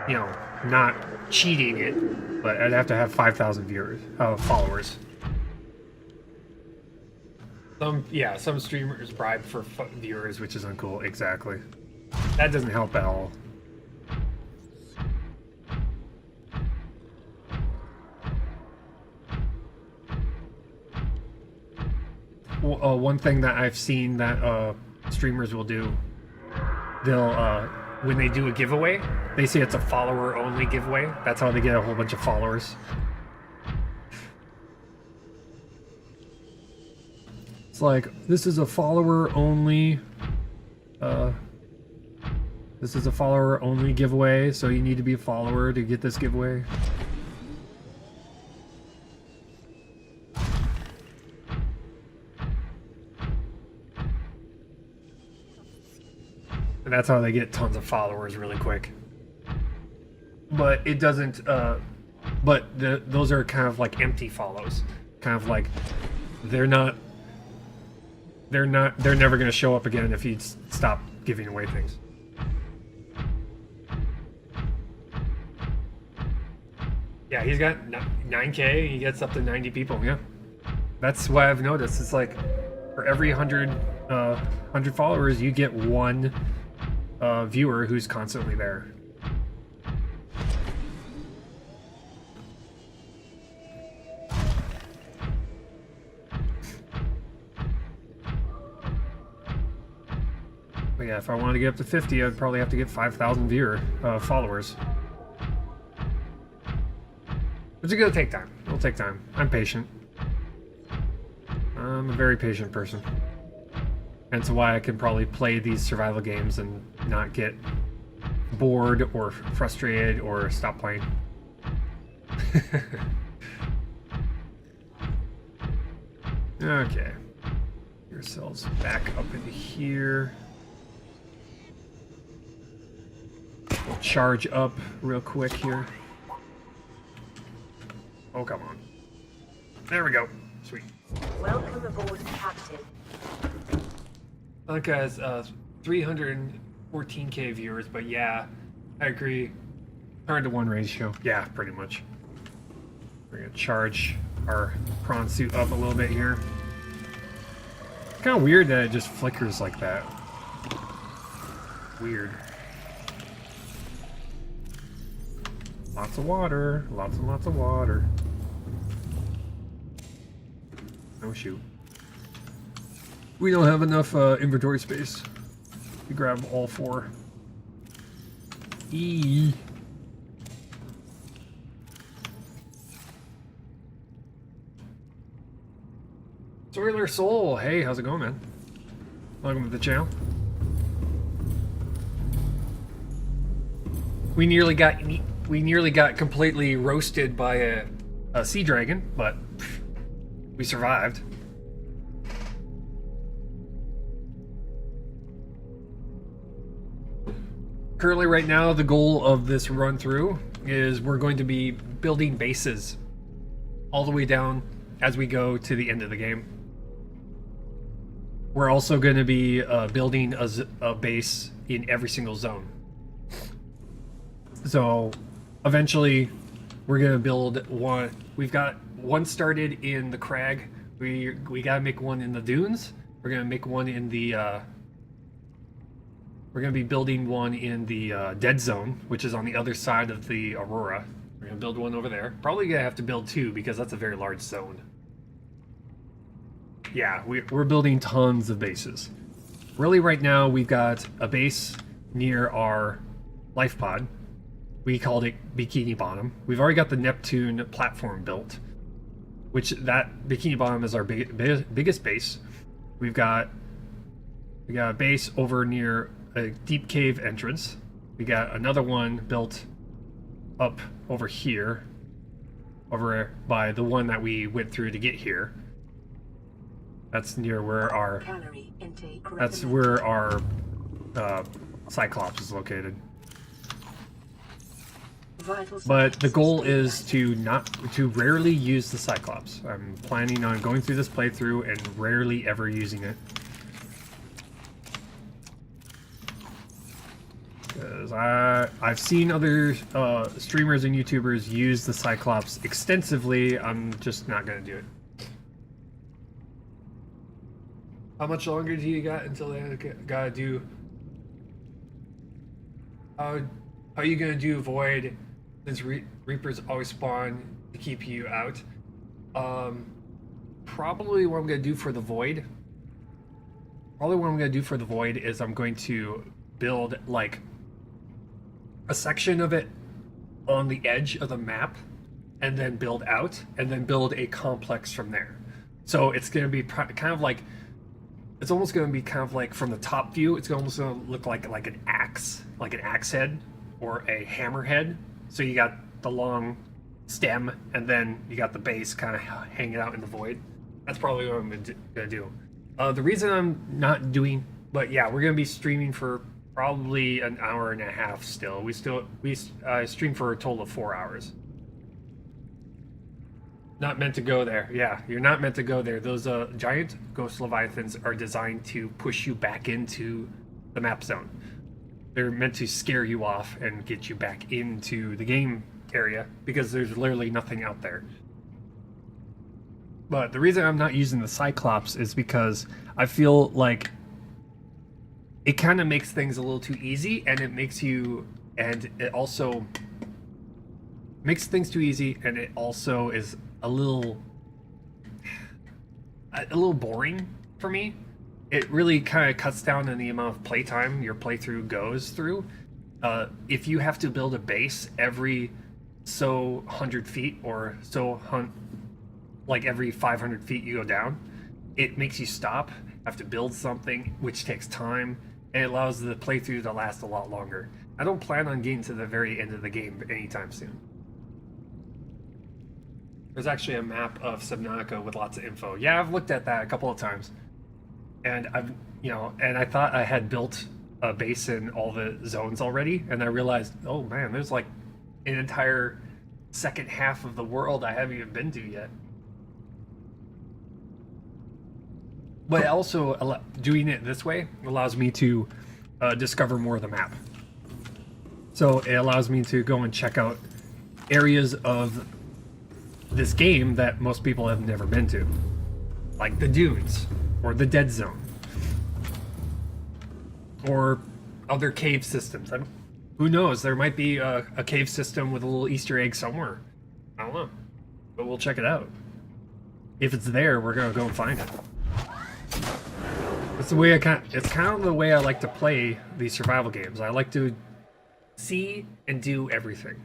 you know, not cheating it, but I'd have to have 5,000 viewers, followers. Some streamers bribe for viewers, which is uncool. Exactly. That doesn't help at all. One thing that I've seen that streamers will do, they'll when they do a giveaway, they say it's a follower-only giveaway. That's how they get a whole bunch of followers. It's like, this is a follower-only giveaway, so you need to be a follower to get this giveaway. And that's how they get tons of followers really quick. But it doesn't, those are kind of like empty follows. Kind of like, they're never going to show up again if you stop giving away things. Yeah, he's got 9K, he gets up to 90 people, yeah. That's what I've noticed. It's like, for every 100 followers, you get 1 viewer who's constantly there. But yeah, if I wanted to get up to 50, I'd probably have to get 5,000 followers. Which is gonna take time. It'll take time. I'm patient. I'm a very patient person. That's why I can probably play these survival games and not get bored or frustrated or stop playing. Okay. Yourselves back up into here. We'll charge up real quick here. Oh, come on. There we go. Sweet. Welcome aboard, Captain. Look, guys, 314K viewers, but yeah, I agree. 100-to-1 ratio. Yeah, pretty much. We're gonna charge our prawn suit up a little bit here. It's kind of weird that it just flickers like that. Weird. Lots of water. Lots and lots of water. Oh, shoot. We don't have enough inventory space to grab all 4. Soiler Soul, hey, how's it going, man? Welcome to the channel. We nearly got completely roasted by a sea dragon, but we survived. Currently, right now, the goal of this run through is we're going to be building bases all the way down as we go to the end of the game. We're also going to be building a base in every single zone. So eventually we're going to build one. We've got one started in the crag. We got to make one in the dunes. We're going to make one in the we're going to be building one in the dead zone, which is on the other side of the Aurora. We're going to build one over there. Probably going to have to build two because that's a very large zone. Yeah, we're building tons of bases. Really, right now, we've got a base near our life pod. We called it Bikini Bottom. We've already got the Neptune platform built, which that Bikini Bottom is our biggest base. We got a base over near a deep cave entrance. We got another one built up over here, over by the one that we went through to get here. That's near where our Cyclops is located. But the goal is to rarely use the Cyclops. I'm planning on going through this playthrough and rarely ever using it. Because I've seen other streamers and YouTubers use the Cyclops extensively. I'm just not going to do it. How much longer do you got until they gotta do? How are you gonna do Void since Reapers always spawn to keep you out? Probably what I'm gonna do for the Void. Is I'm going to build like a section of it on the edge of the map, and then build out, and then build a complex from there. So it's gonna be kind of like. It's almost going to be kind of like from the top view. It's almost going to look like an axe head or a hammer head. So you got the long stem, and then you got the base kind of hanging out in the void. That's probably what I'm going to do. The reason I'm not doing, but yeah, we're going to be streaming for probably an hour and a half. Still, we stream for a total of 4 hours. Not meant to go there. Yeah, you're not meant to go there. Those giant ghost leviathans are designed to push you back into the map zone. They're meant to scare you off and get you back into the game area because there's literally nothing out there. But the reason I'm not using the Cyclops is because I feel like it kind of makes things a little too easy, and it also makes things too easy, and it also is a little boring for me. It really kind of cuts down on the amount of playtime your playthrough goes through. If you have to build a base every so 100 feet or so like every 500 feet you go down, it makes you stop, have to build something, which takes time, and it allows the playthrough to last a lot longer. I don't plan on getting to the very end of the game anytime soon. There's actually a map of Subnautica with lots of info. Yeah, I've looked at that a couple of times. And I thought I had built a base in all the zones already, and I realized, oh man, there's like an entire second half of the world I haven't even been to yet. But also, doing it this way allows me to discover more of the map. So it allows me to go and check out areas of this game that most people have never been to, like the dunes or the dead zone or other cave systems. Who knows, there might be a cave system with a little Easter egg somewhere. I don't know, but we'll check it out. If it's there, we're gonna go and find it. It's kind of the way I like to play these survival games. I like to see and do everything.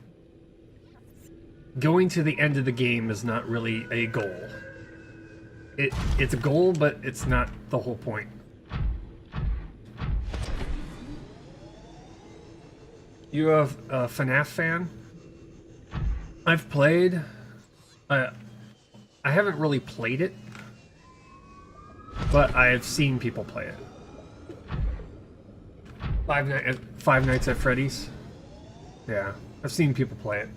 Going to the end of the game is not really a goal. It's a goal, but it's not the whole point. You a FNAF fan? I've played. I haven't really played it, but I've seen people play it. Five Nights at Freddy's. Yeah, I've seen people play it.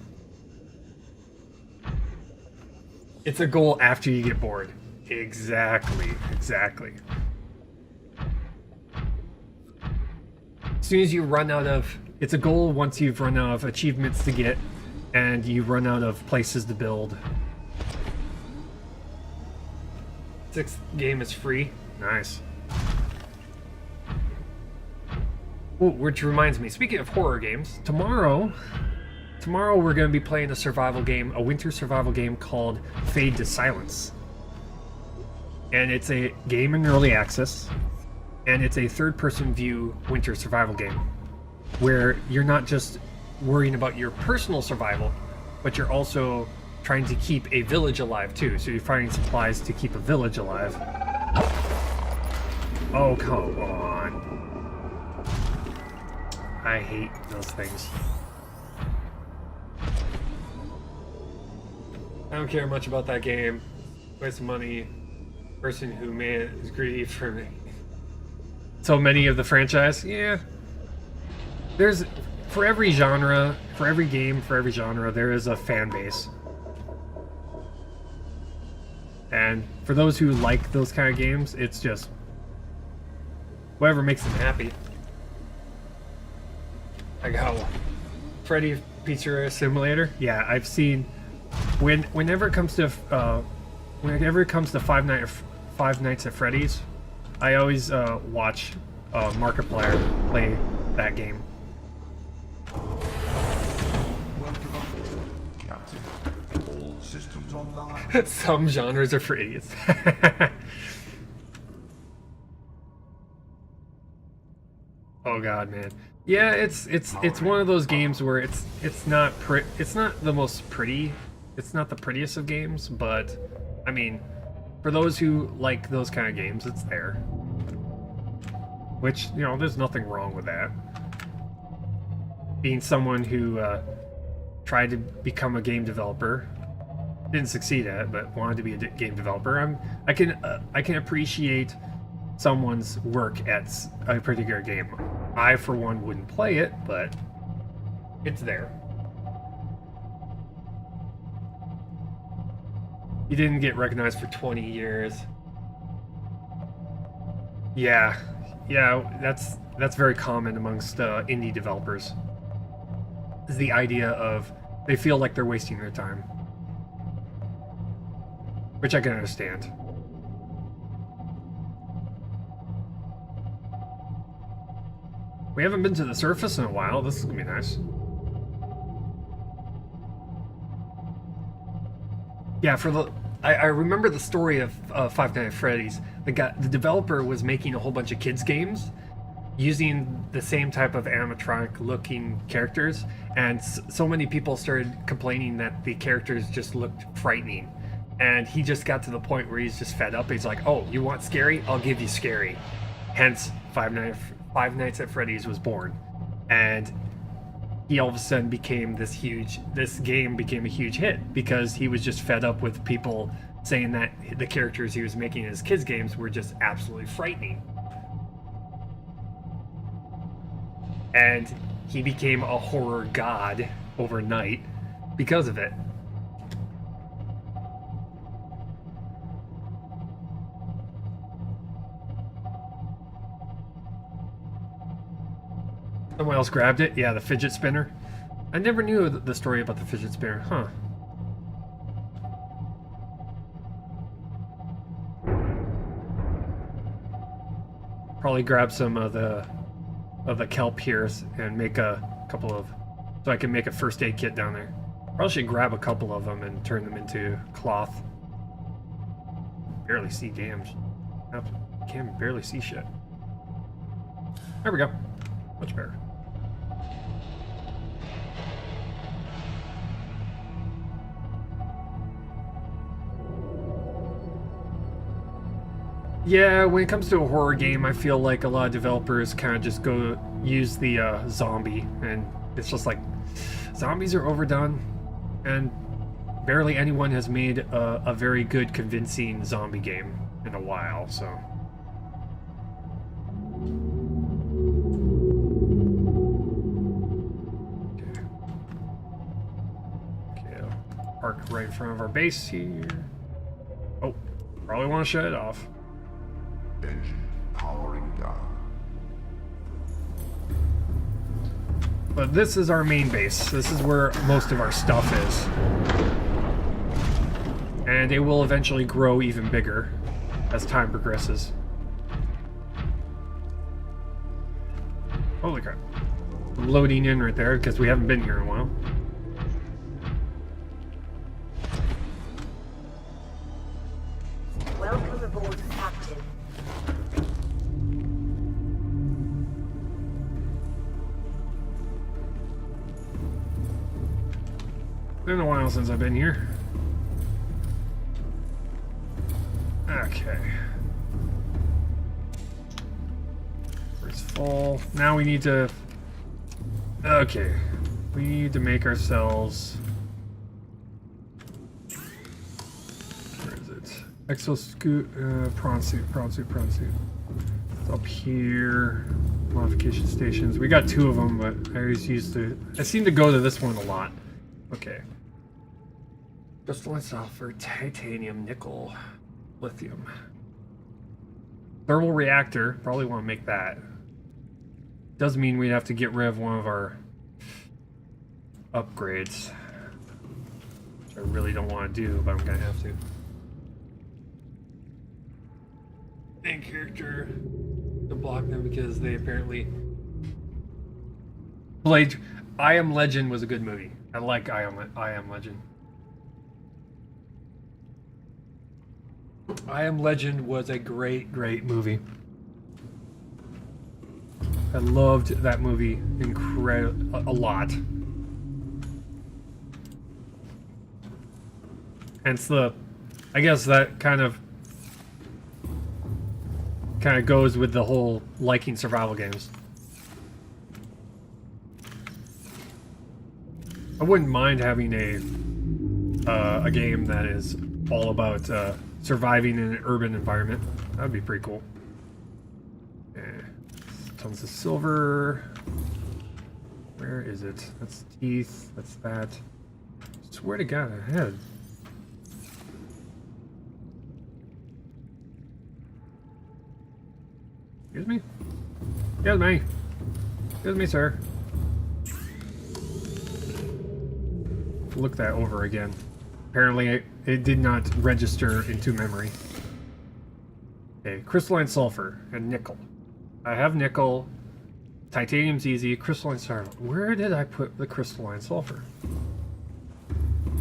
It's a goal after you get bored. Exactly. As soon as you run out of... It's a goal once you've run out of achievements to get, and you run out of places to build. 6th game is free. Nice. Ooh, which reminds me, speaking of horror games, tomorrow we're going to be playing a survival game, a winter survival game called Fade to Silence. And it's a game in early access, and it's a third-person view winter survival game, where you're not just worrying about your personal survival, but you're also trying to keep a village alive too. So you're finding supplies to keep a village alive. Oh, come on. I hate those things. I don't care much about that game. Waste of money. Person who made it is greedy for me. So many of the franchise? Yeah. There's, for every genre, for every game, for every genre, there is a fan base. And for those who like those kind of games, it's just whatever makes them happy. Like how Freddy Pizzeria Simulator? Yeah, I've seen whenever it comes to Five Nights at Freddy's, I always watch Markiplier play that game. All systems online. Some genres are for idiots. Oh god, man. Yeah, it's one of those games where it's not the most pretty. It's not the prettiest of games, but I mean, for those who like those kind of games, it's there. Which, you know, there's nothing wrong with that. Being someone who tried to become a game developer, didn't succeed at it, but wanted to be a game developer, I can appreciate someone's work at a particular game. I, for one, wouldn't play it, but it's there. You didn't get recognized for 20 years. Yeah, that's very common amongst indie developers. Is the idea of they feel like they're wasting their time, which I can understand. We haven't been to the surface in a while. This is gonna be nice. Yeah, I remember the story of Five Nights at Freddy's. The developer was making a whole bunch of kids games using the same type of animatronic looking characters, and so many people started complaining that the characters just looked frightening, and he just got to the point where he's just fed up. He's like, oh, you want scary? I'll give you scary. Hence Five Nights at Freddy's was born, and he all of a sudden became this game became a huge hit because he was just fed up with people saying that the characters he was making in his kids games were just absolutely frightening. And he became a horror god overnight because of it. Someone else grabbed it? Yeah, the fidget spinner. I never knew the story about the fidget spinner, huh? Probably grab some of the kelp here and make a couple of, so I can make a first aid kit down there. Probably should grab a couple of them and turn them into cloth. Barely see damn. Can't barely see shit. There we go. Much better. Yeah, when it comes to a horror game, I feel like a lot of developers kind of just go use the zombie and It's just like zombies are overdone, and barely anyone has made a very good, convincing zombie game in a while. So. Park right in front of our base here. Oh, probably want to shut it off. Engine powering down. But this is our main base. This is where most of our stuff is. And it will eventually grow even bigger as time progresses. Holy crap. I'm loading in right there because we haven't been here in a while. Welcome aboard, Captain. Been a while since I've been here. Okay. It's full. Now we need to... Okay. We need to make ourselves... Where is it? Exoscoot... prawn suit. It's up here. Modification stations. We got 2 of them, but I always used to... I seem to go to this one a lot. Okay. Crystalline sulfur, titanium, nickel, lithium. Thermal reactor, probably want to make that. Does mean we'd have to get rid of one of our upgrades. Which I really don't want to do, but I'm going to have to. Main character. To block them because they apparently... Blade... I Am Legend was a good movie. I like I Am Legend. I Am Legend was a great movie. I loved that movie a lot. Hence I guess that kind of goes with the whole liking survival games. I wouldn't mind having a game that is all about surviving in an urban environment. That'd be pretty cool. Okay. Tons of silver. Where is it? That's teeth. That's that. Swear to God, I had. Excuse me? Excuse me. Excuse me, sir. Look that over again. Apparently it did not register into memory. Okay, crystalline sulfur and nickel. I have nickel. Titanium's easy. Crystalline sulfur. Where did I put the crystalline sulfur?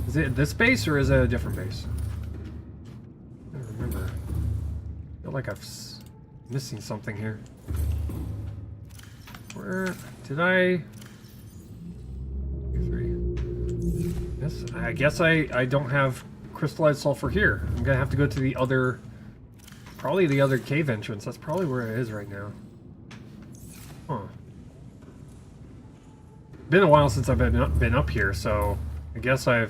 Is it this base or is it a different base? I don't remember. I feel like I'm missing something here. Where did I... Yes, I guess I don't have crystallized sulfur here. I'm gonna have to go to the other, probably the other cave entrance. That's probably where it is right now. Huh. Been a while since I've been up here, so I guess I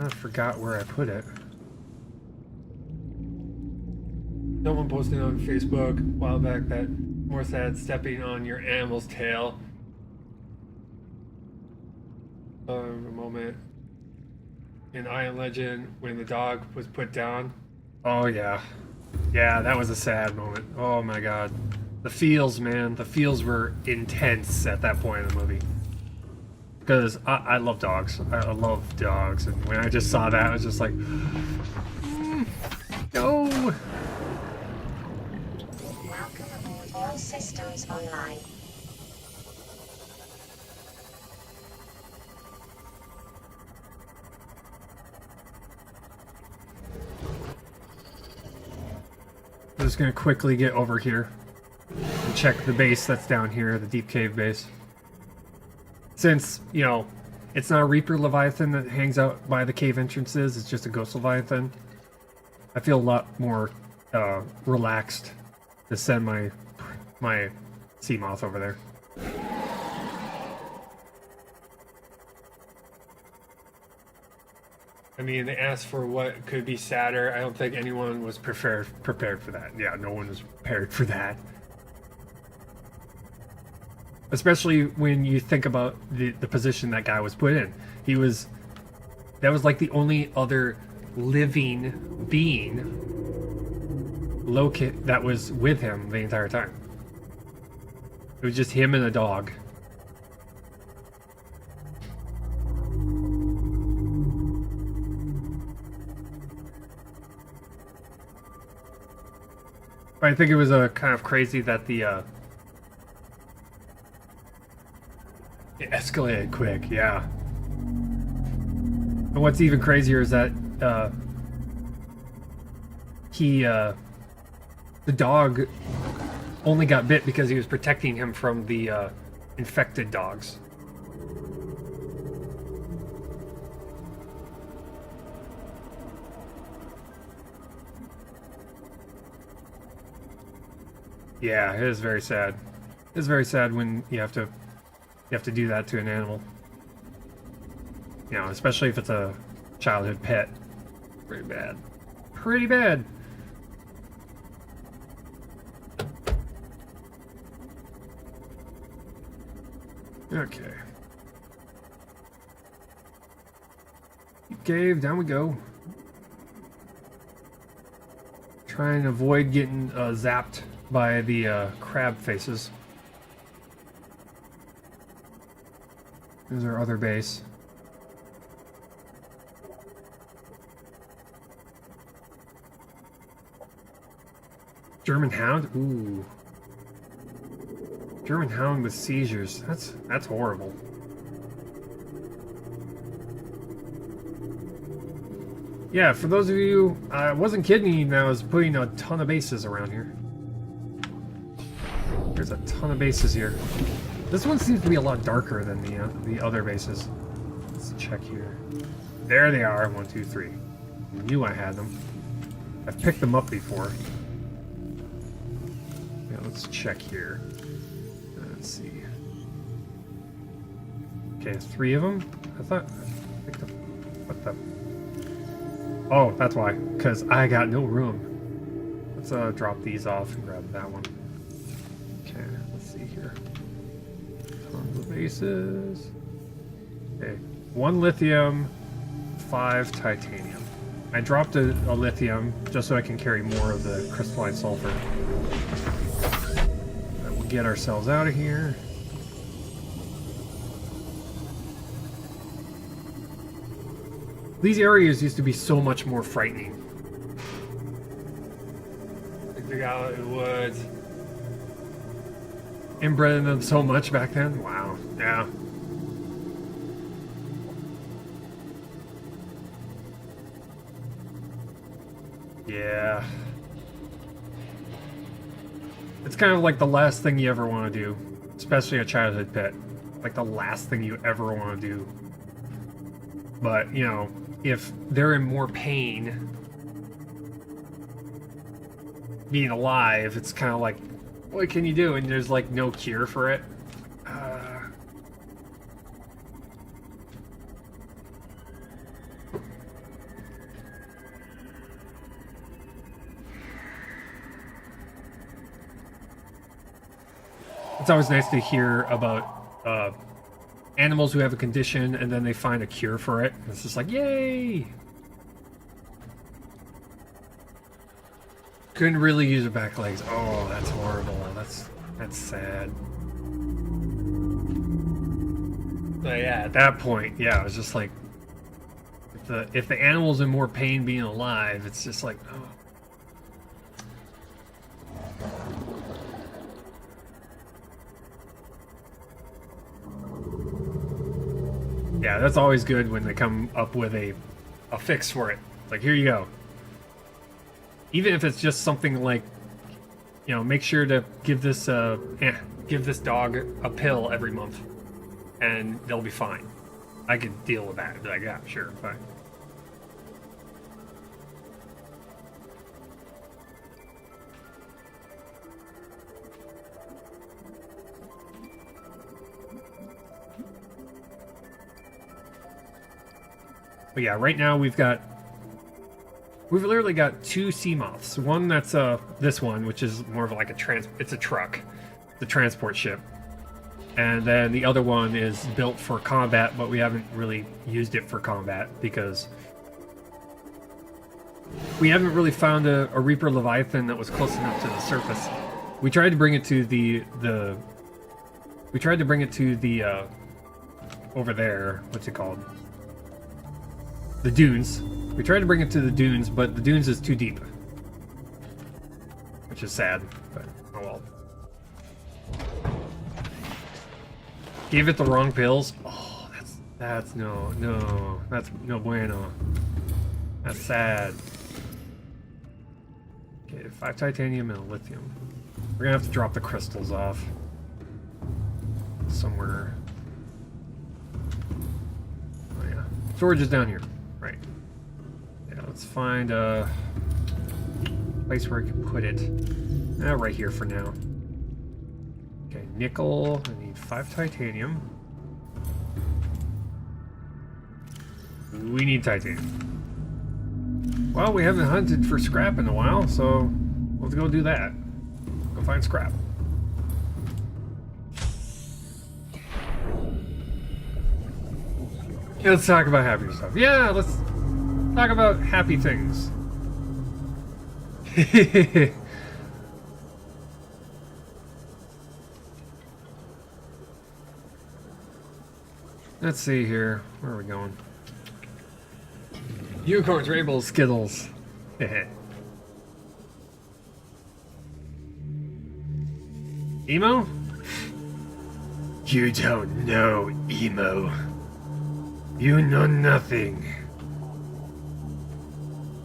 forgot where I put it. Someone posted on Facebook a while back that more sad stepping on your animal's tail. A moment in I Am Legend when the dog was put down. Oh yeah. Yeah, that was a sad moment. Oh my god. The feels, man. The feels were intense at that point in the movie. Because I love dogs. I love dogs. And when I just saw that, I was just like... no! Welcome aboard. All systems online. I'm just gonna quickly get over here and check the base that's down here, the deep cave base. Since, you know, it's not a Reaper Leviathan that hangs out by the cave entrances, it's just a Ghost Leviathan. I feel a lot more relaxed to send my Seamoth over there. I mean, they asked for what could be sadder. I don't think anyone was prepared for that. Yeah, no one was prepared for that. Especially when you think about the position that guy was put in. That was like the only other living being that was with him the entire time. It was just him and a dog. I think it was kind of crazy that it escalated quick, yeah. And what's even crazier is that the dog only got bit because he was protecting him from the infected dogs. Yeah, it is very sad. It is very sad when you have to do that to an animal. You know, especially if it's a childhood pet. Pretty bad. Pretty bad. Okay. Cave, down we go. Try and avoid getting zapped by the crab faces. There's our other base. German Hound? Ooh. German Hound with seizures. That's horrible. Yeah, for those of you, I wasn't kidding. I was putting a ton of bases around here. There's a ton of bases here. This one seems to be a lot darker than the other bases. Let's check here. There they are. 1, 2, 3. I knew I had them. I've picked them up before. Yeah, let's check here. Let's see. Okay, 3 of them. I thought I picked up. What the? Oh, that's why. Because I got no room. Let's drop these off and grab that one. Okay, let's see here. Tons of bases. Okay, 1 lithium, 5 titanium. I dropped a lithium just so I can carry more of the crystalline sulfur. And we'll get ourselves out of here. These areas used to be so much more frightening. The guy woods. Inbred in them so much back then. Wow. Yeah. Yeah. It's kind of like the last thing you ever want to do, especially a childhood pet. Like the last thing you ever want to do. But, you know, if they're in more pain being alive, it's kind of like, what can you do? And there's like no cure for it. It's always nice to hear about animals who have a condition and then they find a cure for it. It's just like, yay! Couldn't really use her back legs. Oh, that's horrible. That's sad. But yeah, at that point, yeah, it was just like, if the animal's in more pain being alive, it's just like, oh. Yeah, that's always good when they come up with a fix for it. Like, here you go. Even if it's just something like, you know, make sure to give this dog a pill every month, and they'll be fine. I could deal with that. Be like, yeah, sure, fine. But yeah, right now we've literally got 2 sea moths. One that's this one, which is more of like it's a truck, the transport ship. And then the other one is built for combat, but we haven't really used it for combat because we haven't really found a Reaper Leviathan that was close enough to the surface. We tried to bring it to the over there, what's it called? The dunes. We tried to bring it to the dunes, but the dunes is too deep. Which is sad, but oh well. Gave it the wrong pills. Oh, that's no bueno. That's sad. Okay, 5 titanium and a lithium. We're gonna have to drop the crystals off somewhere. Oh yeah, storage is down here. Right. Yeah, let's find a place where I can put it. Right here for now. Okay, nickel. I need 5 titanium. We need titanium. Well, we haven't hunted for scrap in a while, so let's go do that. Go find scrap. Yeah, let's talk about happy stuff. Yeah, let's talk about happy things. Let's see here. Where are we going? Unicorns, rainbows, skittles. Emo? You don't know, Emo. You know nothing.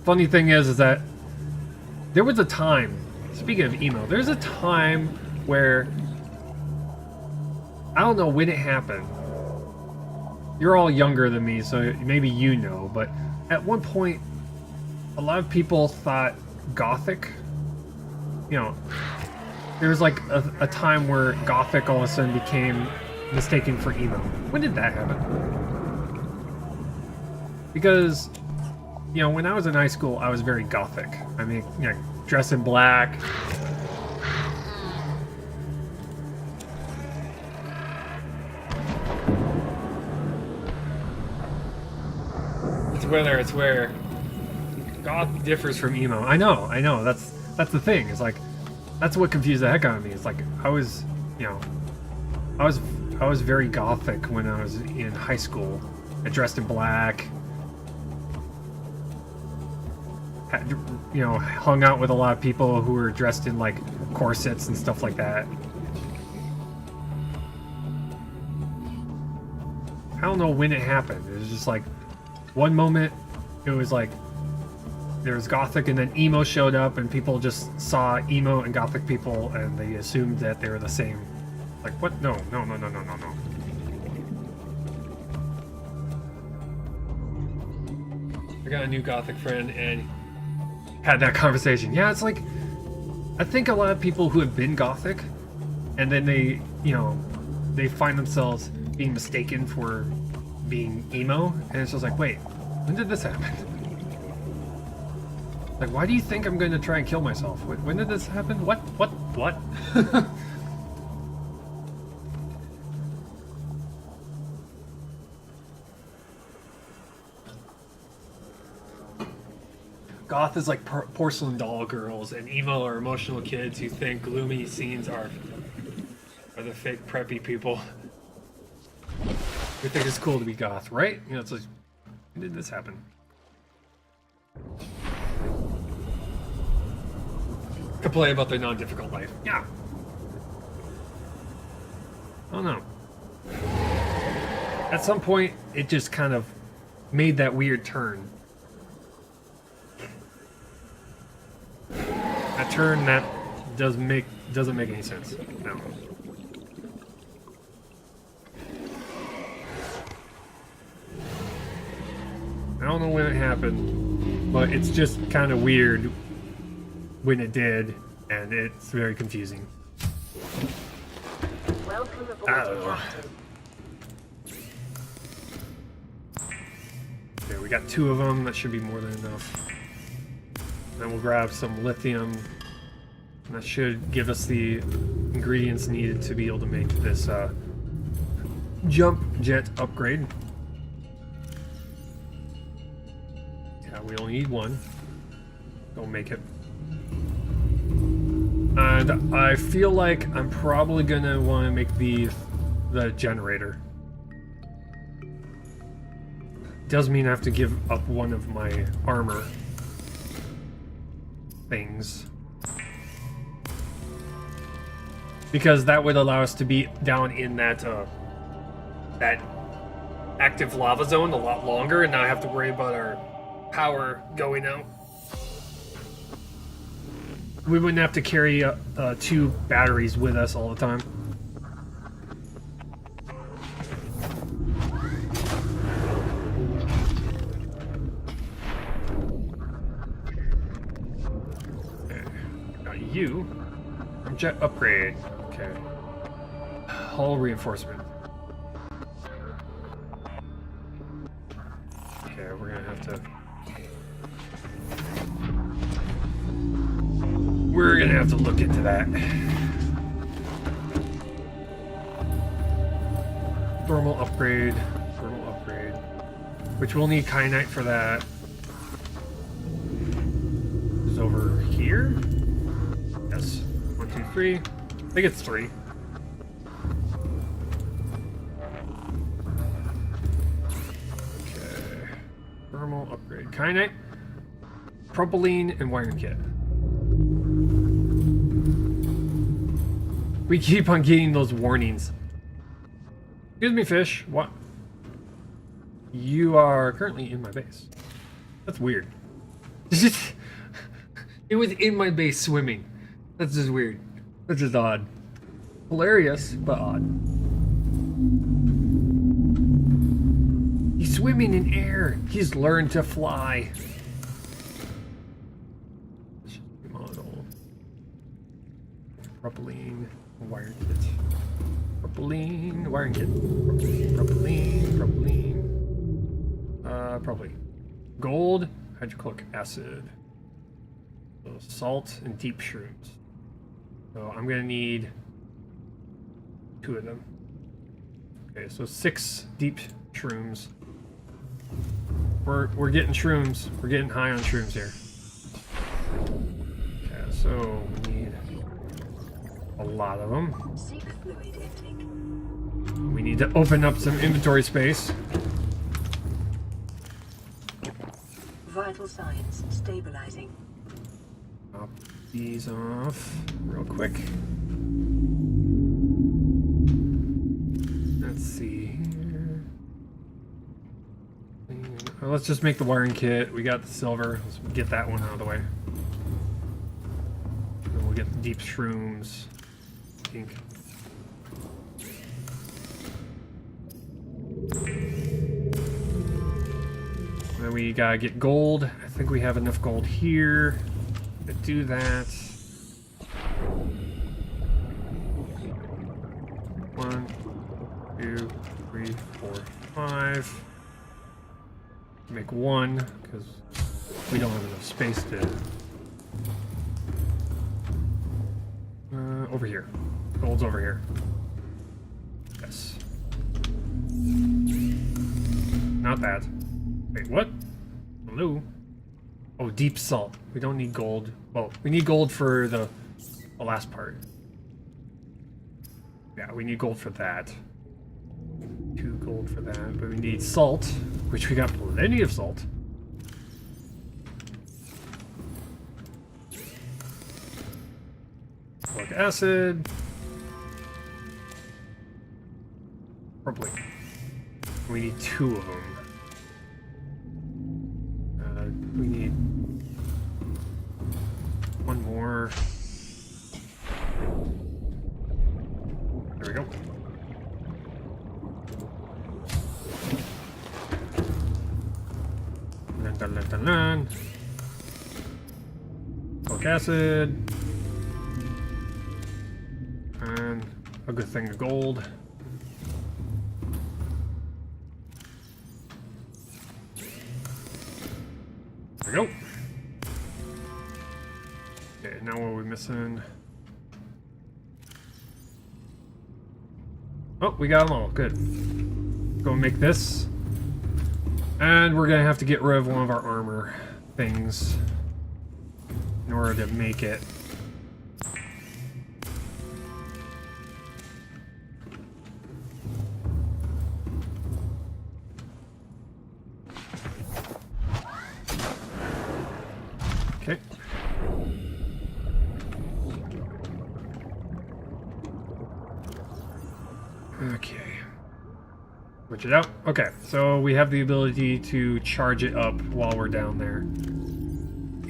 Funny thing is that there was a time, speaking of emo, there's a time where, I don't know when it happened. You're all younger than me, so maybe you know, but at one point, a lot of people thought Gothic, you know, there was like a time where Gothic all of a sudden became mistaken for emo. When did that happen? Because, you know, when I was in high school, I was very Gothic. I mean, you know, dress in black. It's where goth differs from emo. I know. That's the thing. It's like that's what confused the heck out of me. It's like I was very Gothic when I was in high school. I dressed in black. You know, hung out with a lot of people who were dressed in like corsets and stuff like that. I don't know when it happened. It was just like one moment it was like there was Gothic and then emo showed up and people just saw emo and Gothic people and they assumed that they were the same. Like what? No. I got a new Gothic friend and had that conversation. Yeah, it's like I think a lot of people who have been Gothic and then they, you know, they find themselves being mistaken for being emo, and it's just like, wait, when did this happen? Like, why do you think I'm going to try and kill myself? When did this happen? What? Goth is like porcelain doll girls, and emo are emotional kids who think gloomy scenes are the fake preppy people. We think it's cool to be goth, right? You know, it's like, when did this happen? Complain about their non-difficult life. Yeah. Oh no. At some point, it just kind of made that weird turn. A turn that doesn't make any sense. No. I don't know when it happened, but it's just kind of weird when it did, and it's very confusing. Welcome aboard, Captain. Okay, we got 2 of them. That should be more than enough. Then we'll grab some lithium. And that should give us the ingredients needed to be able to make this jump jet upgrade. Yeah, we only need 1. Don't make it. And I feel like I'm probably gonna want to make the generator. Does mean I have to give up one of my armor things. Because that would allow us to be down in that that active lava zone a lot longer and not have to worry about our power going out. We wouldn't have to carry 2 batteries with us all the time. You from jet upgrade. Okay. Hull reinforcement. Okay, we're gonna have to. We're gonna have to look into that. Thermal upgrade. Thermal upgrade. Which we'll need kyanite for that. Is over here. Yes. 1, 2, 3. I think it's 3. Okay. Thermal upgrade. Kyanite, propylene, and wiring kit. We keep on getting those warnings. Excuse me, fish. What? You are currently in my base. That's weird. It was in my base swimming. That's just weird. That's just odd. Hilarious, but odd. He's swimming in air. He's learned to fly. Model. Propylene wiring kit. Propylene wiring kit. Propylene. Propylene. Gold, hydrochloric acid. So salt and deep shrooms. So I'm gonna need 2 of them. Okay, so 6 deep shrooms. We're getting shrooms. We're getting high on shrooms here. Okay, so we need a lot of them. We need to open up some inventory space. Vital signs stabilizing. Pop these off real quick. Let's see here. Let's just make the wiring kit. We got the silver. Let's get that one out of the way. And we'll get the deep shrooms. Pink. Then we gotta get gold. I think we have enough gold here to do that. 1, 2, 3, 4, 5. Make 1 because we don't have enough space to. Over here. Gold's over here. Yes. Not that. Wait, what? Hello? Oh, deep salt. We don't need gold. Well, we need gold for the last part. Yeah, we need gold for that. 2 gold for that, but we need salt, which we got plenty of salt. Folic acid. Probably. We need 2 of them. We need 1 more. There we go. Folic acid. And a good thing of gold. missing. Oh, we got them all. Good. Go and make this. And we're gonna have to get rid of one of our armor things in order to make it. Okay. Okay. Switch it out. Okay, so we have the ability to charge it up while we're down there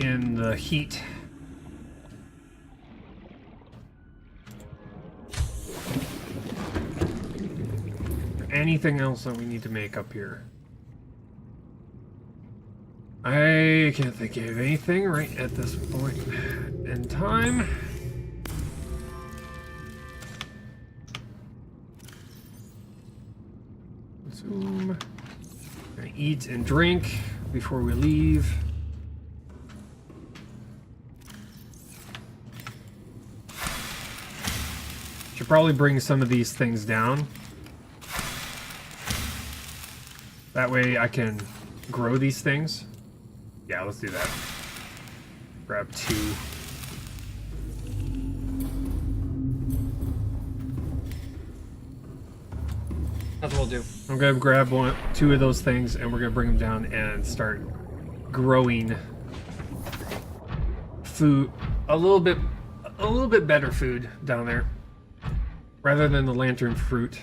in the heat. Anything else that we need to make up here? I can't think of anything right at this point in time. Consume. Gonna eat and drink before we leave. Should probably bring some of these things down. That way I can grow these things. Yeah, let's do that. Grab 2. That's what we'll do. I'm gonna grab 2 of those things, and we're gonna bring them down and start growing food, a little bit better food down there, rather than the lantern fruit.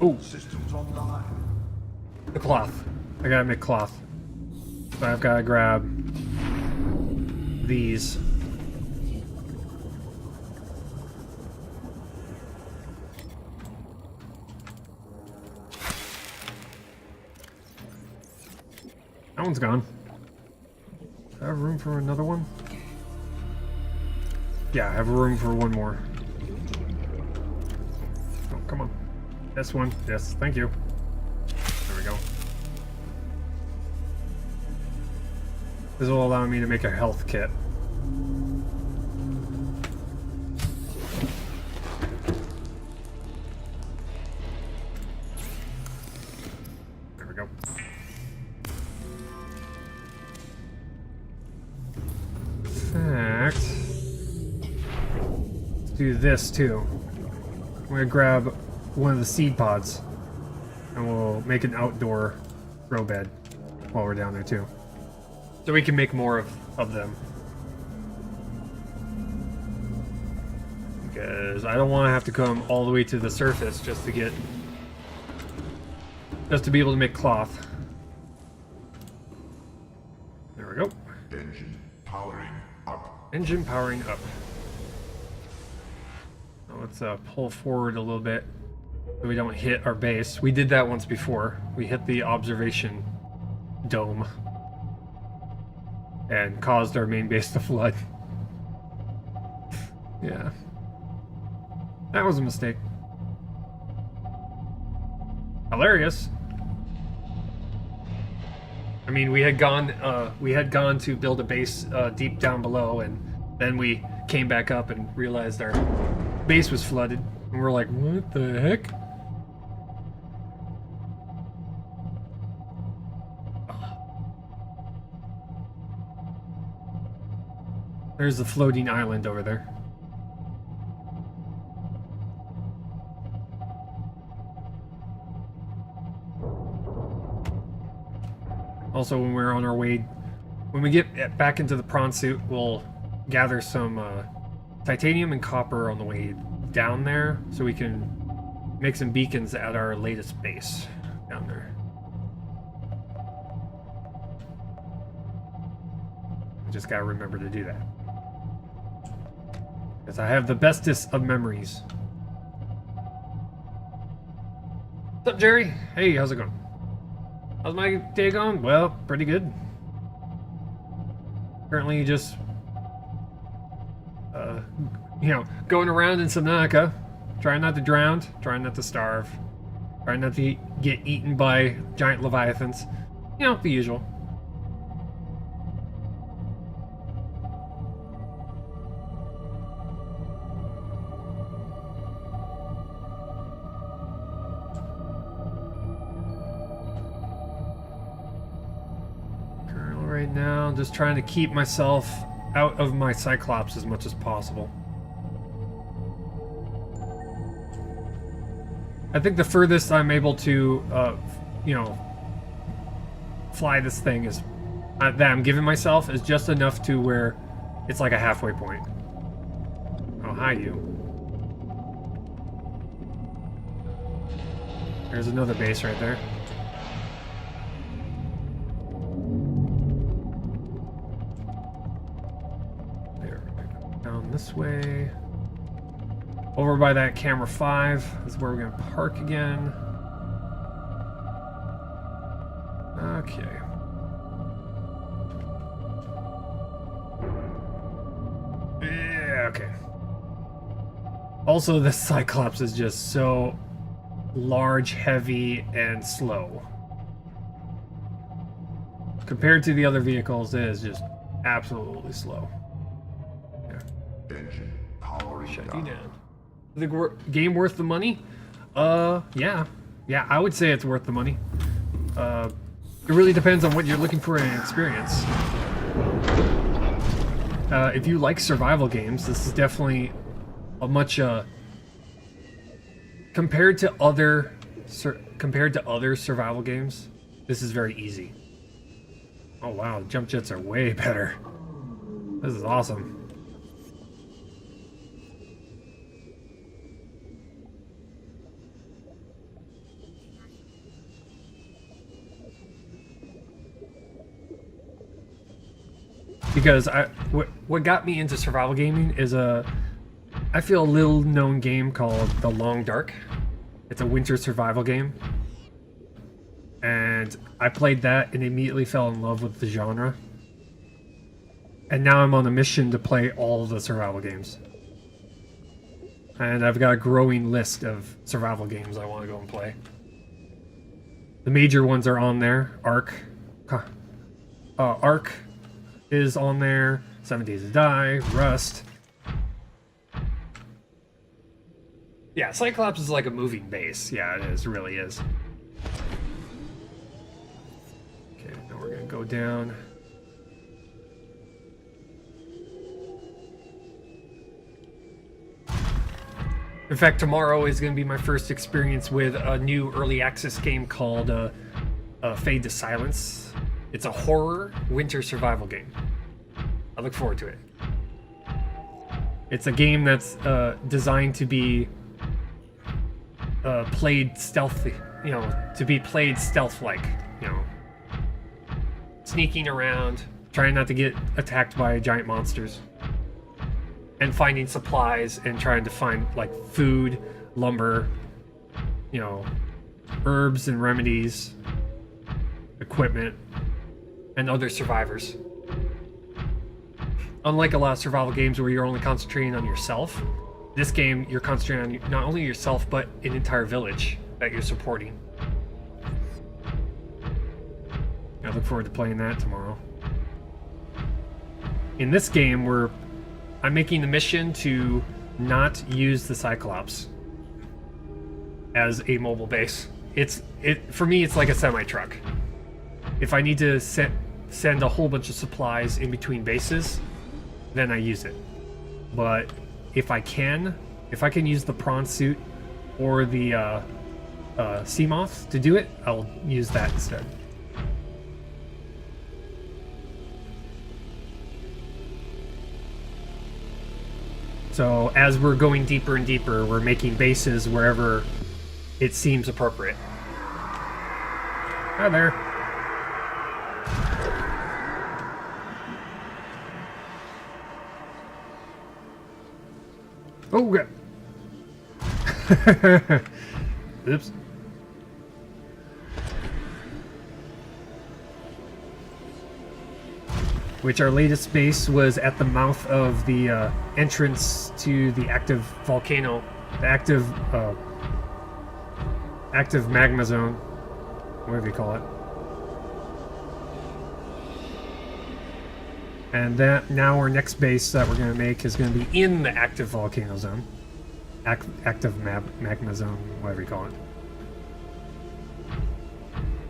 Oh, Systems online. the cloth. I gotta make cloth. So I've gotta grab these. That one's gone. Do I have room for another one? Yeah, I have room for one more. Oh, come on. This one. Yes, thank you. There we go. This will allow me to make a health kit. There we go. In fact, let's do this too. I'm gonna grab one of the seed pods and we'll make an outdoor grow bed while we're down there too. So we can make more of them. Because I don't want to have to come all the way to the surface just to be able to make cloth. There we go. Engine powering up. Engine powering up. Now let's pull forward a little bit so we don't hit our base. We did that once before. We hit the observation dome and caused our main base to flood. Yeah. That was a mistake. Hilarious. I mean, we had gone to build a base deep down below, and then we came back up and realized our base was flooded, and we're like, what the heck? There's the floating island over there. Also, when we're on our way, when we get back into the prawn suit, we'll gather some titanium and copper on the way down there, so we can make some beacons at our latest base down there. I just gotta remember to do that. Because I have the bestest of memories. What's up, Jerry? Hey, how's it going? How's my day going? Well, pretty good. Currently just, going around in Subnautica, Trying not to drown, trying not to starve, trying not to get eaten by giant leviathans. You know, the usual. Right now, just trying to keep myself out of my Cyclops as much as possible. I think the furthest I'm able to, you know, fly this thing is that I'm giving myself is just enough to where it's like a halfway point. Oh, hi, you. There's another base right there. Down this way. Over by that camera 5 is where we're gonna park again. Okay. Yeah, okay. Also, this Cyclops is just so large, heavy, and slow. Compared to the other vehicles, it is just absolutely slow. Engine powering Shut you down. down. The game worth the money? Yeah. Yeah, I would say it's worth the money. It really depends on what you're looking for in an experience. If you like survival games, this is definitely a much, compared to other survival games, this is very easy. Oh wow, jump jets are way better. This is awesome. Because what got me into survival gaming is I feel a little known game called The Long Dark. It's a winter survival game. And I played that and immediately fell in love with the genre. And now I'm on a mission to play all of the survival games. And I've got a growing list of survival games I want to go and play. The major ones are on there. Ark is on there. 7 Days to Die, Rust. Yeah, Cyclops is like a moving base. Yeah, it is. It really is. Okay, now we're gonna go down. In fact, tomorrow is going to be my first experience with a new early access game called Fade to Silence. It's a horror winter survival game. I look forward to it. It's a game that's designed to be played stealthy, you know, to be played stealth-like, you know, sneaking around, trying not to get attacked by giant monsters, and finding supplies and trying to find like food, lumber, you know, herbs and remedies, equipment, and other survivors. Unlike a lot of survival games where you're only concentrating on yourself, this game you're concentrating on not only yourself but an entire village that you're supporting. I look forward to playing that tomorrow. In this game, I'm making the mission to not use the Cyclops as a mobile base. For me, it's like a semi-truck. If I need to send a whole bunch of supplies in between bases, then I use it. But if I can use the prawn suit or the sea moth to do it, I'll use that instead. So as we're going deeper and deeper, we're making bases wherever it seems appropriate. Hi there. Oh, God. Oops. Which our latest base was at the mouth of the entrance to the active volcano active magma zone, whatever you call it. And that now our next base that we're going to make is going to be in the active volcano zone. Active magma zone, whatever you call it.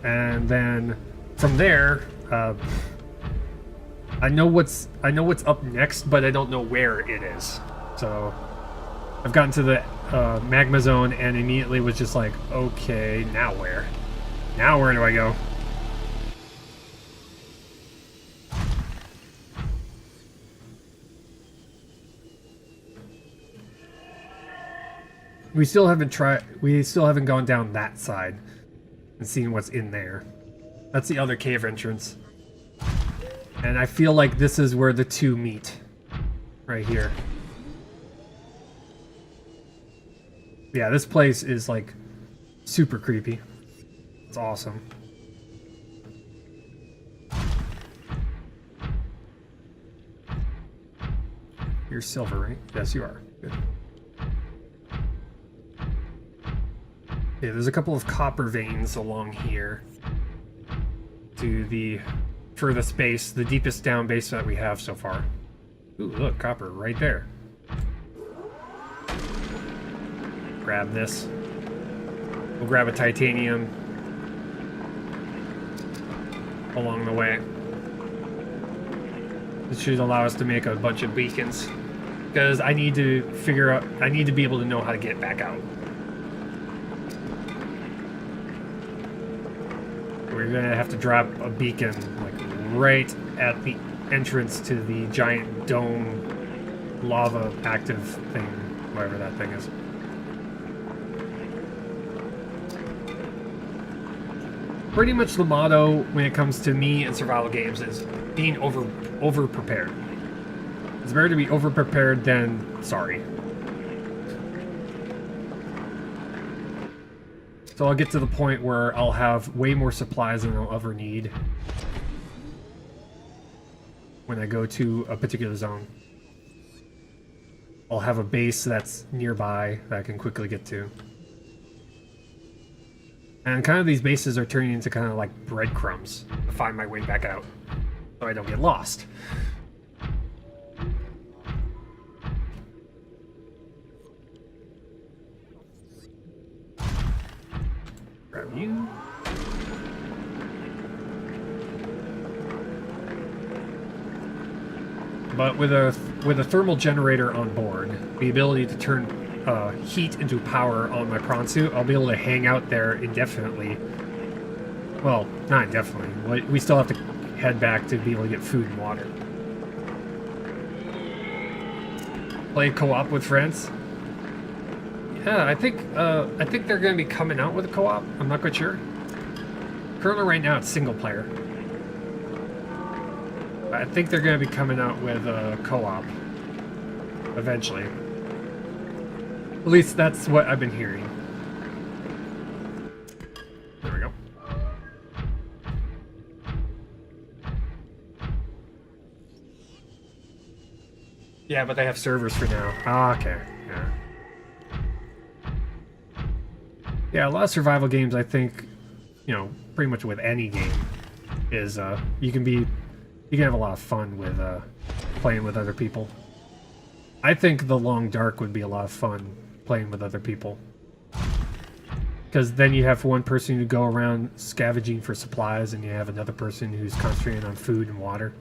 And then from there, I know what's up next, but I don't know where it is. So I've gotten to the magma zone and immediately was just like, okay, now where? Now where do I go? We still haven't gone down that side and seen what's in there. That's the other cave entrance. And I feel like this is where the two meet. Right here. Yeah, this place is like super creepy. It's awesome. You're silver, right? Yes, you are. Good. Okay, there's a couple of copper veins along here to the furthest base, the deepest down base that we have so far. Ooh, look, copper right there. Grab this. We'll grab a titanium along the way. This should allow us to make a bunch of beacons, because I need to be able to know how to get back out. We're gonna have to drop a beacon like right at the entrance to the giant dome lava active thing, whatever that thing is. Pretty much the motto when it comes to me and survival games is being over prepared. It's better to be over prepared than sorry. So I'll get to the point where I'll have way more supplies than I'll ever need when I go to a particular zone. I'll have a base that's nearby that I can quickly get to. And kind of these bases are turning into kind of like breadcrumbs to find my way back out so I don't get lost. Grab you. But with a thermal generator on board, the ability to turn heat into power on my prawn suit, I'll be able to hang out there indefinitely. Well, not indefinitely. We still have to head back to be able to get food and water. Play co-op with friends. Yeah, I think they're going to be coming out with a co-op. I'm not quite sure. Currently, right now, it's single player. I think they're going to be coming out with a co-op eventually. At least that's what I've been hearing. There we go. Yeah, but they have servers for now. Ah, okay. Yeah. Yeah, a lot of survival games, I think, you know, pretty much with any game, is you can have a lot of fun with playing with other people. I think The Long Dark would be a lot of fun playing with other people, because then you have one person who go around scavenging for supplies, and you have another person who's concentrating on food and water.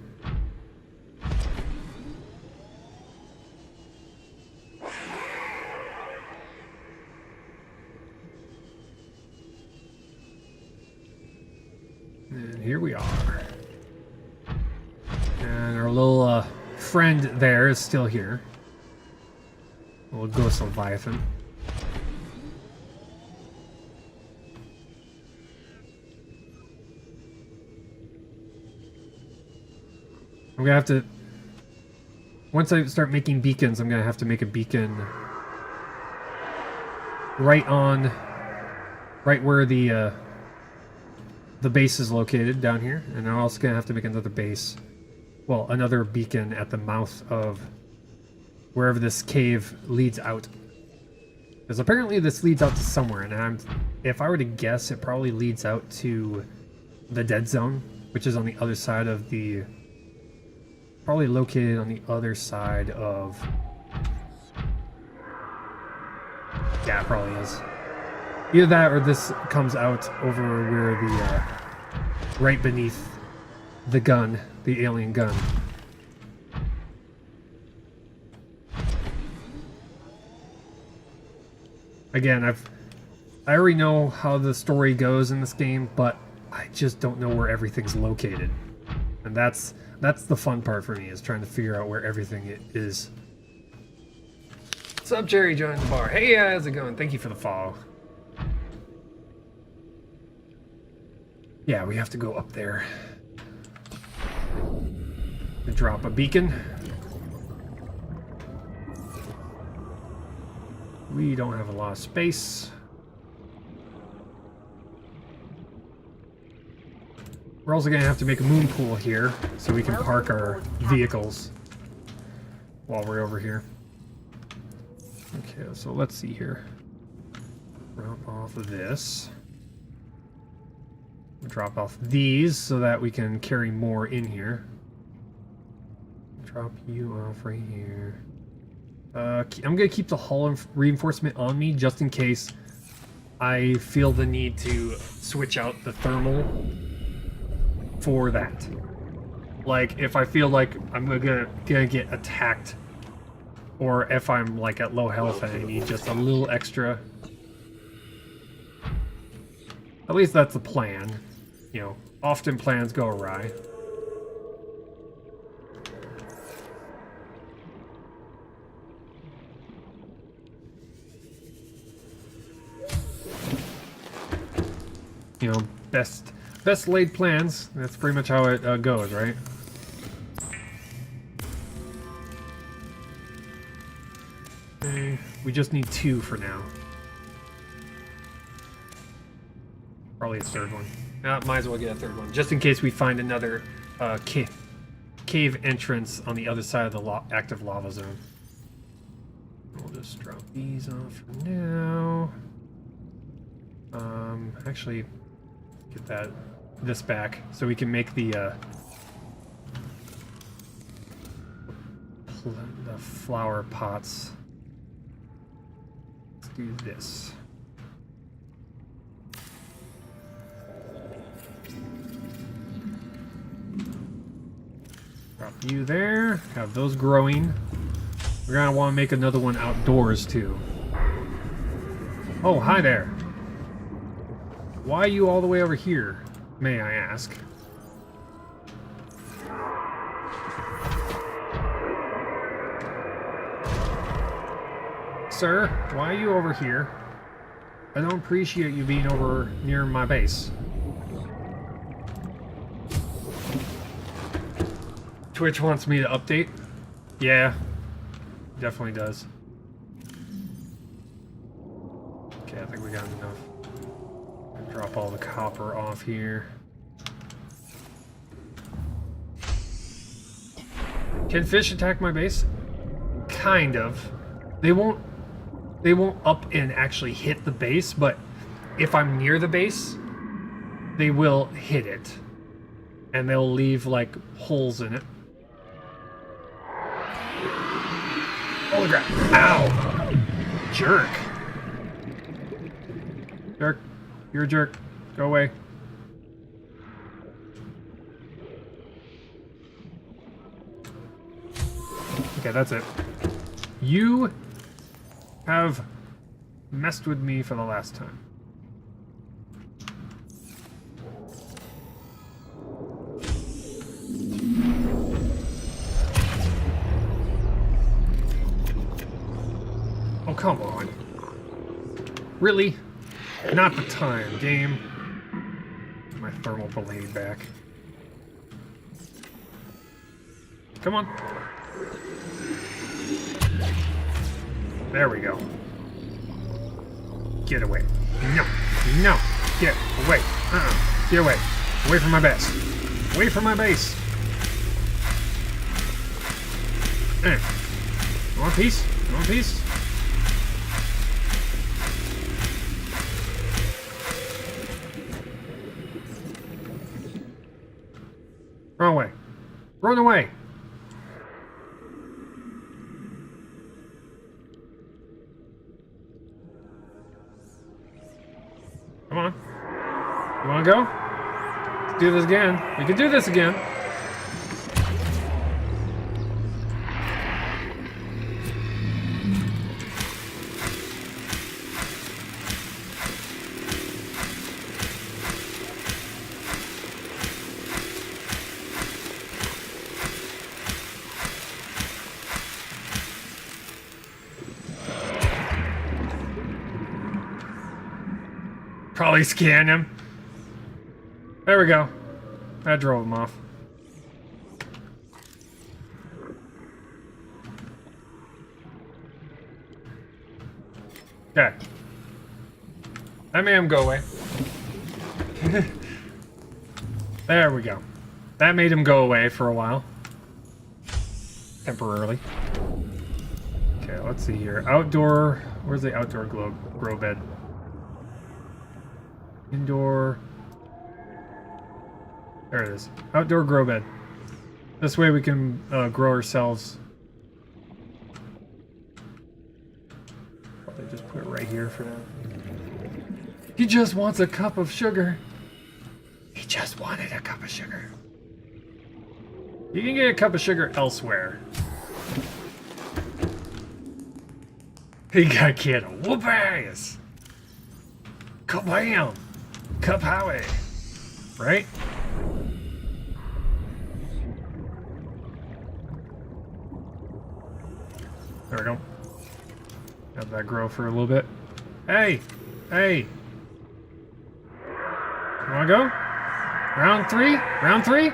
And here we are. And our little friend there is still here. Little ghost Leviathan. I'm gonna have to... Once I start making beacons, I'm gonna have to make a beacon right where the base is located down here, and I'm also gonna have to make another base, well, another beacon at the mouth of wherever this cave leads out. Because apparently this leads out to somewhere, and if I were to guess, it probably leads out to the dead zone, which is on the other side of the... Probably located on the other side of... Yeah, it probably is. Either that or this comes out over where the... right beneath the gun, the alien gun. Again, I already know how the story goes in this game, but I just don't know where everything's located. And that's the fun part for me, is trying to figure out where everything is. What's up, Jerry joined the bar? Hey, how's it going? Thank you for the follow. Yeah, we have to go up there to drop a beacon. We don't have a lot of space. We're also going to have to make a moon pool here so we can park our vehicles while we're over here. Okay, so let's see here. Drop off of this. Drop off these so that we can carry more in here. Drop you off right here. I'm going to keep the hull reinforcement on me just in case I feel the need to switch out the thermal for that. Like, if I feel like I'm gonna get attacked, or if I'm like at low health and I need just a little extra. At least that's the plan. You know, often plans go awry. You know, best laid plans. That's pretty much how it goes, right? Okay, we just need 2 for now. Probably a third one. Might as well get a third one, just in case we find another cave entrance on the other side of the active lava zone. We'll just drop these off for now. Actually, get this back so we can make the flower pots. Let's do this. Drop you there. Have those growing. We're gonna want to make another one outdoors too. Oh, hi there. Why are you all the way over here, may I ask? Sir, why are you over here? I don't appreciate you being over near my base. Twitch wants me to update? Yeah, definitely does. Okay, I think we got enough. Drop all the copper off here. Can fish attack my base? Kind of. They won't up and actually hit the base, but if I'm near the base, they will hit it. And they'll leave like holes in it. Holy crap. Ow! Jerk. Jerk. You're a jerk. Go away. Okay, that's it. You have messed with me for the last time. Oh, come on. Really? Not the time, game. My thermal blade back. Come on. There we go. Get away. No. No. Get away. Get away. Away from my base. Away from my base. You want peace? You want peace? Wrong way. Run away. Come on. You wanna go? Let's do this again. We can do this again. Probably scan him. There we go. That drove him off. Okay. That made him go away. There we go. That made him go away for a while. Temporarily. Okay, let's see here. Outdoor. Where's the outdoor grow bed? Indoor. There it is. Outdoor grow bed. This way we can grow ourselves. Probably just put it right here for now. He just wants a cup of sugar. He just wanted a cup of sugar. You can get a cup of sugar elsewhere. He got kid. Whoop ass. Kabam. Cup highway. Right? There we go. Have that grow for a little bit. Hey! Hey! You wanna go? Round three? Round three?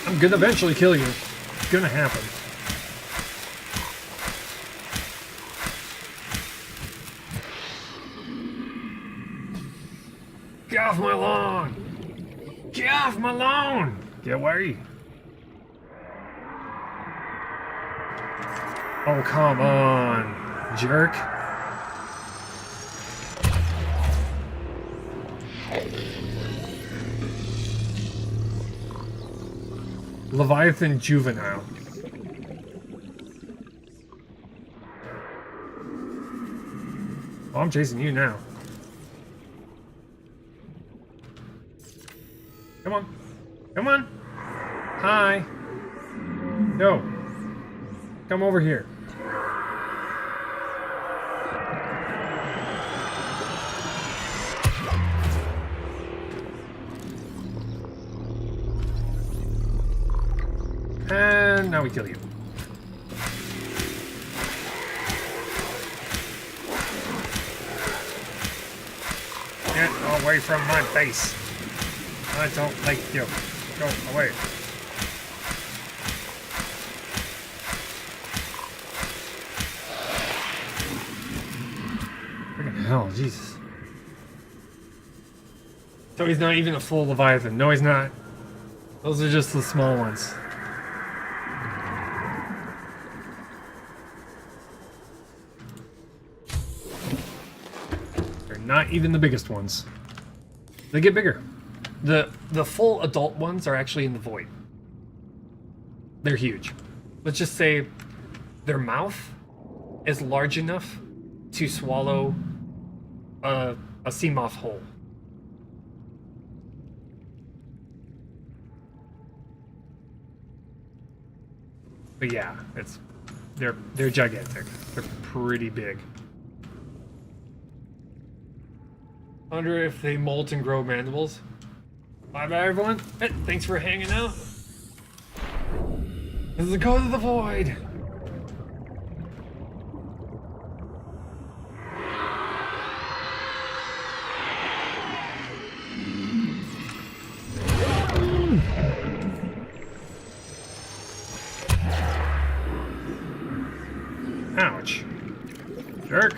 I'm gonna eventually kill you. It's gonna happen. Get off my lawn! Get off my lawn! Get away! Oh, come on, jerk. Leviathan Juvenile. Oh, I'm chasing you now. Come on. Come on. Hi. Go. Come over here. And now we kill you. Get away from my base. I don't like you. Go away. Freaking hell, Jesus. So he's not even a full Leviathan. No, he's not. Those are just the small ones. They're not even the biggest ones. They get bigger. The full adult ones are actually in the void. They're huge. Let's just say their mouth is large enough to swallow a sea moth whole. But yeah, they're gigantic. They're pretty big. Wonder if they molt and grow mandibles. Bye bye everyone. Hey, thanks for hanging out. This is the code of the void. Ouch. Jerk.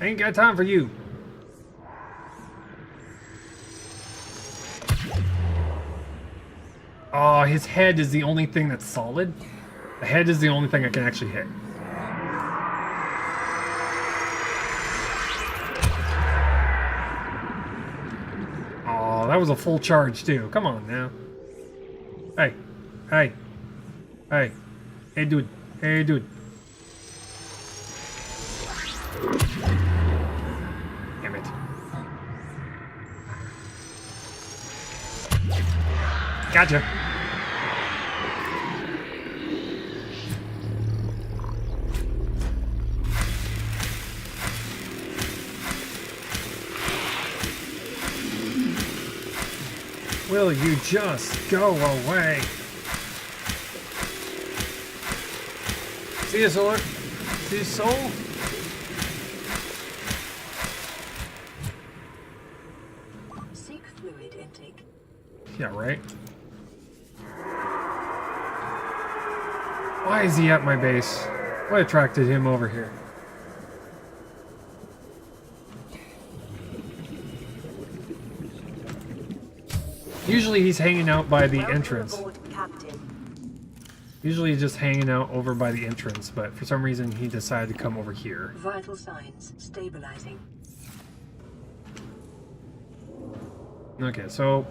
I ain't got time for you. Oh, his head is the only thing that's solid. The head is the only thing I can actually hit. Oh, that was a full charge too. Come on now. Hey. Hey. Hey. Hey, dude. Hey, dude. Damn it. Gotcha. Will you just go away? See his soul? See his soul? Seek fluid intake. Yeah, right. Why is he at my base? What attracted him over here? Usually he's hanging out by the entrance. Aboard, Captain. Usually he's just hanging out over by the entrance, but for some reason he decided to come over here. Vital signs stabilizing. Okay, so...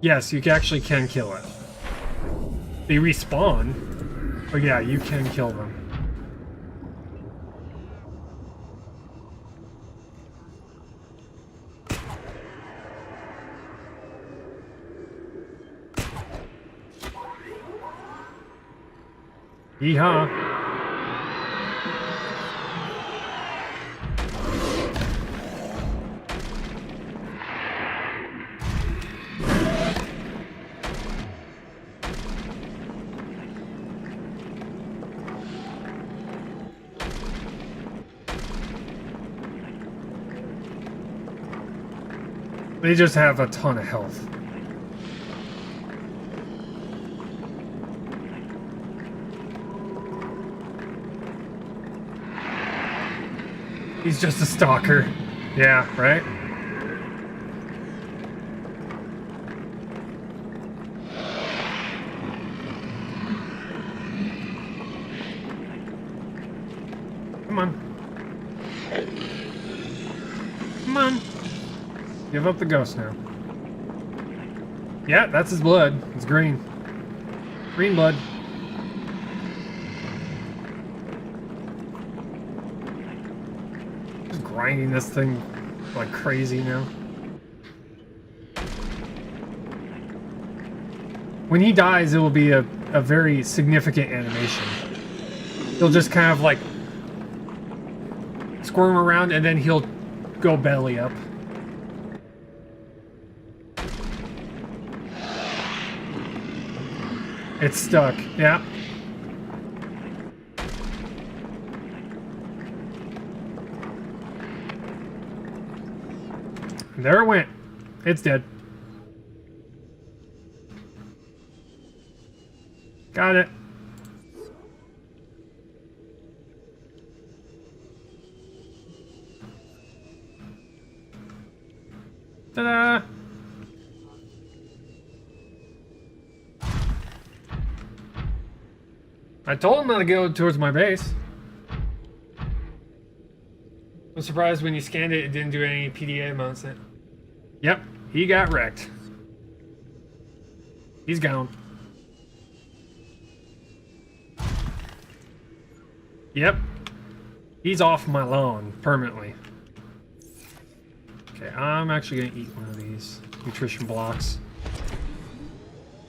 Yes, you actually can kill it. They respawn. But yeah, you can kill them. Yeehaw. They just have a ton of health. He's just a stalker. Yeah, right? Come on. Come on. Give up the ghost now. Yeah, that's his blood. It's green. Green blood. Just grinding this thing like crazy now. When he dies, it will be a very significant animation. He'll just kind of like squirm around and then he'll go belly up. It's stuck, yeah. There it went. It's dead. Got it. Ta-da! I told him not to go towards my base. I'm surprised when you scanned it, it didn't do any PDA amounts. Yep, he got wrecked. He's gone. Yep. He's off my lawn permanently. Okay, I'm actually gonna eat one of these nutrition blocks.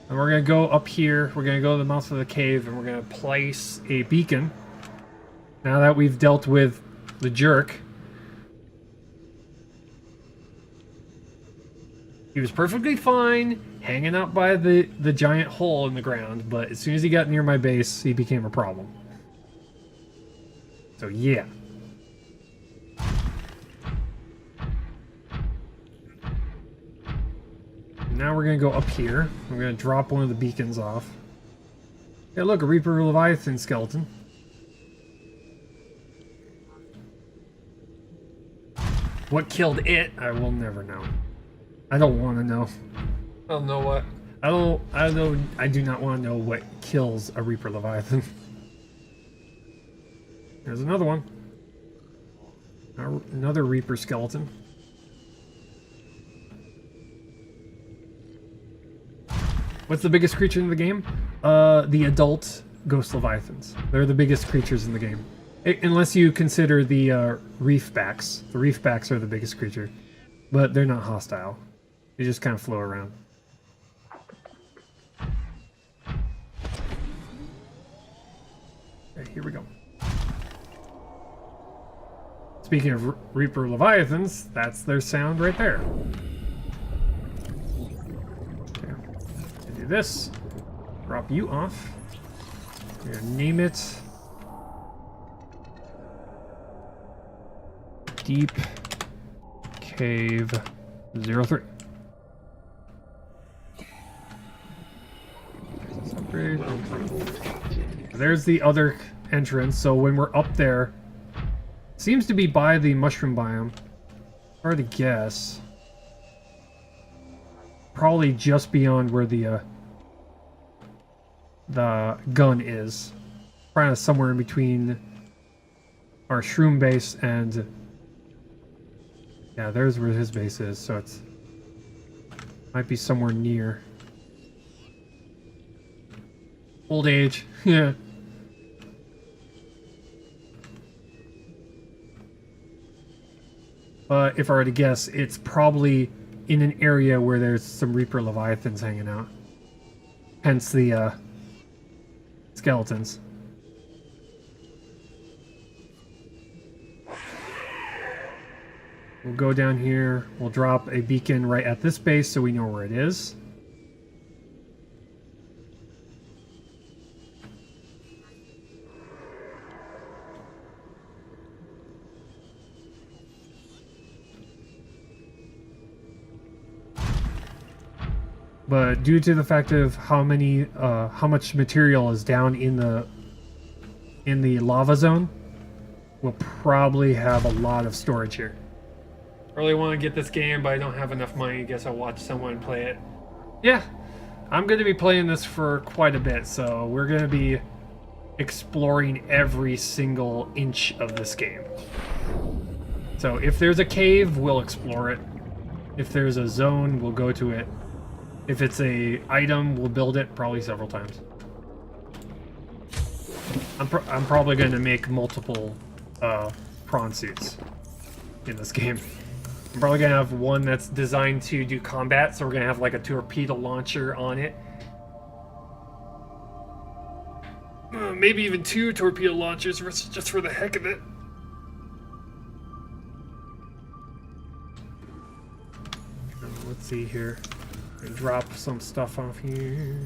And we're gonna go up here, we're gonna go to the mouth of the cave, and we're gonna place a beacon. Now that we've dealt with the jerk. He was perfectly fine hanging out by the giant hole in the ground, but as soon as he got near my base, he became a problem. So yeah. Now we're gonna go up here. We're gonna drop one of the beacons off. Yeah, look, a Reaper Leviathan skeleton. What killed it, I will never know. I don't want to know. I don't know what. I do not want to know what kills a Reaper Leviathan. There's another one. Another Reaper skeleton. What's the biggest creature in the game? The adult Ghost Leviathans. They're the biggest creatures in the game. Unless you consider the Reefbacks. The Reefbacks are the biggest creature. But they're not hostile. They just kind of flow around. Okay, here we go. Speaking of Reaper Leviathans, that's their sound right there. Okay. Do this. Drop you off. We're gonna name it Deep Cave 03. There's the other entrance, so when we're up there, seems to be by the mushroom biome. Hard to guess. Probably just beyond where the gun is. Probably somewhere in between our shroom base and... Yeah, there's where his base is, so it's... Might be somewhere near. Old age, yeah. But if I were to guess, it's probably in an area where there's some Reaper Leviathans hanging out. Hence the skeletons. We'll go down here. We'll drop a beacon right at this base so we know where it is. But due to the fact of how much material is down in the lava zone, we'll probably have a lot of storage here. Really want to get this game, but I don't have enough money. I guess I'll watch someone play it. Yeah, I'm going to be playing this for quite a bit, so we're going to be exploring every single inch of this game. So if there's a cave, we'll explore it. If there's a zone, we'll go to it. If it's a item, we'll build it probably several times. I'm probably going to make multiple prawn suits in this game. I'm probably going to have one that's designed to do combat, so we're going to have like a torpedo launcher on it. Maybe even 2 torpedo launchers just for the heck of it. Let's see here. Drop some stuff off here.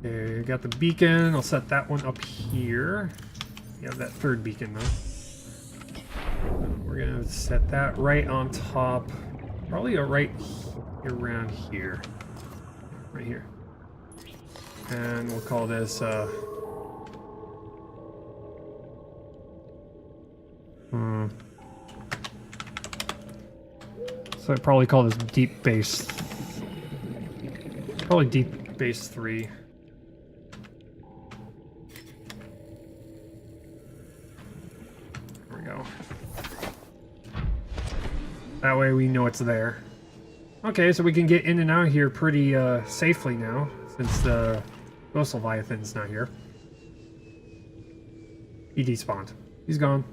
Okay, got the beacon. I'll set that one up here. You have that third beacon though. We're gonna set that right on top. Probably right around here. Right here. And we'll call this so I'd probably call this Deep Base. Probably Deep Base 3. There we go. That way we know it's there. Okay, so we can get in and out here pretty safely now, since the Ghost Leviathan's not here. He despawned. He's gone.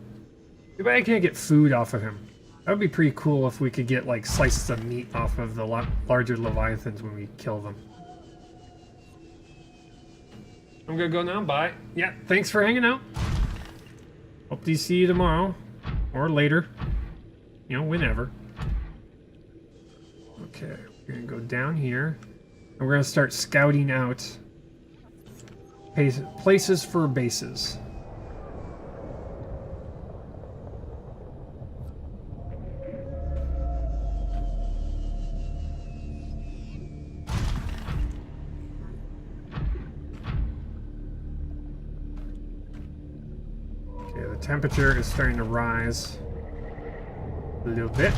Too bad I can't get food off of him. That would be pretty cool if we could get like slices of meat off of the larger Leviathans when we kill them. I'm gonna go now, bye. Yeah, thanks for hanging out. Hope to see you tomorrow. Or later. You know, whenever. Okay, we're gonna go down here. And we're gonna start scouting out places for bases. Temperature is starting to rise a little bit.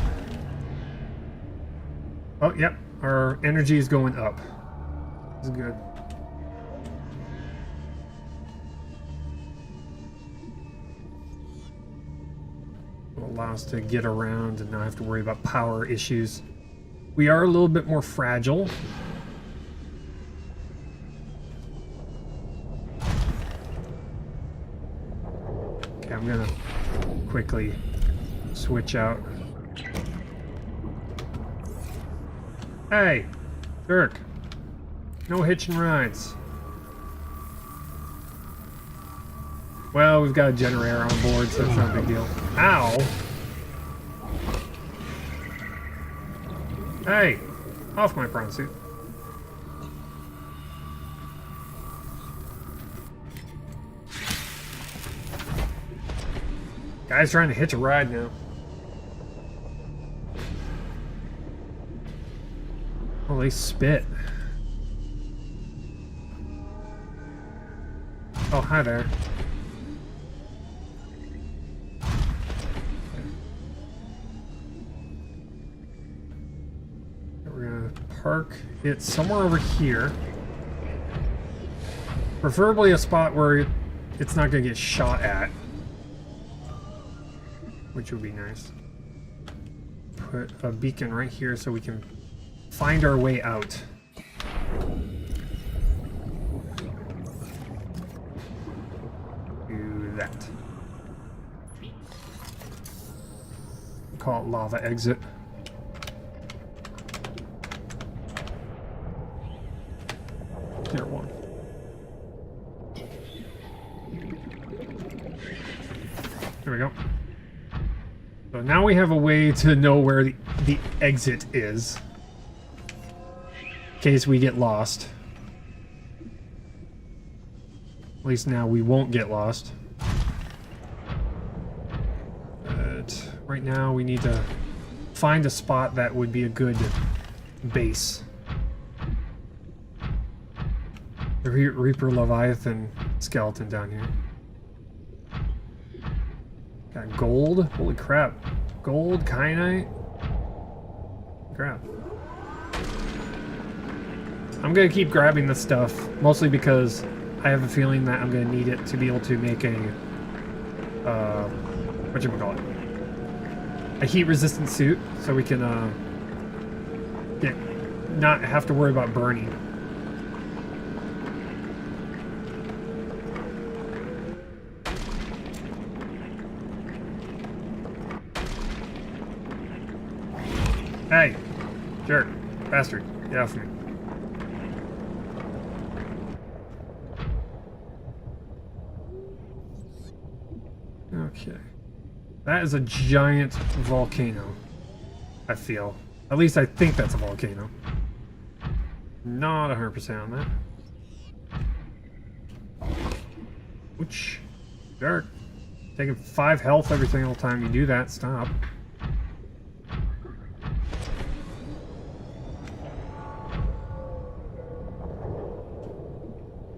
Oh, yep. Our energy is going up. This is good. Will allow us to get around and not have to worry about power issues. We are a little bit more fragile. Okay, I'm gonna quickly switch out. Hey, jerk. No hitching rides. Well, we've got a generator on board, so it's not a big deal. Ow! Hey! Off my prawn suit. Guy's trying to hitch a ride now. Oh, they spit. Oh, hi there. We're gonna park it somewhere over here. Preferably a spot where it's not gonna get shot at. Which would be nice. Put a beacon right here so we can find our way out. Do that. Call it lava exit. Tier 1. There we go. So now we have a way to know where the exit is. In case we get lost. At least now we won't get lost. But right now we need to find a spot that would be a good base. The Reaper Leviathan skeleton down here. Got gold? Holy crap. Gold, kyanite? Crap. I'm gonna keep grabbing this stuff, mostly because I have a feeling that I'm gonna need it to be able to make a, whatchamacallit? A heat-resistant suit, so we can, not have to worry about burning. Hey! Jerk. Bastard. Get off me. Okay. That is a giant volcano. I feel. At least I think that's a volcano. Not 100% on that. Ouch. Jerk. Taking 5 health every single time you do that. Stop.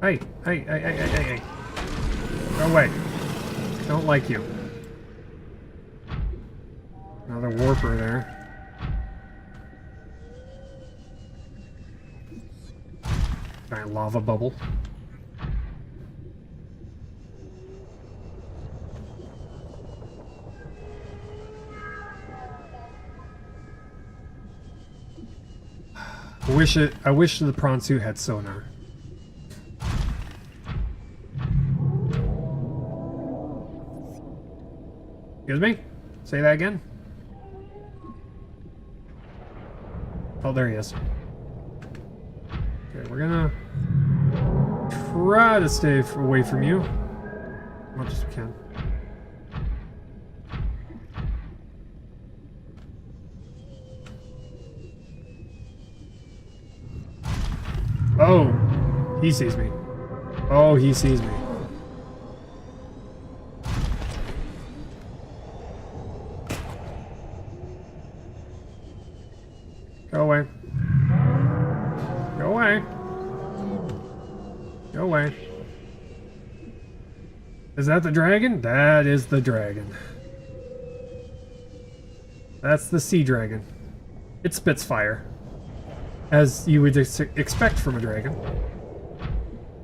Hey, hey. Go away. Don't like you. Another warper there. Giant lava bubble. I wish the prawn suit had sonar. Excuse me? Say that again? Oh, there he is. Okay, we're gonna try to stay away from you as much as we can. Oh, he sees me. Oh, he sees me. Go away. Go away. Go away. Is that the dragon? That is the dragon. That's the sea dragon. It spits fire. as you would expect from a dragon.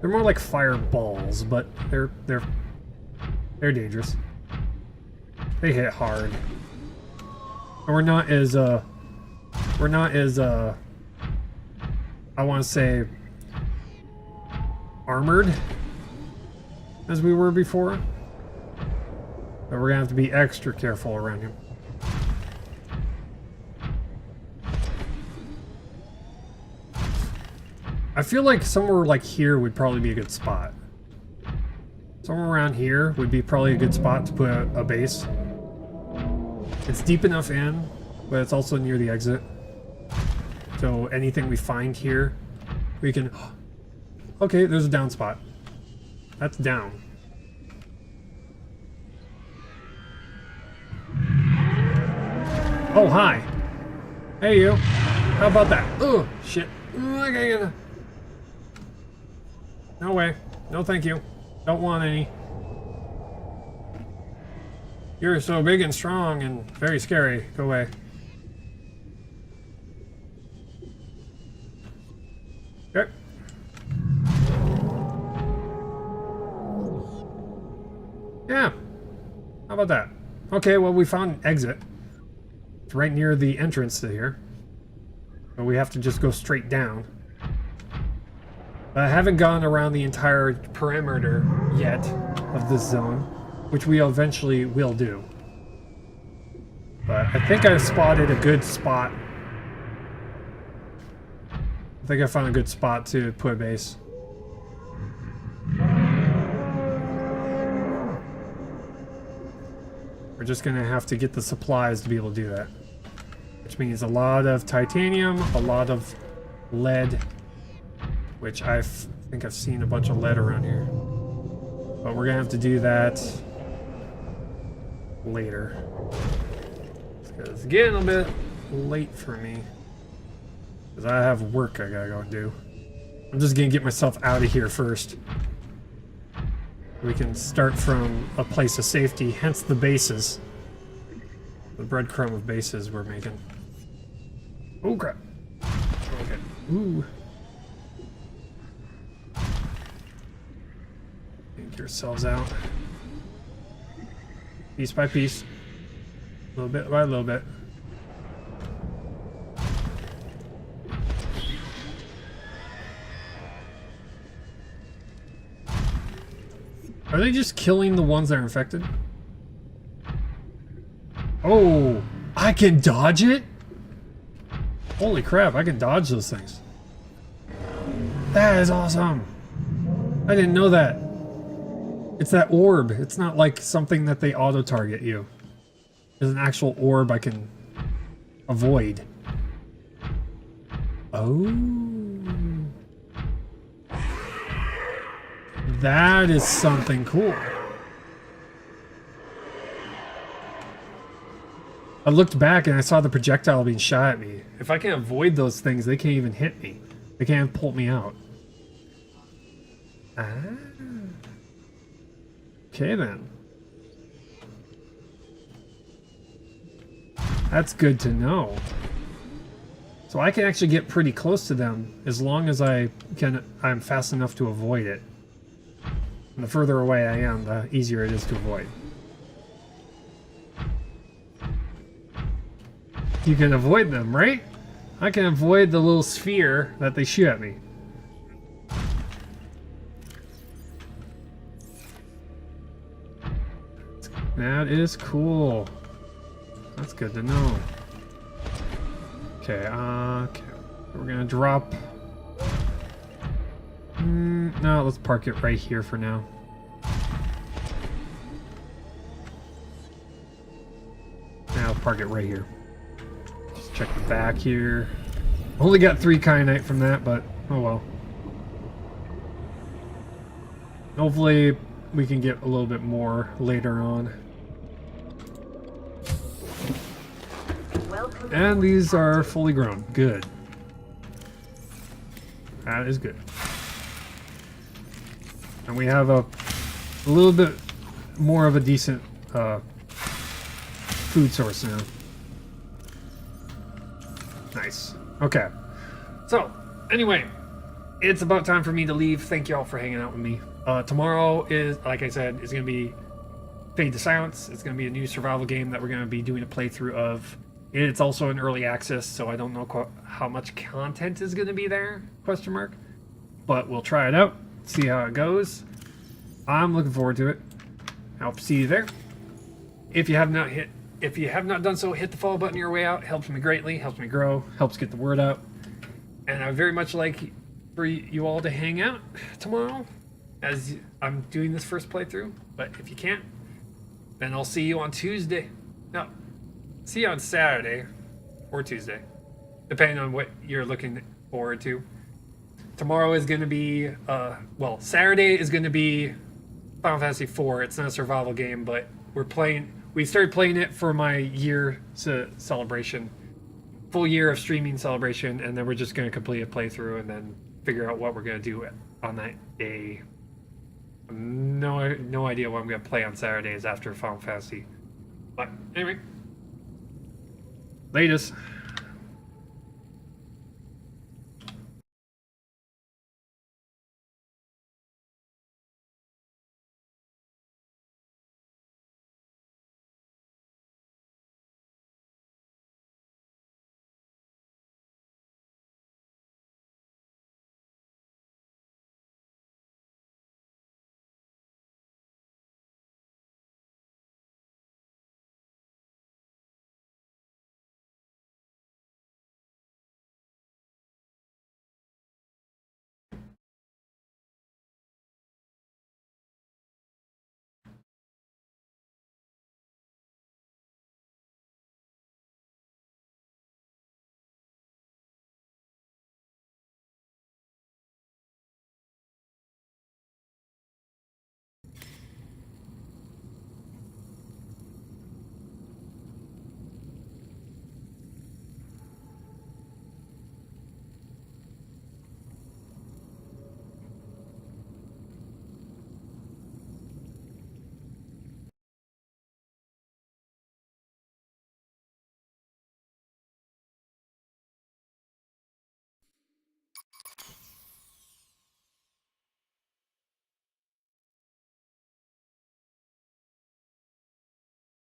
They're more like fireballs, but they're dangerous. They hit hard. And we're not as I want to say armored as we were before. But we're gonna have to be extra careful around him. I feel like somewhere like here would probably be a good spot. Somewhere around here would be probably a good spot to put a base. It's deep enough in, but it's also near the exit. So anything we find here, we can... Okay, there's a down spot. That's down. Oh, hi. Hey, you. How about that? Oh, shit. Okay. No way. No thank you. Don't want any. You're so big and strong and very scary. Go away. Okay. Yeah. How about that? Okay, well, we found an exit. It's right near the entrance to here. But we have to just go straight down. I haven't gone around the entire perimeter yet of this zone, which we eventually will do. But I think I spotted a good spot. I think I found a good spot to put a base. We're just gonna have to get the supplies to be able to do that. Which means a lot of titanium, a lot of lead, which I think I've seen a bunch of lead around here. But we're gonna have to do that later. It's getting a bit late for me. Because I have work I gotta go and do. I'm just gonna get myself out of here first. We can start from a place of safety, hence the bases. The breadcrumb of bases we're making. Oh crap. Okay. Ooh. Take yourselves out. Piece by piece. A little bit by a little bit. Are they just killing the ones that are infected? Oh, I can dodge it? Holy crap, I can dodge those things. That is awesome. I didn't know that. It's that orb. It's not like something that they auto-target you. There's an actual orb I can avoid. Oh. That is something cool. I looked back and I saw the projectile being shot at me. If I can avoid those things, they can't even hit me. They can't pull me out. Ah. Okay then. That's good to know. So I can actually get pretty close to them as long as I'm fast enough to avoid it. And the further away I am, the easier it is to avoid. You can avoid them, right? I can avoid the little sphere that they shoot at me. That is cool. That's good to know. Okay, okay. We're gonna drop... no, let's park it right here for now. Now I'll park it right here. Just check the back here. Only got 3 kyanite from that, but oh well. Hopefully we can get a little bit more later on. And these are fully grown. Good. That is good. And we have a little bit more of a decent food source now. Nice. Okay. Let's So, anyway, it's about time for me to leave. Thank you all for hanging out with me. Tomorrow is, like I said, is going to be Fade to Silence. It's going to be a new survival game that we're going to be doing a playthrough of. It's also in early access, so I don't know how much content is going to be there, question mark. But we'll try it out, see how it goes. I'm looking forward to it. I'll see you there. If you have not done so, hit the follow button your way out. Helps me greatly, helps me grow, helps get the word out. And I very much like for you all to hang out tomorrow as I'm doing this first playthrough. But if you can't, then I'll see you on Tuesday. No, see you on Saturday or Tuesday, depending on what you're looking forward to. Tomorrow is going to be, well, Saturday is going to be Final Fantasy IV. It's not a survival game, but we started playing it for my year celebration. Full year of streaming celebration, and then we're just going to complete a playthrough and then figure out what we're going to do on that day. No idea what I'm going to play on Saturdays after Final Fantasy. But anyway, latest.